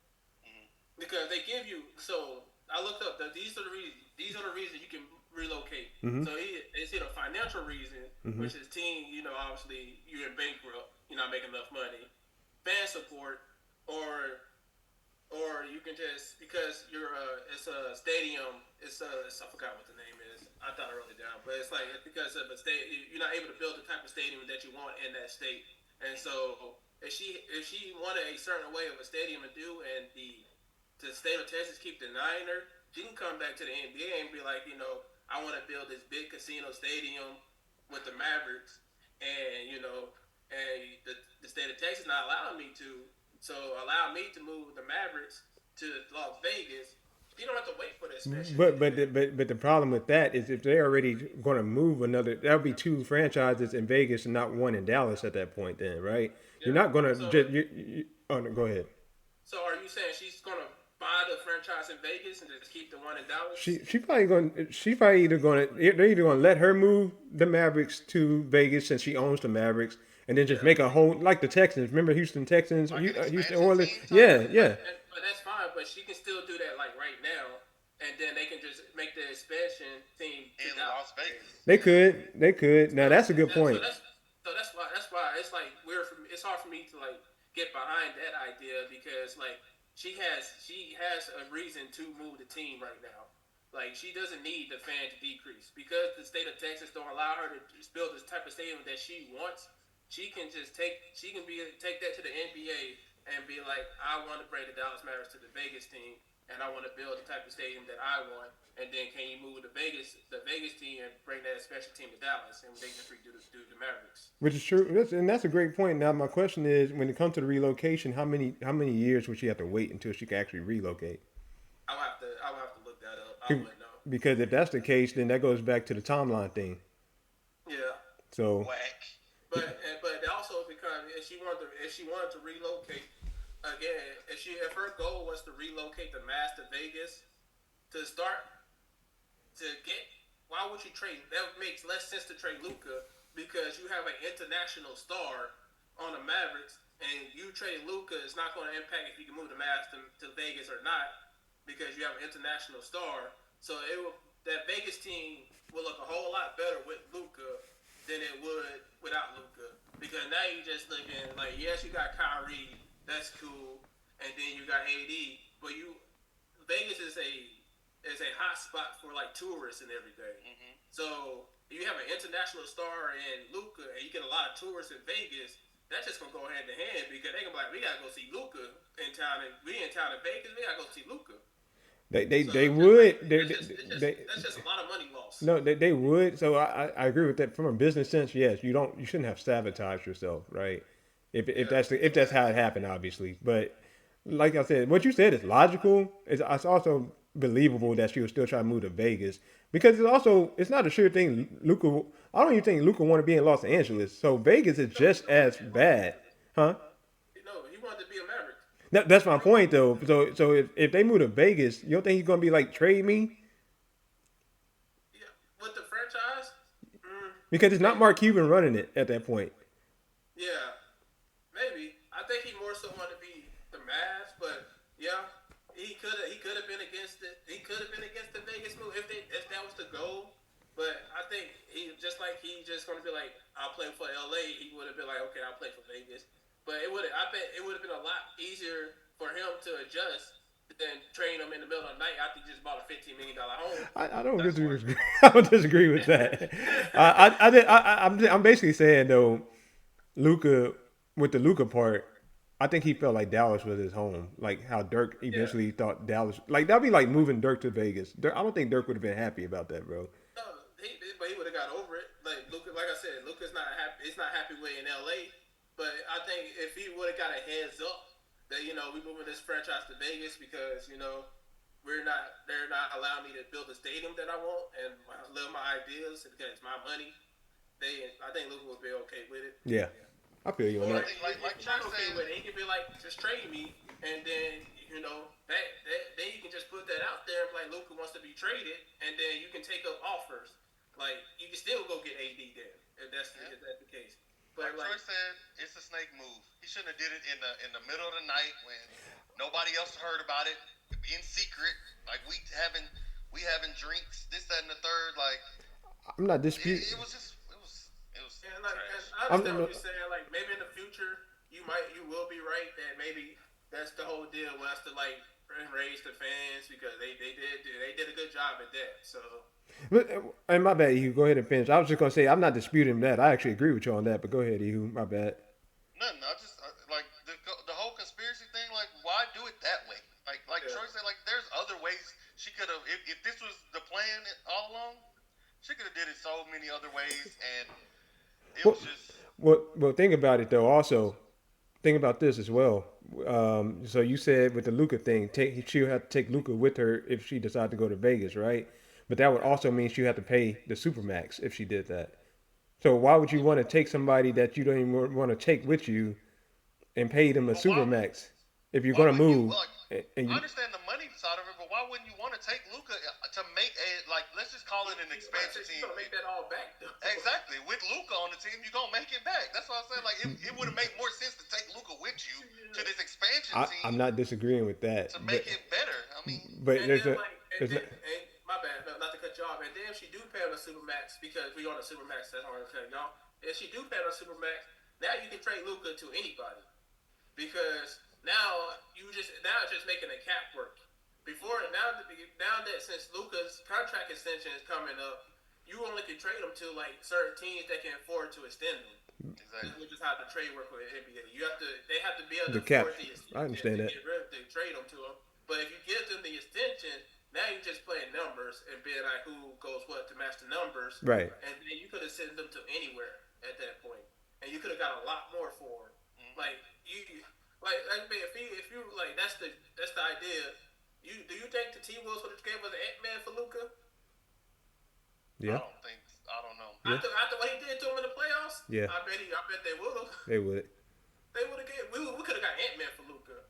because they give you. So I looked up. These are the reasons. These are the reasons you can relocate. So it's either a financial reason, which is team. Obviously you're in bankrupt. You're not making enough money. Fan support, or you can just because it's a stadium. I forgot what the name is. I thought I wrote it down, but it's because of a state. You're not able to build the type of stadium that you want in that state. And so if she wanted a certain way of a stadium to do, and the state of Texas keep denying her, she can come back to the NBA and be like, I want to build this big casino stadium with the Mavericks, and the state of Texas not allowing me to. So allow me to move the Mavericks to Las Vegas. You don't have to wait for this special. But the problem with that is if they're already going to move another, that'll be two franchises in Vegas and not one in Dallas at that point. Then, right? You're not going to just. Oh, no, go ahead. So are you saying she's gonna buy the franchise in Vegas and just keep the one in Dallas? She probably either going to they're either going to let her move the Mavericks to Vegas since she owns the Mavericks, and then just make a whole like the Texans. Remember Houston Texans, Like an Houston expansion Oilers. team type? Yeah. But that's fine. But she can still do that like right now, and then they can just make the expansion team to In Dallas. Las Vegas. They could. Now that's a good point. So that's why it's like weird for me. It's hard for me to like get behind that idea because like she has a reason to move the team right now. Like she doesn't need the fan to decrease because the state of Texas don't allow her to just build this type of stadium that she wants. She can just take that to the NBA and be like, I want to bring the Dallas Mavericks to the Vegas team, and I want to build the type of stadium that I want. And then can you move the Vegas team and bring that special team to Dallas, and they just redo the Mavericks. Which is true, and that's a great point. Now my question is, when it comes to the relocation, how many years would she have to wait until she can actually relocate? I'll have to look that up. I wouldn't know. Because if that's the case, then that goes back to the timeline thing. Yeah. So Whack. But also because if she wanted to relocate again, if her goal was to relocate the Mavs to Vegas to start to get, why would you trade? That makes less sense to trade Luka because you have an international star on the Mavericks, and you trade Luka is not going to impact if you can move the Mavs to Vegas or not because you have an international star. So that Vegas team will look a whole lot better with Luka than it would without Luka. Because now you're just looking like, yes, you got Kyrie, that's cool, and then you got AD, but Vegas is a hot spot for like tourists and everything. So if you have an international star in Luka and you get a lot of tourists in Vegas, that's just gonna go hand in hand because they gonna be like, we gotta go see Luka in in town in Vegas. We gotta go see Luka. They would. That's just a lot of money lost. No, they would. So I agree with that. From a business sense, yes, you shouldn't have sabotaged yourself, right? If that's how it happened, obviously. But like I said, what you said is logical. It's also believable that she was still trying to move to Vegas because it's not a sure thing. Luca, I don't even think Luca want to be in Los Angeles. So Vegas is just as bad, huh? No, he wanted to be a Maverick. That's my point, though. So if they move to Vegas, you don't think he's gonna be like trade me? Yeah, with the franchise. Because it's not Mark Cuban running it at that point. Yeah, maybe. I think he more so wanted to be the Mavs, but yeah, he could have been against it. He could have been against the Vegas move if that was the goal. But I think he just gonna be like, I'll play for LA. He would have been like, okay, I'll play for Vegas. But I bet it would have been a lot easier for him to adjust than train him in the middle of the night after he just bought a $15 million home. I don't disagree. I don't disagree with that. I'm basically saying though, Luca with the Luca part, I think he felt like Dallas was his home. Like how Dirk eventually thought Dallas, like that'd be like moving Dirk to Vegas. I don't think Dirk would have been happy about that, bro. No, but he would have got over it. Like Luka, like I said, Luka's not happy. It's not happy way in LA. But I think if he would have got a heads up that we moving this franchise to Vegas because they're not allowing me to build a stadium that I want and live my ideas because it's my money. I think Luka would be okay with it. Yeah. I feel you on that. Like not okay with it. He could be like, just trade me, and then then you can just put that out there. Like Luka wants to be traded, and then you can take up offers. Like you can still go get AD then if that's the case. But like Troy said, it's a snake move. He shouldn't have did it in the middle of the night when nobody else heard about it, in secret. Like we having drinks, this, that, and the third. Like I'm not disputing. It was. And I understand what you're saying. Like maybe in the future, you will be right that maybe that's the whole deal. Was to like raise the fans because they did a good job at that. So. But, and my bad, Ehud. Go ahead and finish. I was just gonna say I'm not disputing that. I actually agree with you on that. But go ahead, Ehud. My bad. Nothing. I just like the whole conspiracy thing. Like, why do it that way? Like Troy said, like there's other ways she could have. If this was the plan all along, she could have did it so many other ways and. Well, think about it though. Also, think about this as well. So you said with the Luka thing, she'll have to take Luka with her if she decided to go to Vegas, right? But that would also mean she would have to pay the Supermax if she did that. So why would you want to take somebody that you don't even want to take with you and pay them a Supermax if you're going to move? I understand the money side of it, but why wouldn't you want to take Luka to make let's just call it an expansion team? You're gonna make that all back though. Exactly. With Luka on the team, you're gonna make it back. That's what I'm saying. Like it would have made more sense to take Luka with you to this expansion team. I'm not disagreeing with that. To make it better. I mean, but my bad, not to cut you off. And then if she do pay on the Supermax because we on the Supermax, that's hard to cut y'all. If she do pay on the Supermax, now you can trade Luka to anybody because. Now it's just making a cap work. Now that since Luka's contract extension is coming up, you only can trade them to like certain teams that can afford to extend them. Exactly. Which is how the trade work with the NBA. They have to be able to afford the extension. I understand that. To trade them to them. But if you give them the extension, now you're just playing numbers and being like who goes what to match the numbers. Right. And then you could have sent them to anywhere at that point, and you could have got a lot more for them. Mm-hmm. Like you. Like if you like that's the idea. Do you think the T-Wolves would have gave us an Ant-Man for Luka? Yeah. I don't know. Yeah. After what he did to him in the playoffs? Yeah. I bet they would have. They would. They would have we could have got Ant-Man for Luka.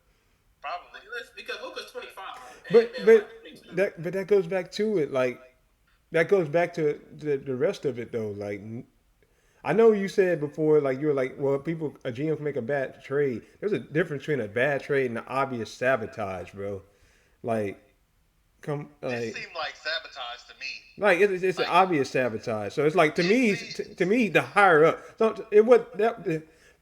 Probably. Because Luka's 25. But that goes back to it. Like that goes back to the rest of it though. Like. I know you said before, like you were like, well, a GM can make a bad trade. There's a difference between a bad trade and an obvious sabotage, bro. Like, it seemed like sabotage to me. Like it's an obvious sabotage. So it's like to me the higher up. So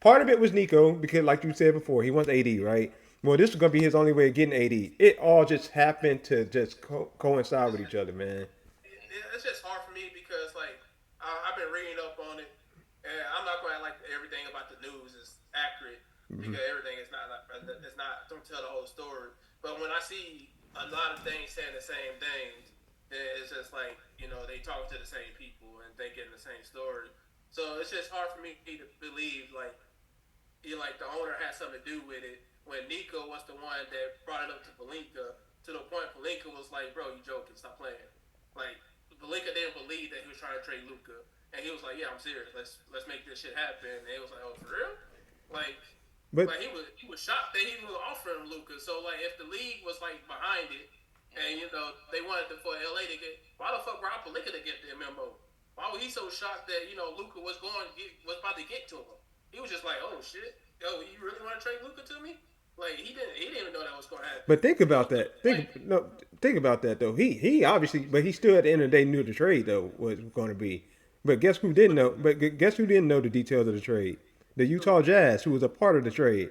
part of it was Nico because, like you said before, he wants AD, right? Well, this is gonna be his only way of getting AD. It all just happened to just coincide with each other, man. It's just hard for me because like I've been reading up on it. And I'm not going to like everything about the news is accurate because everything is not don't tell the whole story. But when I see a lot of things saying the same things, then it's just like, they talk to the same people and they get the same story. So it's just hard for me to believe like the owner had something to do with it when Nico was the one that brought it up to Pelinka, to the point Pelinka was like, bro, you joking, stop playing. Like, Pelinka didn't believe that he was trying to trade Luka. And he was like, yeah, I'm serious. Let's make this shit happen. And he was like, oh, for real? Like he was shocked that he was offering Luka. So like if the league was like behind it and they wanted for LA to get, why the fuck Rob Pelinka to get the memo? Why was he so shocked that Luka was about to get to him? He was just like, oh shit, yo, you really want to trade Luka to me? Like he didn't even know that was going to happen. But think about that. Think about that though. He obviously, but he still at the end of the day knew the trade though was going to be. But guess who didn't know? But guess who didn't know the details of the trade? The Utah Jazz, who was a part of the trade.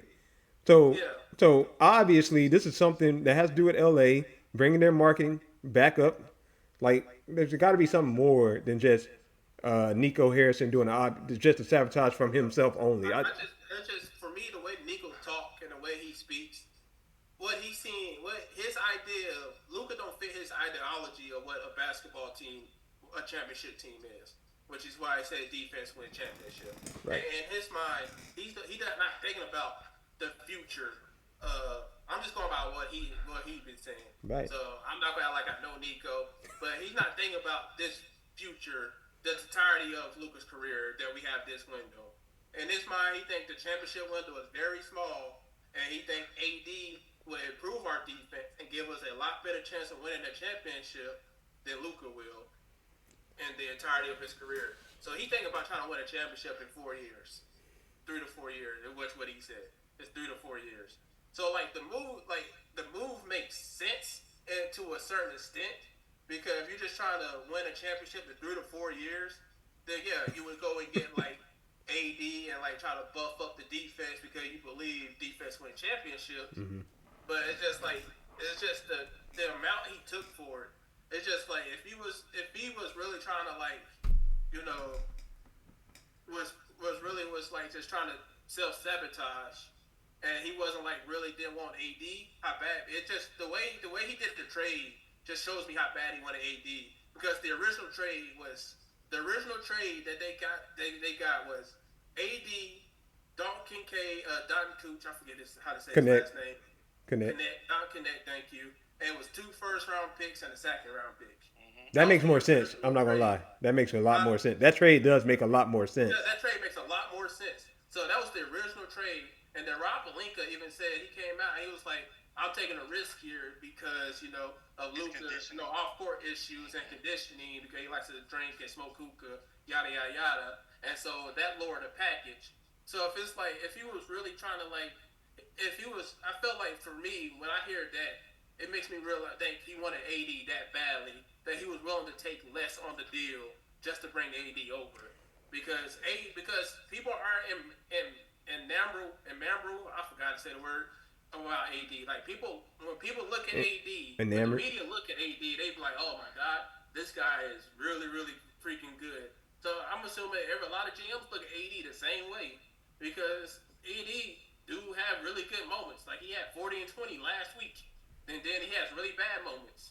So obviously, this is something that has to do with LA bringing their marketing back up. Like there's got to be something more than just Nico Harrison doing just a sabotage from himself only. That's just for me the way Nico talk and the way he speaks. What he's seen, what his idea of Luka don't fit his ideology of what a basketball team, a championship team is, which is why I said defense win championship. Right. And in his mind, he's not thinking about the future. I'm just going about what he's been saying. Right. So I'm not gonna act like I know Nico, but he's not thinking about this future, the entirety of Luka's career that we have this window. In his mind, he thinks the championship window is very small, and he thinks AD will improve our defense and give us a lot better chance of winning the championship than Luka will in the entirety of his career. So he thinking about trying to win a championship in 4 years, 3 to 4 years. Which what he said. It's 3 to 4 years. So like the move makes sense to a certain extent, because if you're just trying to win a championship in 3 to 4 years, then yeah, you would go and get like AD and like try to buff up the defense because you believe defense win championships. Mm-hmm. But it's just the amount he took for it. It's just like if he was really trying to like, was like just trying to self-sabotage, and he wasn't like really didn't want AD, how bad it just the way he did the trade just shows me how bad he wanted AD, because the original trade that they got was AD, Don Kincaid, Don Cooch, I forget how to say his last name. Don Connect, thank you. And it was 2 first-round picks and a second-round pick. Mm-hmm. That makes more sense. I'm not gonna lie. That makes a lot more sense. That trade does make a lot more sense. Yeah, that trade makes a lot more sense. So that was the original trade. And then Rob Pelinka even said, he came out and he was like, I'm taking a risk here because, of Luka's, off-court issues and conditioning, because he likes to drink and smoke hookah, yada, yada, yada. And so that lowered the package. So if he was really trying to I felt like for me, when I hear that, it makes me realize that he wanted AD that badly, that he was willing to take less on the deal just to bring AD over. Because people are enamored, I forgot to say the word, about AD. Like when people look at AD, when the media look at AD, they be like, oh my God, this guy is really, really freaking good. So I'm assuming a lot of GMs look at AD the same way, because AD do have really good moments. Like he had 40 and 20 last week, and then he has really bad moments.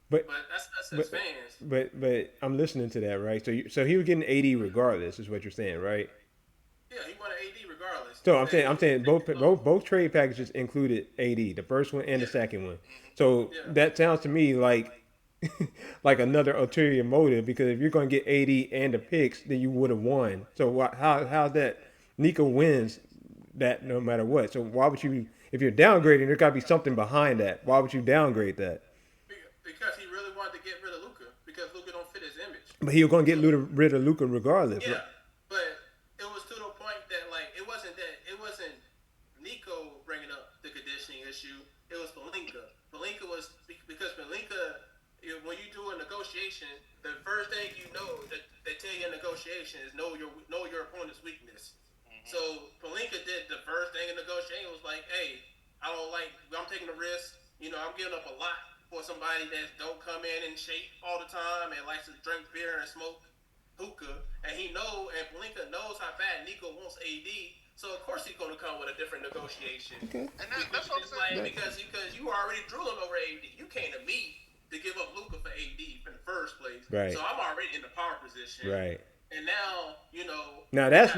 But that's his fans. But I'm listening to that, right? So he was getting AD regardless, is what you're saying, right? Yeah, he wanted AD regardless. So I'm saying both trade packages included AD, the first one and the second one. So that sounds to me like another ulterior motive, because if you're going to get AD and the picks, then you would have won. So how's that? Nico wins that no matter what. So why would you, if you're downgrading, there's got to be something behind that. Why would you downgrade that? Because he really wanted to get rid of Luka, because Luka don't fit his image. But he was going to get rid of Luka regardless. Yeah, right? But it was to the point that like it wasn't Nico bringing up the conditioning issue. It was Pelinka. Pelinka was because Pelinka, when you do a negotiation, the first thing that they tell you in negotiation is know your opponent's weakness. So Pelinka did the first thing in negotiating was like, hey, I'm taking a risk. I'm giving up a lot for somebody that don't come in shape all the time and likes to drink beer and smoke hookah. And Pelinka knows how bad Nico wants AD. So of course he's going to come with a different negotiation. Okay. And that's what I'm saying. Because you were already drooling over AD. You came to me to give up Luka for AD in the first place. Right. So I'm already in the power position. Right. And now, Now that's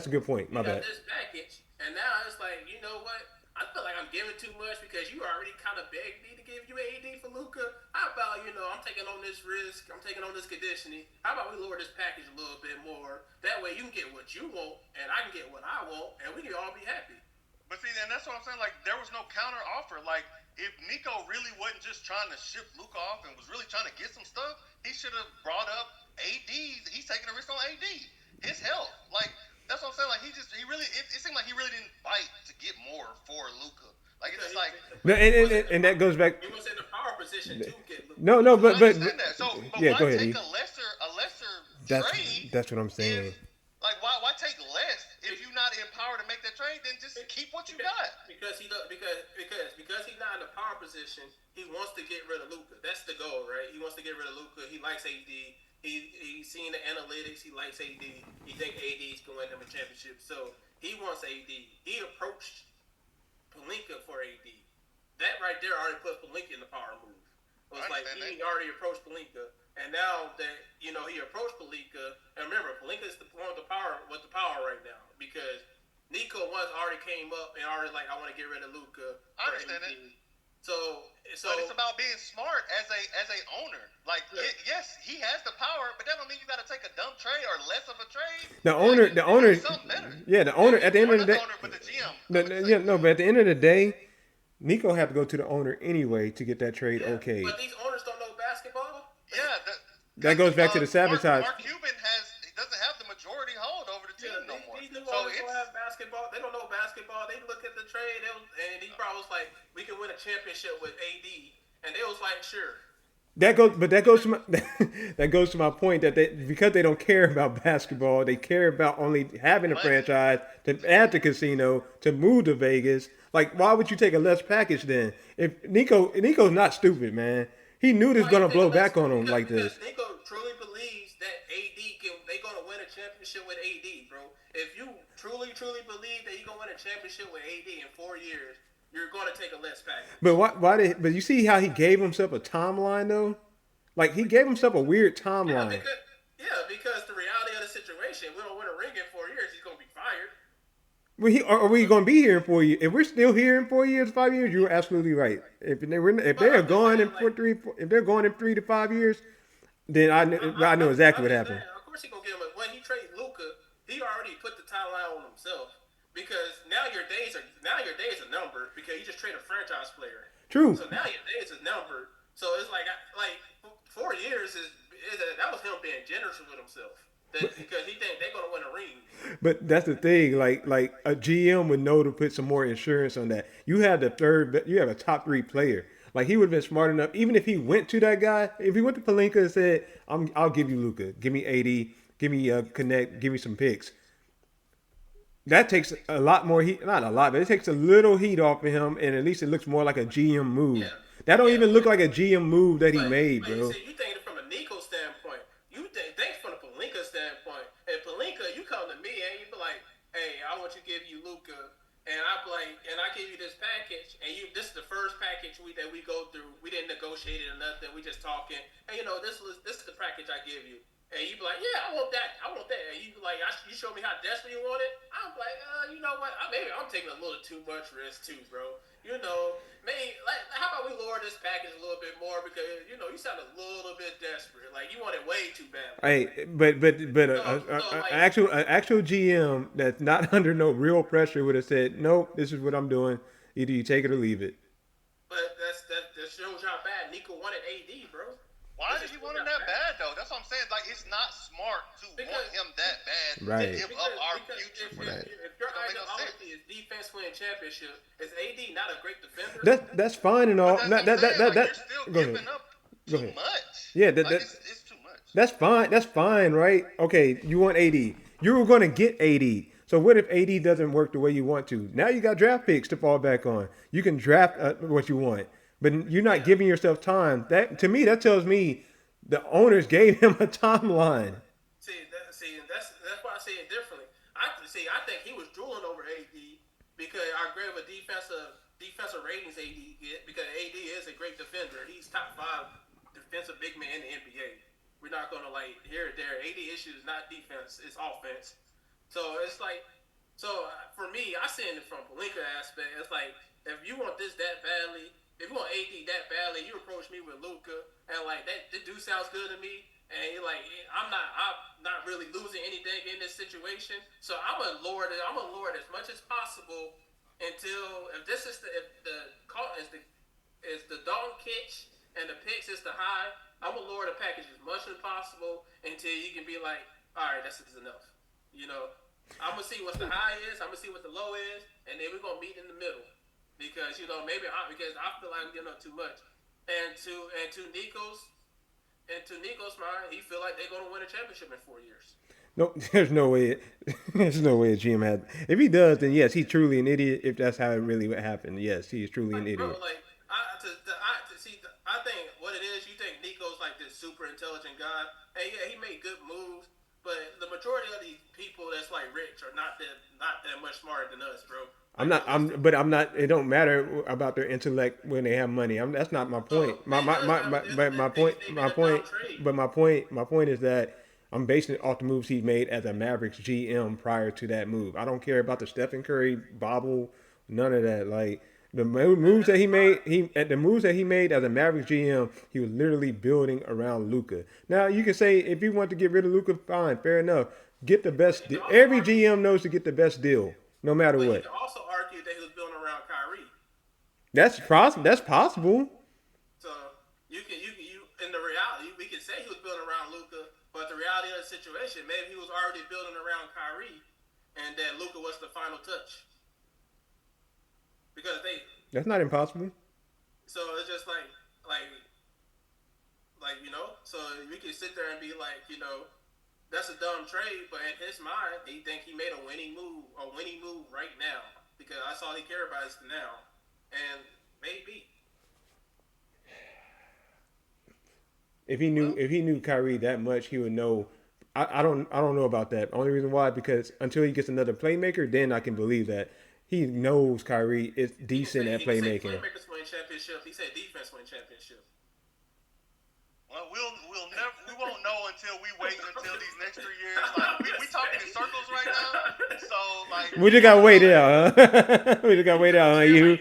a good point. My bad. This package, and now it's like, you know what? I feel like I'm giving too much because you already kind of begged me to give you AD for Luka. How about, I'm taking on this risk. I'm taking on this conditioning. How about we lower this package a little bit more? That way you can get what you want, and I can get what I want, and we can all be happy. But see, and that's what I'm saying. Like, there was no counter offer. Like, if Nico really wasn't just trying to ship Luka off and was really trying to get some stuff, he should have brought up AD. He's taking a risk on AD. His health. Like, that's what I'm saying. Like, it seemed like he really didn't fight to get more for Luka. Like, it's just like. No, and that goes back. He was in the power position to get Luka. No, but I understand that. So, but yeah, why go ahead. take a lesser trade? That's what I'm saying. Like, why take less if you're not empowered to make that trade? Then just keep what you got. Because he's not in the power position, he wants to get rid of Luka. That's the goal, right? He wants to get rid of Luka. He likes AD. He's seen the analytics. He likes AD. He thinks AD's going to win him a championship. So he wants AD. He approached Pelinka for AD. That right there already puts Pelinka in the power move. It was like he already approached Pelinka. And now that, he approached Pelinka, and remember, Pelinka is the one with the power right now because Nico once already came up and already like, I want to get rid of Luka. I understand it. So but it's about being smart as a owner. Like, yes, he has the power, but that don't mean you got to take a dumb trade or less of a trade. The owner, something better. Yeah, the owner at the end of the day. But the GM. But at the end of the day, Nico had to go to the owner anyway to get that trade okay. But these owners don't know basketball. Yeah, that goes back to the sabotage. Mark Cuban doesn't have the majority hold over the team no more. These new owners don't have basketball. They don't know basketball. They look at the trade, and he probably was like, "We can win a championship with AD," and they was like, "Sure." That goes to my point that because they don't care about basketball, they care about only having a franchise to add the casino to move to Vegas. Like, why would you take a less package then? If Nico's not stupid, man. He knew this was gonna blow back on him like this. Nico truly believes that they're gonna win a championship with AD, bro. If you truly believe that you're gonna win a championship with AD in 4 years, you're gonna take a less package. But but you see how he gave himself a timeline though? Like, he gave himself a weird timeline. Because the reality of the situation, we don't win a ring in 4 years, he's gonna be fired. Are we going to be here in 4 years? If we're still here in 4 years, 5 years, you're absolutely right. If they're going in 3 to 5 years, then I know exactly what happened. Of course, he's gonna give him. When he traded Luka, he already put the timeline on himself because now your days are numbered because you just traded a franchise player. True. So now your days are numbered. So it's like 4 years that was him being generous with himself. Because he think they're gonna win a ring. But that's the thing. Like a GM would know to put some more insurance on that. You have a top 3 player. Like, he would have been smart enough. Even if he went to that guy, if he went to Pelinka and said, "I'll give you Luka, give me 80, give me Connect, give me some picks." That takes a lot more heat. Not a lot, but it takes a little heat off of him, and at least it looks more like a GM move. Yeah. That don't even look like a GM move that he made, bro. See, you thinking from a Nico standpoint. You think from a Pelinka standpoint. And Pelinka, you come to me and you be like, "Hey, I want you to give you Luka," and I be like, and I give you this package, and this is the first package that we go through. We didn't negotiate it or nothing. We just talking, and this is the package I give you. And you be like, "Yeah, I want that. And you be like, "You show me how desperate you want it." I'm like, you know what? Maybe I'm taking a little too much risk too, bro. Maybe how about we lower this package a little bit more because you sound a little bit desperate. Like, you want it way too bad. Hey, but an actual GM that's not under no real pressure would have said, "Nope, this is what I'm doing. Either you take it or leave it." But that shows how bad Nico wanted AD, bro. Why did he want him that bad, though? That's what I'm saying. Like, it's not smart to want him that bad right. to give up our future for that. If your ideology is defense winning championship, is AD not a great defender? That's fine and all. You're still giving up too much. Yeah, it's too much. That's fine, right? Okay, you want AD. You were going to get AD. So what if AD doesn't work the way you want to? Now you got draft picks to fall back on. You can draft what you want. But you're not giving yourself time. That, to me, that tells me the owners gave him a timeline. See, that's why I say it differently. I think he was because I agree with defensive ratings AD get because AD is a great defender. He's top 5 defensive big man in the NBA. We're not gonna like here or there. AD issue is not defense; it's offense. So it's like, for me, I see it from Pelinka aspect. It's like if you want this that badly, if you want AD that badly, you approach me with Luka, and like that dude sounds good to me. And you're like, I'm not really losing anything in this situation. So I'm gonna lower it as much as possible until if the Dalton catch and the picks is the high, I'm gonna lower the package as much as possible until you can be like, all right, this is enough. You know, I'm gonna see what the high is, I'm gonna see what the low is, and then we're gonna meet in the middle because because I feel like I'm giving up too much. And to Nico's mind, he feel like they're gonna win a championship in 4 years. No, there's no way. There's no way a GM had. If he does, then yes, he's truly an idiot. If that's how it really would happen, yes, he is truly an idiot. Bro, like I think what it is, you think Nico's like this super intelligent guy, and yeah, he made good moves, but the majority of these people that's like rich are not that much smarter than us, bro. I'm not. It don't matter about their intellect when they have money. That's not my point. My point is that I'm basing it off the moves he made as a Mavericks GM prior to that move. I don't care about the Stephen Curry bobble, none of that. Like the moves that he made as a Mavericks GM, he was literally building around Luka. Now you can say if you want to get rid of Luka, fine, fair enough. Get the best. Every GM knows to get the best deal, no matter what. You can also argue that he was building around Kyrie. That's possible. So you in the reality, we can say he was building around Luka, but the reality of the situation, maybe he was already building around Kyrie, and that Luka was the final touch. Because that's not impossible. So it's just like so we can sit there and be like, that's a dumb trade, but in his mind, he think he made a winning move right now because that's all he cares about is now, and maybe. If he knew Kyrie that much, he would know. I don't know about that. Only reason why, because until he gets another playmaker, then I can believe that he knows Kyrie is decent at playmaking. Playmakers win championship. He said defense win championship. Well, we won't know until we wait until these next 3 years. Like we talking in circles right now. So like we just gotta wait it out, huh? We just gotta wait it out, huh? You.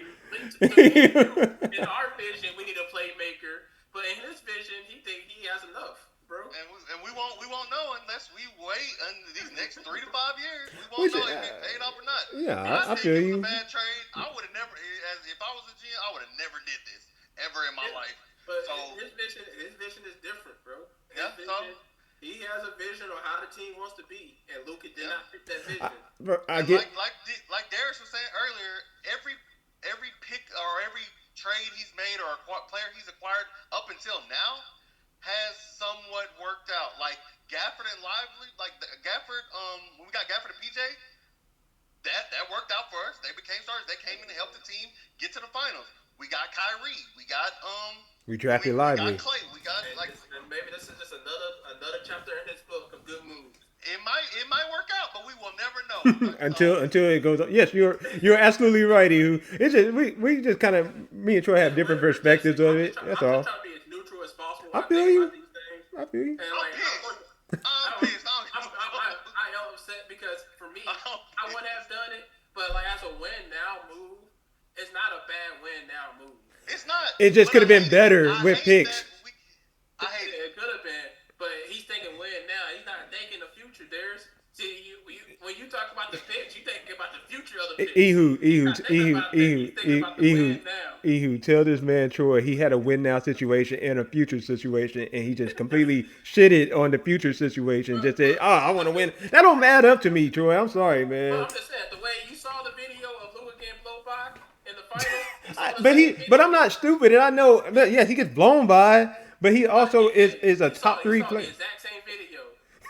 In our vision, we need a playmaker, but in his vision, he think he has enough, bro. And we won't know unless we wait until these next 3 to 5 years. We won't know if it paid off or not. Yeah, I feel you. It was a bad trade. I would have never, if I was a GM, I would have never did this ever in my life. But his vision is different, bro. He has a vision on how the team wants to be, and Luka did not fit that vision. Like Darius was saying earlier, every pick or every trade he's made or player he's acquired up until now has somewhat worked out. Like Gafford and Lively, when we got Gafford and PJ, that worked out for us. They became stars. They came in to help the team get to the finals. We got Kyrie. We got we drafted Lively. We got Clay. We got maybe this is just another chapter in his book of good moves. It might work out, but we will never know until it goes on. Yes, you're absolutely right, Ehu. It's just we just kind of me and Troy have different perspectives of it. That's all. I'm trying to be as neutral as possible. I feel you. I'm pissed. I am upset because for me, I would have done it, but like as a win now move, it's not a bad win now move. It's not. It just could have been better with picks. I hate it. It could have been, but he's thinking win now. He's not thinking the future. See, when you talk about the picks, you think about the future of the picks. Ehu, tell this man Troy he had a win now situation and a future situation, and he just completely shitted on the future situation. Just said, I want to win. That don't add up to me, Troy. I'm sorry, man. Well, I'm just saying, the way you saw the video of Luka getting blown by in the final. But I'm not stupid, and I know. Yes, he gets blown by, but he also is a top 3 player. The exact same video.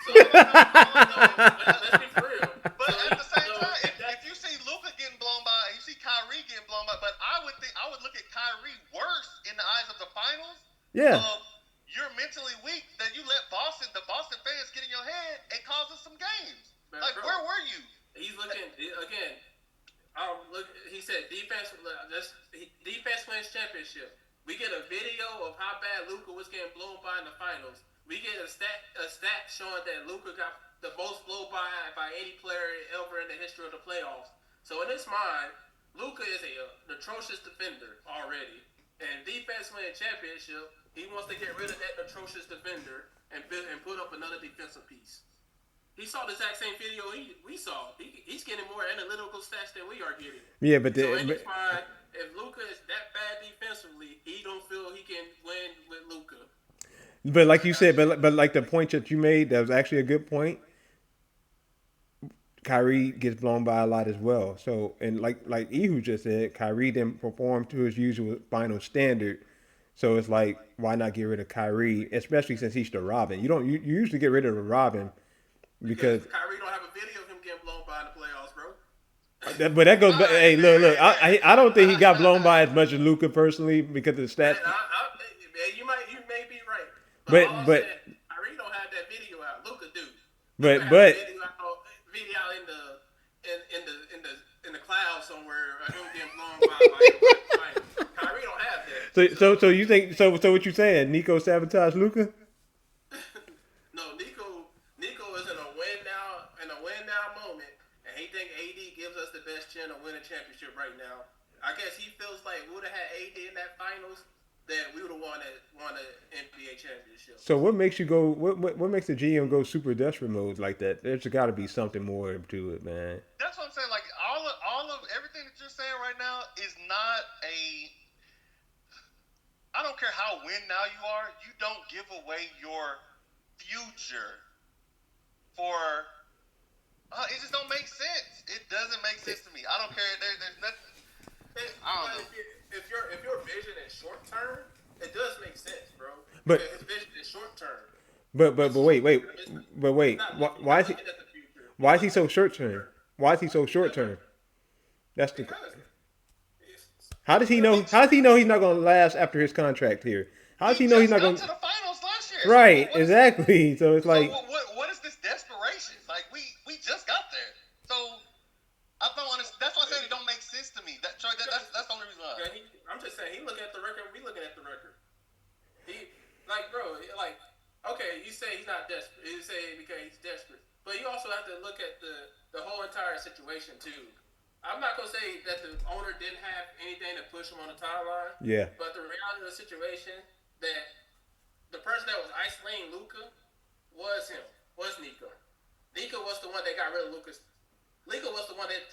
So, let's be for real. But at the same time, if you see Luka getting blown by, and you see Kyrie getting blown by, but I would look at Kyrie worse in the eyes of the finals. Yeah. You're mentally weak that you let the Boston fans get in your head and cause us some games. Man, like, bro, where were you? He's looking again. Look, he said defense. Defense wins championship. We get a video of how bad Luka was getting blown by in the finals. We get a stat showing that Luka got the most blown by any player ever in the history of the playoffs. So in his mind, Luka is an atrocious defender already, and defense wins championship. He wants to get rid of that atrocious defender and put up another defensive piece. He saw the exact same video we saw. He's getting more analytical stats than we are getting. Yeah, but so in his mind, if Luka is that bad defensively, he don't feel he can win with Luka. But like you said, but like the point that you made, that was actually a good point. Kyrie gets blown by a lot as well. So and like Ehud just said, Kyrie didn't perform to his usual final standard. So it's like, why not get rid of Kyrie, especially since he's the Robin? You usually get rid of the Robin. Because Kyrie don't have a video of him getting blown by in the playoffs, bro. But that goes back. Hey, look. I don't think he got blown by as much as Luka personally because of the stats. You may be right. But Kyrie don't have that video out. Luka do. But video in the cloud somewhere. Him getting blown by. Kyrie don't have that. So you think so? What you saying? Nico sabotaged Luka? No, Nico is in a win now moment, and he think AD gives us the best chance to win a championship right now. I guess he feels like we would have had AD in that finals, that we would have won an NBA championship. So what makes you go? What makes the GM go super desperate mode like that? There's got to be something more to it, man. That's what I'm saying. Like all of everything that you're saying right now is not a. I don't care how win now you are. You don't give away your future for. It just don't make sense. It doesn't make sense to me. I don't care. There's nothing. I don't know. If your vision is short term, it does make sense, bro. But his vision is short term. But wait. Why is he so short term? Why is he so short term? That's the. How does he know? How does he know he's not going to last after his contract here? How does he know he's not going to the finals last year? Right, exactly. So it's like, what is this desperation? Like we just got there. So I don't understand. That's why I said it don't make sense to me. That's the only reason why. I'm just saying, he looking at the record. We looking at the record. Okay, you say he's not desperate. You say because he's desperate, but you also have to look at the whole entire situation too. I'm not gonna say that the owner didn't have anything to push him on the timeline. Yeah. But the reality of the situation, that the person that was isolating Luka was Nico. Nico was the one that got rid of Luka's. Nico was the one that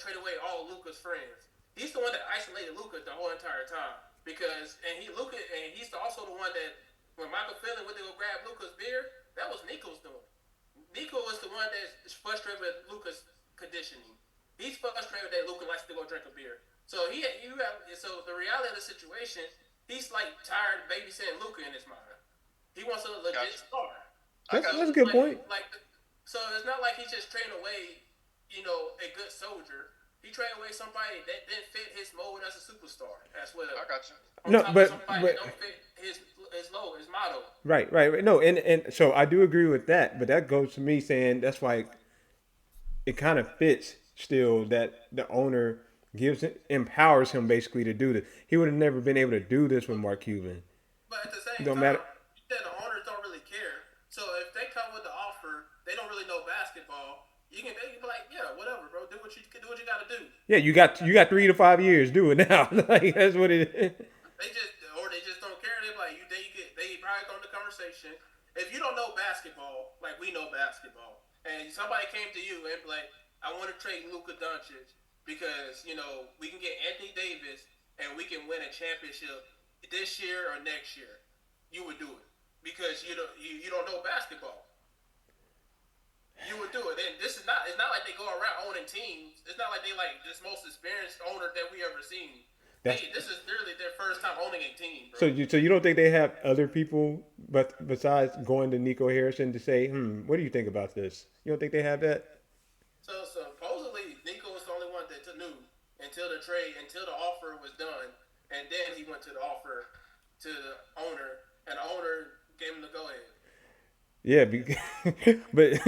traded away all Luka's friends. He's the one that isolated Luka the whole entire time he's also the one that when Michael Finley went to go grab Luka's beer, that was Nico's doing. Nico was the one that's frustrated with Luka's conditioning. He's frustrated that Luka likes to go drink a beer. So so the reality of the situation, he's like tired of babysitting Luka in his mind. He wants a legit star. That's a good point. So it's not like he's just trading away, a good soldier. He traded away somebody that didn't fit his mold as a superstar as well. I got you. No, but don't fit his motto. Right. No, and so I do agree with that, but that goes to me saying that's why it kind of fits still that the owner empowers him basically to do this. He would have never been able to do this with Mark Cuban. But at the same time, matter. You said the owners don't really care. So if they come with the offer, they don't really know basketball. They can be like, yeah, whatever, bro. Do what you got to do. Yeah, you got 3 to 5 years. Do it now. Like that's what it is. They just don't care. They like they probably go into conversation. If you don't know basketball, like we know basketball, and somebody came to you and be like, I want to trade Luka Doncic because we can get Anthony Davis and we can win a championship this year or next year, you would do it because you don't know basketball. You would do it. And it's not like they go around owning teams. It's not like they like this most experienced owner that we ever seen. This is literally their first time owning a team, bro. So you don't think they have other people but besides going to Nico Harrison to say, what do you think about this? You don't think they have that? So supposedly Nico was the only one that knew until the offer was done, and then he went to the offer to the owner, and the owner gave him the go ahead. Yeah, but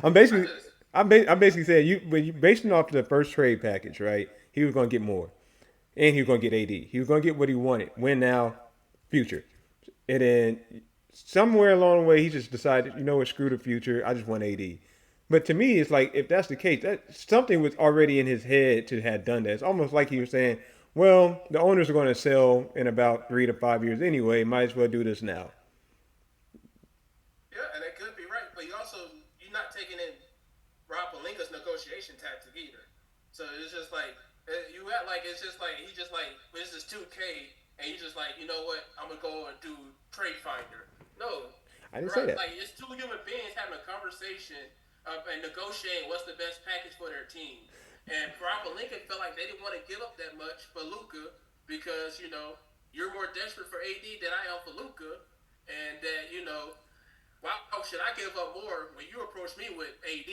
I'm basically I basically said based off the first trade package, right? He was going to get more, and he was going to get AD. He was going to get what he wanted. Win now, future, and then somewhere along the way, he just decided, you know what, screw the future. I just want AD. But to me, it's like if that's the case, that something was already in his head to have done that. It's almost like he was saying, well, the owners are going to sell in about 3 to 5 years anyway. Might as well do this now. Yeah, and it could be right, but you're not taking in Rob Pelinka's negotiation tactic either. So it's just like you act like it's just like he just like this is 2K, and you just like, you know what, I'm gonna go and do Trade Finder. No, I didn't say that. Like it's two human beings having a conversation and negotiating what's the best package for their team. And Rob Pelinka felt like they didn't want to give up that much for Luka because you're more desperate for AD than I am for Luka, and that why should I give up more when you approach me with AD?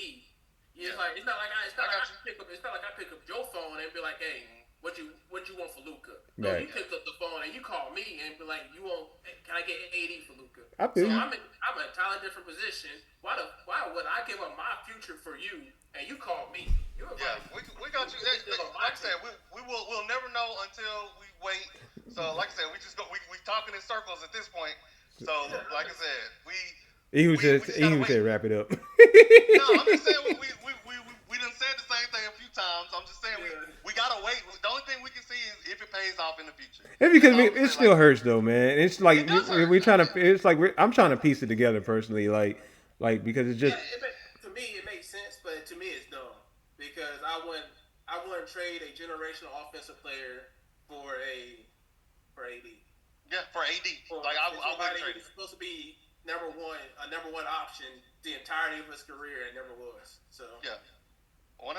It's like it's not like I pick up your phone and be like, hey, what you want for Luka? No, Right. you picked up the phone and you call me and be like, can I get AD for Luka? I feel So you. I'm in an entirely different position. Why would I give up my future for you and you call me? Yeah, we got you. Like I said, we'll never know until we wait. So like I said, we talking in circles at this point. So like I said, He was just said wrap it up. No, I'm just saying we done said the same thing a few times. I'm just saying we gotta wait. The only thing we can see is if it pays off in the future. It's because it still hurts though, man. It's like we're trying to. It's like I'm trying to piece it together personally, like because it's just. To me, it makes sense, but to me, it's dumb because I wouldn't trade a generational offensive player for AD. Yeah, for AD. I wouldn't trade it. He's supposed to be a number one option the entirety of his career and never was. So yeah, 100%.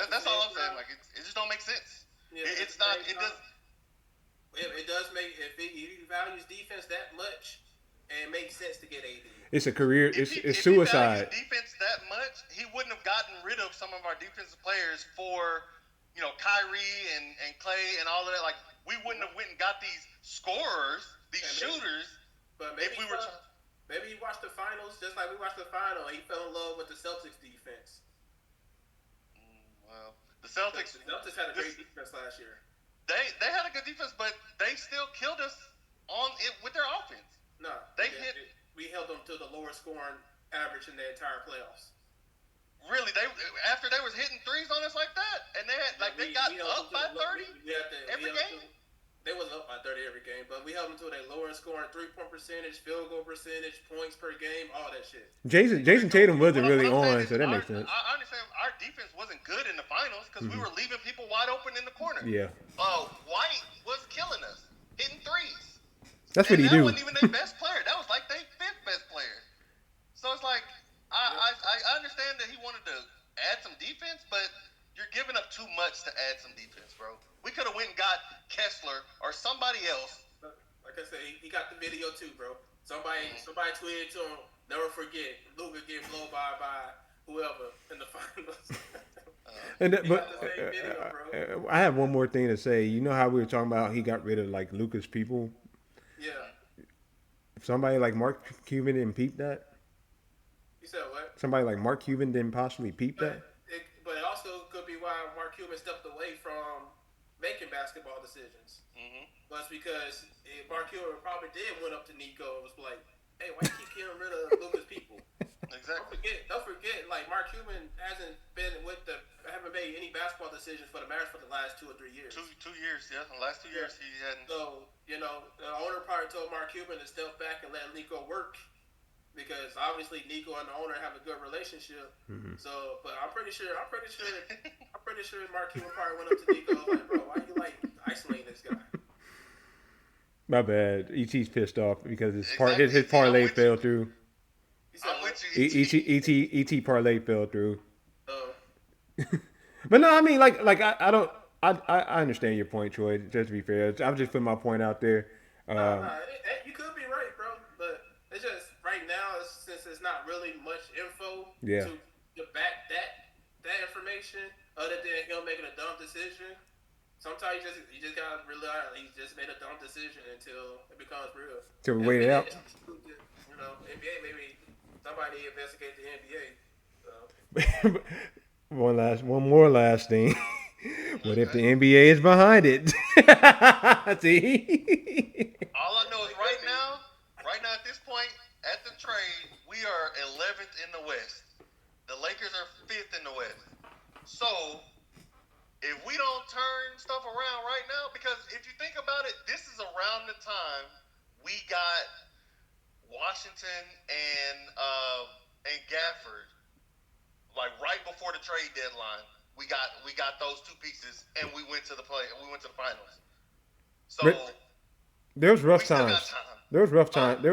That's all I'm saying. Like it just don't make sense. Yeah, it's not. It does. It does make if he values defense that much, and it makes sense to get AD. It's a career. It's If suicide. he values defense that much, he wouldn't have gotten rid of some of our defensive players for Kyrie and Clay and all of that. Like we wouldn't have went and got these scorers, these shooters. But maybe maybe he watched the finals just like we watched the final. And he fell in love with the Celtics defense. Well, the Celtics had a great defense last year. They had a good defense, but they still killed us on it with their offense. No, we held them to the lowest scoring average in the entire playoffs. Really, after they was hitting threes on us like that, and they got up by 30 every game. They was up by 30 every game, but we held them to their lowest scoring 3-point percentage, field goal percentage, points per game, all that shit. Jason Tatum wasn't really on, so that makes sense. I understand our defense wasn't good in the finals because we were leaving people wide open in the corner. Yeah. White was killing us, hitting threes. That's what he do. That wasn't even their best player. That was like their fifth best player. So it's like I understand that he wanted to add some defense, but you're giving up too much to add some defense, bro. We could have went and got Kessler or somebody else. Like I said, he got the video too, bro. Somebody tweeted to him, never forget, Luka get blown by whoever in the finals. I have one more thing to say. You know how we were talking about he got rid of like Luka's people? Yeah. Somebody like Mark Cuban didn't peep that? You said what? Somebody like Mark Cuban didn't possibly peep that? But it also could be why Mark Cuban stepped away from making basketball decisions. Mm-hmm. But it's because Mark Cuban probably did went up to Nico and was like, hey, why you keep getting rid of Luka's people? Exactly. Don't forget, like Mark Cuban haven't made any basketball decisions for the Mavs for the last 2 or 3 years. 2 years, yeah. The last 2 years he hadn't. So, the owner probably told Mark Cuban to step back and let Nico work because obviously Nico and the owner have a good relationship. Mm-hmm. So, but I'm pretty sure Mark Cuban probably went up to Nico like, bro, why you like isolating this guy? My bad. ET's pissed off because his parlay fell through. I'm with you. ET parlay fell through. But no, I mean, like I don't. I understand your point, Troy. Just to be fair, I'm just putting my point out there. You could be right, bro. But it's just right now, since there's not really much info to back that information, other than him making a dumb decision. Sometimes you just gotta rely. He just made a dumb decision until it becomes real. To wait it out. NBA maybe somebody investigate the NBA. So. one more last thing. What if the NBA is behind it? See? All I know is right now at this point, at the trade, we are 11th in the West. The Lakers are 5th in the West. So, if we don't turn stuff around right now, because if you think about it, this is around the time we got Washington and Gafford, like right before the trade deadline. We got those two pieces, and we went to the finals. So there was rough we still times. got time. There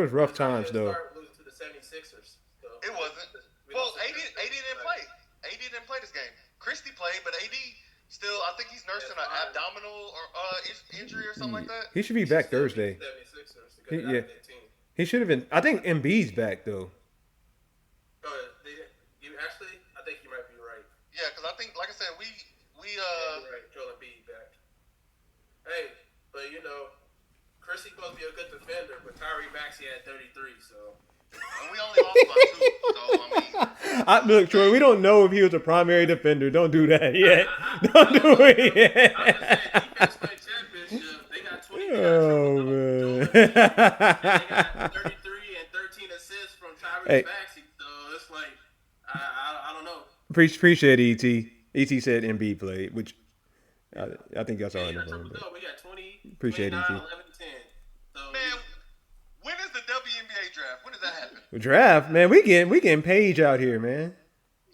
was rough times though. Losing to the 76ers. So. It wasn't. Well, AD didn't play. AD didn't play this game. Christie played, but AD still, I think he's nursing an abdominal or injury or something like that. He should be back Thursday. He should have been. I think Embiid's back though. I think you might be right. Yeah, because I think, like I said, we right. Joel Embiid back. Hey, but Christie supposed to be a good defender, but Tyree Maxey had 33, so. And we only lost by 2, so I mean. Look, Troy, we don't know if he was a primary defender. Don't do that yet. Don't do it yet. I'm just saying, defense win championship. They got 20. Oh man. They got 33 and 13 assists from Tyree Maxey, so it's like I don't know. Appreciate it, ET. ET said Embiid played, which I think that's all I know. We got 20, appreciate 29, ET. 11, 10. So, man, when is the WNBA draft? When does that happen? Draft, man, we getting Paige out here, man.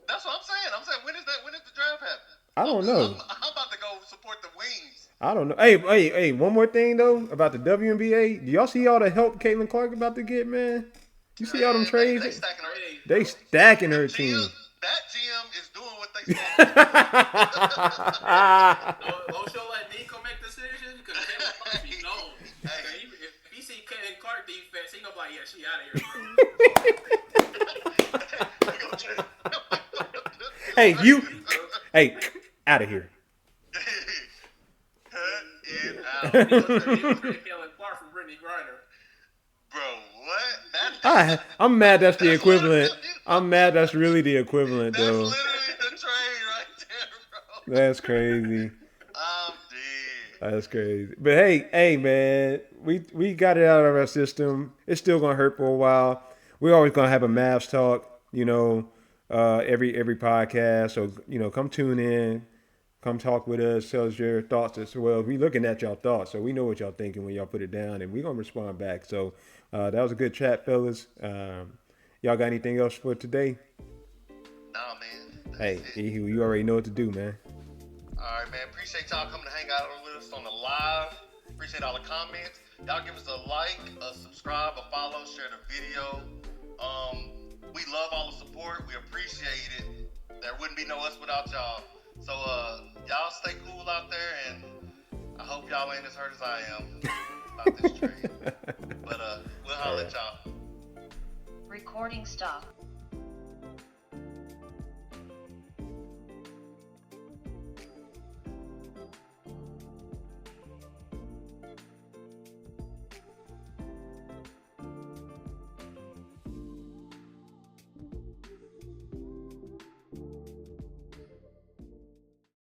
That's what I'm saying. I'm saying when does the draft happen? I don't know. I'm about to go support the Wings. I don't know. Hey, one more thing though about the WNBA. Do y'all see all the help Caitlin Clark about to get, man? You see all them trades? They stacking her team. That GM is doing what they supposed to. Don't show let Nico make decisions because Caitlin Clark be known. Hey, if he see Caitlin Clark defense, he gonna be like, yeah, she out of here. Hey, you. Hey, out of here. Cut it out. Caitlin Clark from Brittany Griner. Bro, what? I'm mad that's the equivalent. I'm mad that's really the equivalent, That's though. literally the trade right there, bro. That's crazy. I'm dead. That's crazy. But hey, man, we got it out of our system. It's still gonna hurt for a while. We're always gonna have a Mavs talk, every podcast. So come tune in, come talk with us, tell us your thoughts as well. We looking at y'all thoughts, so we know what y'all thinking when y'all put it down, and we gonna respond back. So that was a good chat, fellas. Y'all got anything else for today? Nah, man. Hey, you already know what to do, man. All right, man. Appreciate y'all coming to hang out with us on the live. Appreciate all the comments. Y'all give us a like, a subscribe, a follow, share the video. We love all the support. We appreciate it. There wouldn't be no us without y'all. So y'all stay cool out there, and I hope y'all ain't as hurt as I am about this trade. But we'll holler at y'all. Recording stop.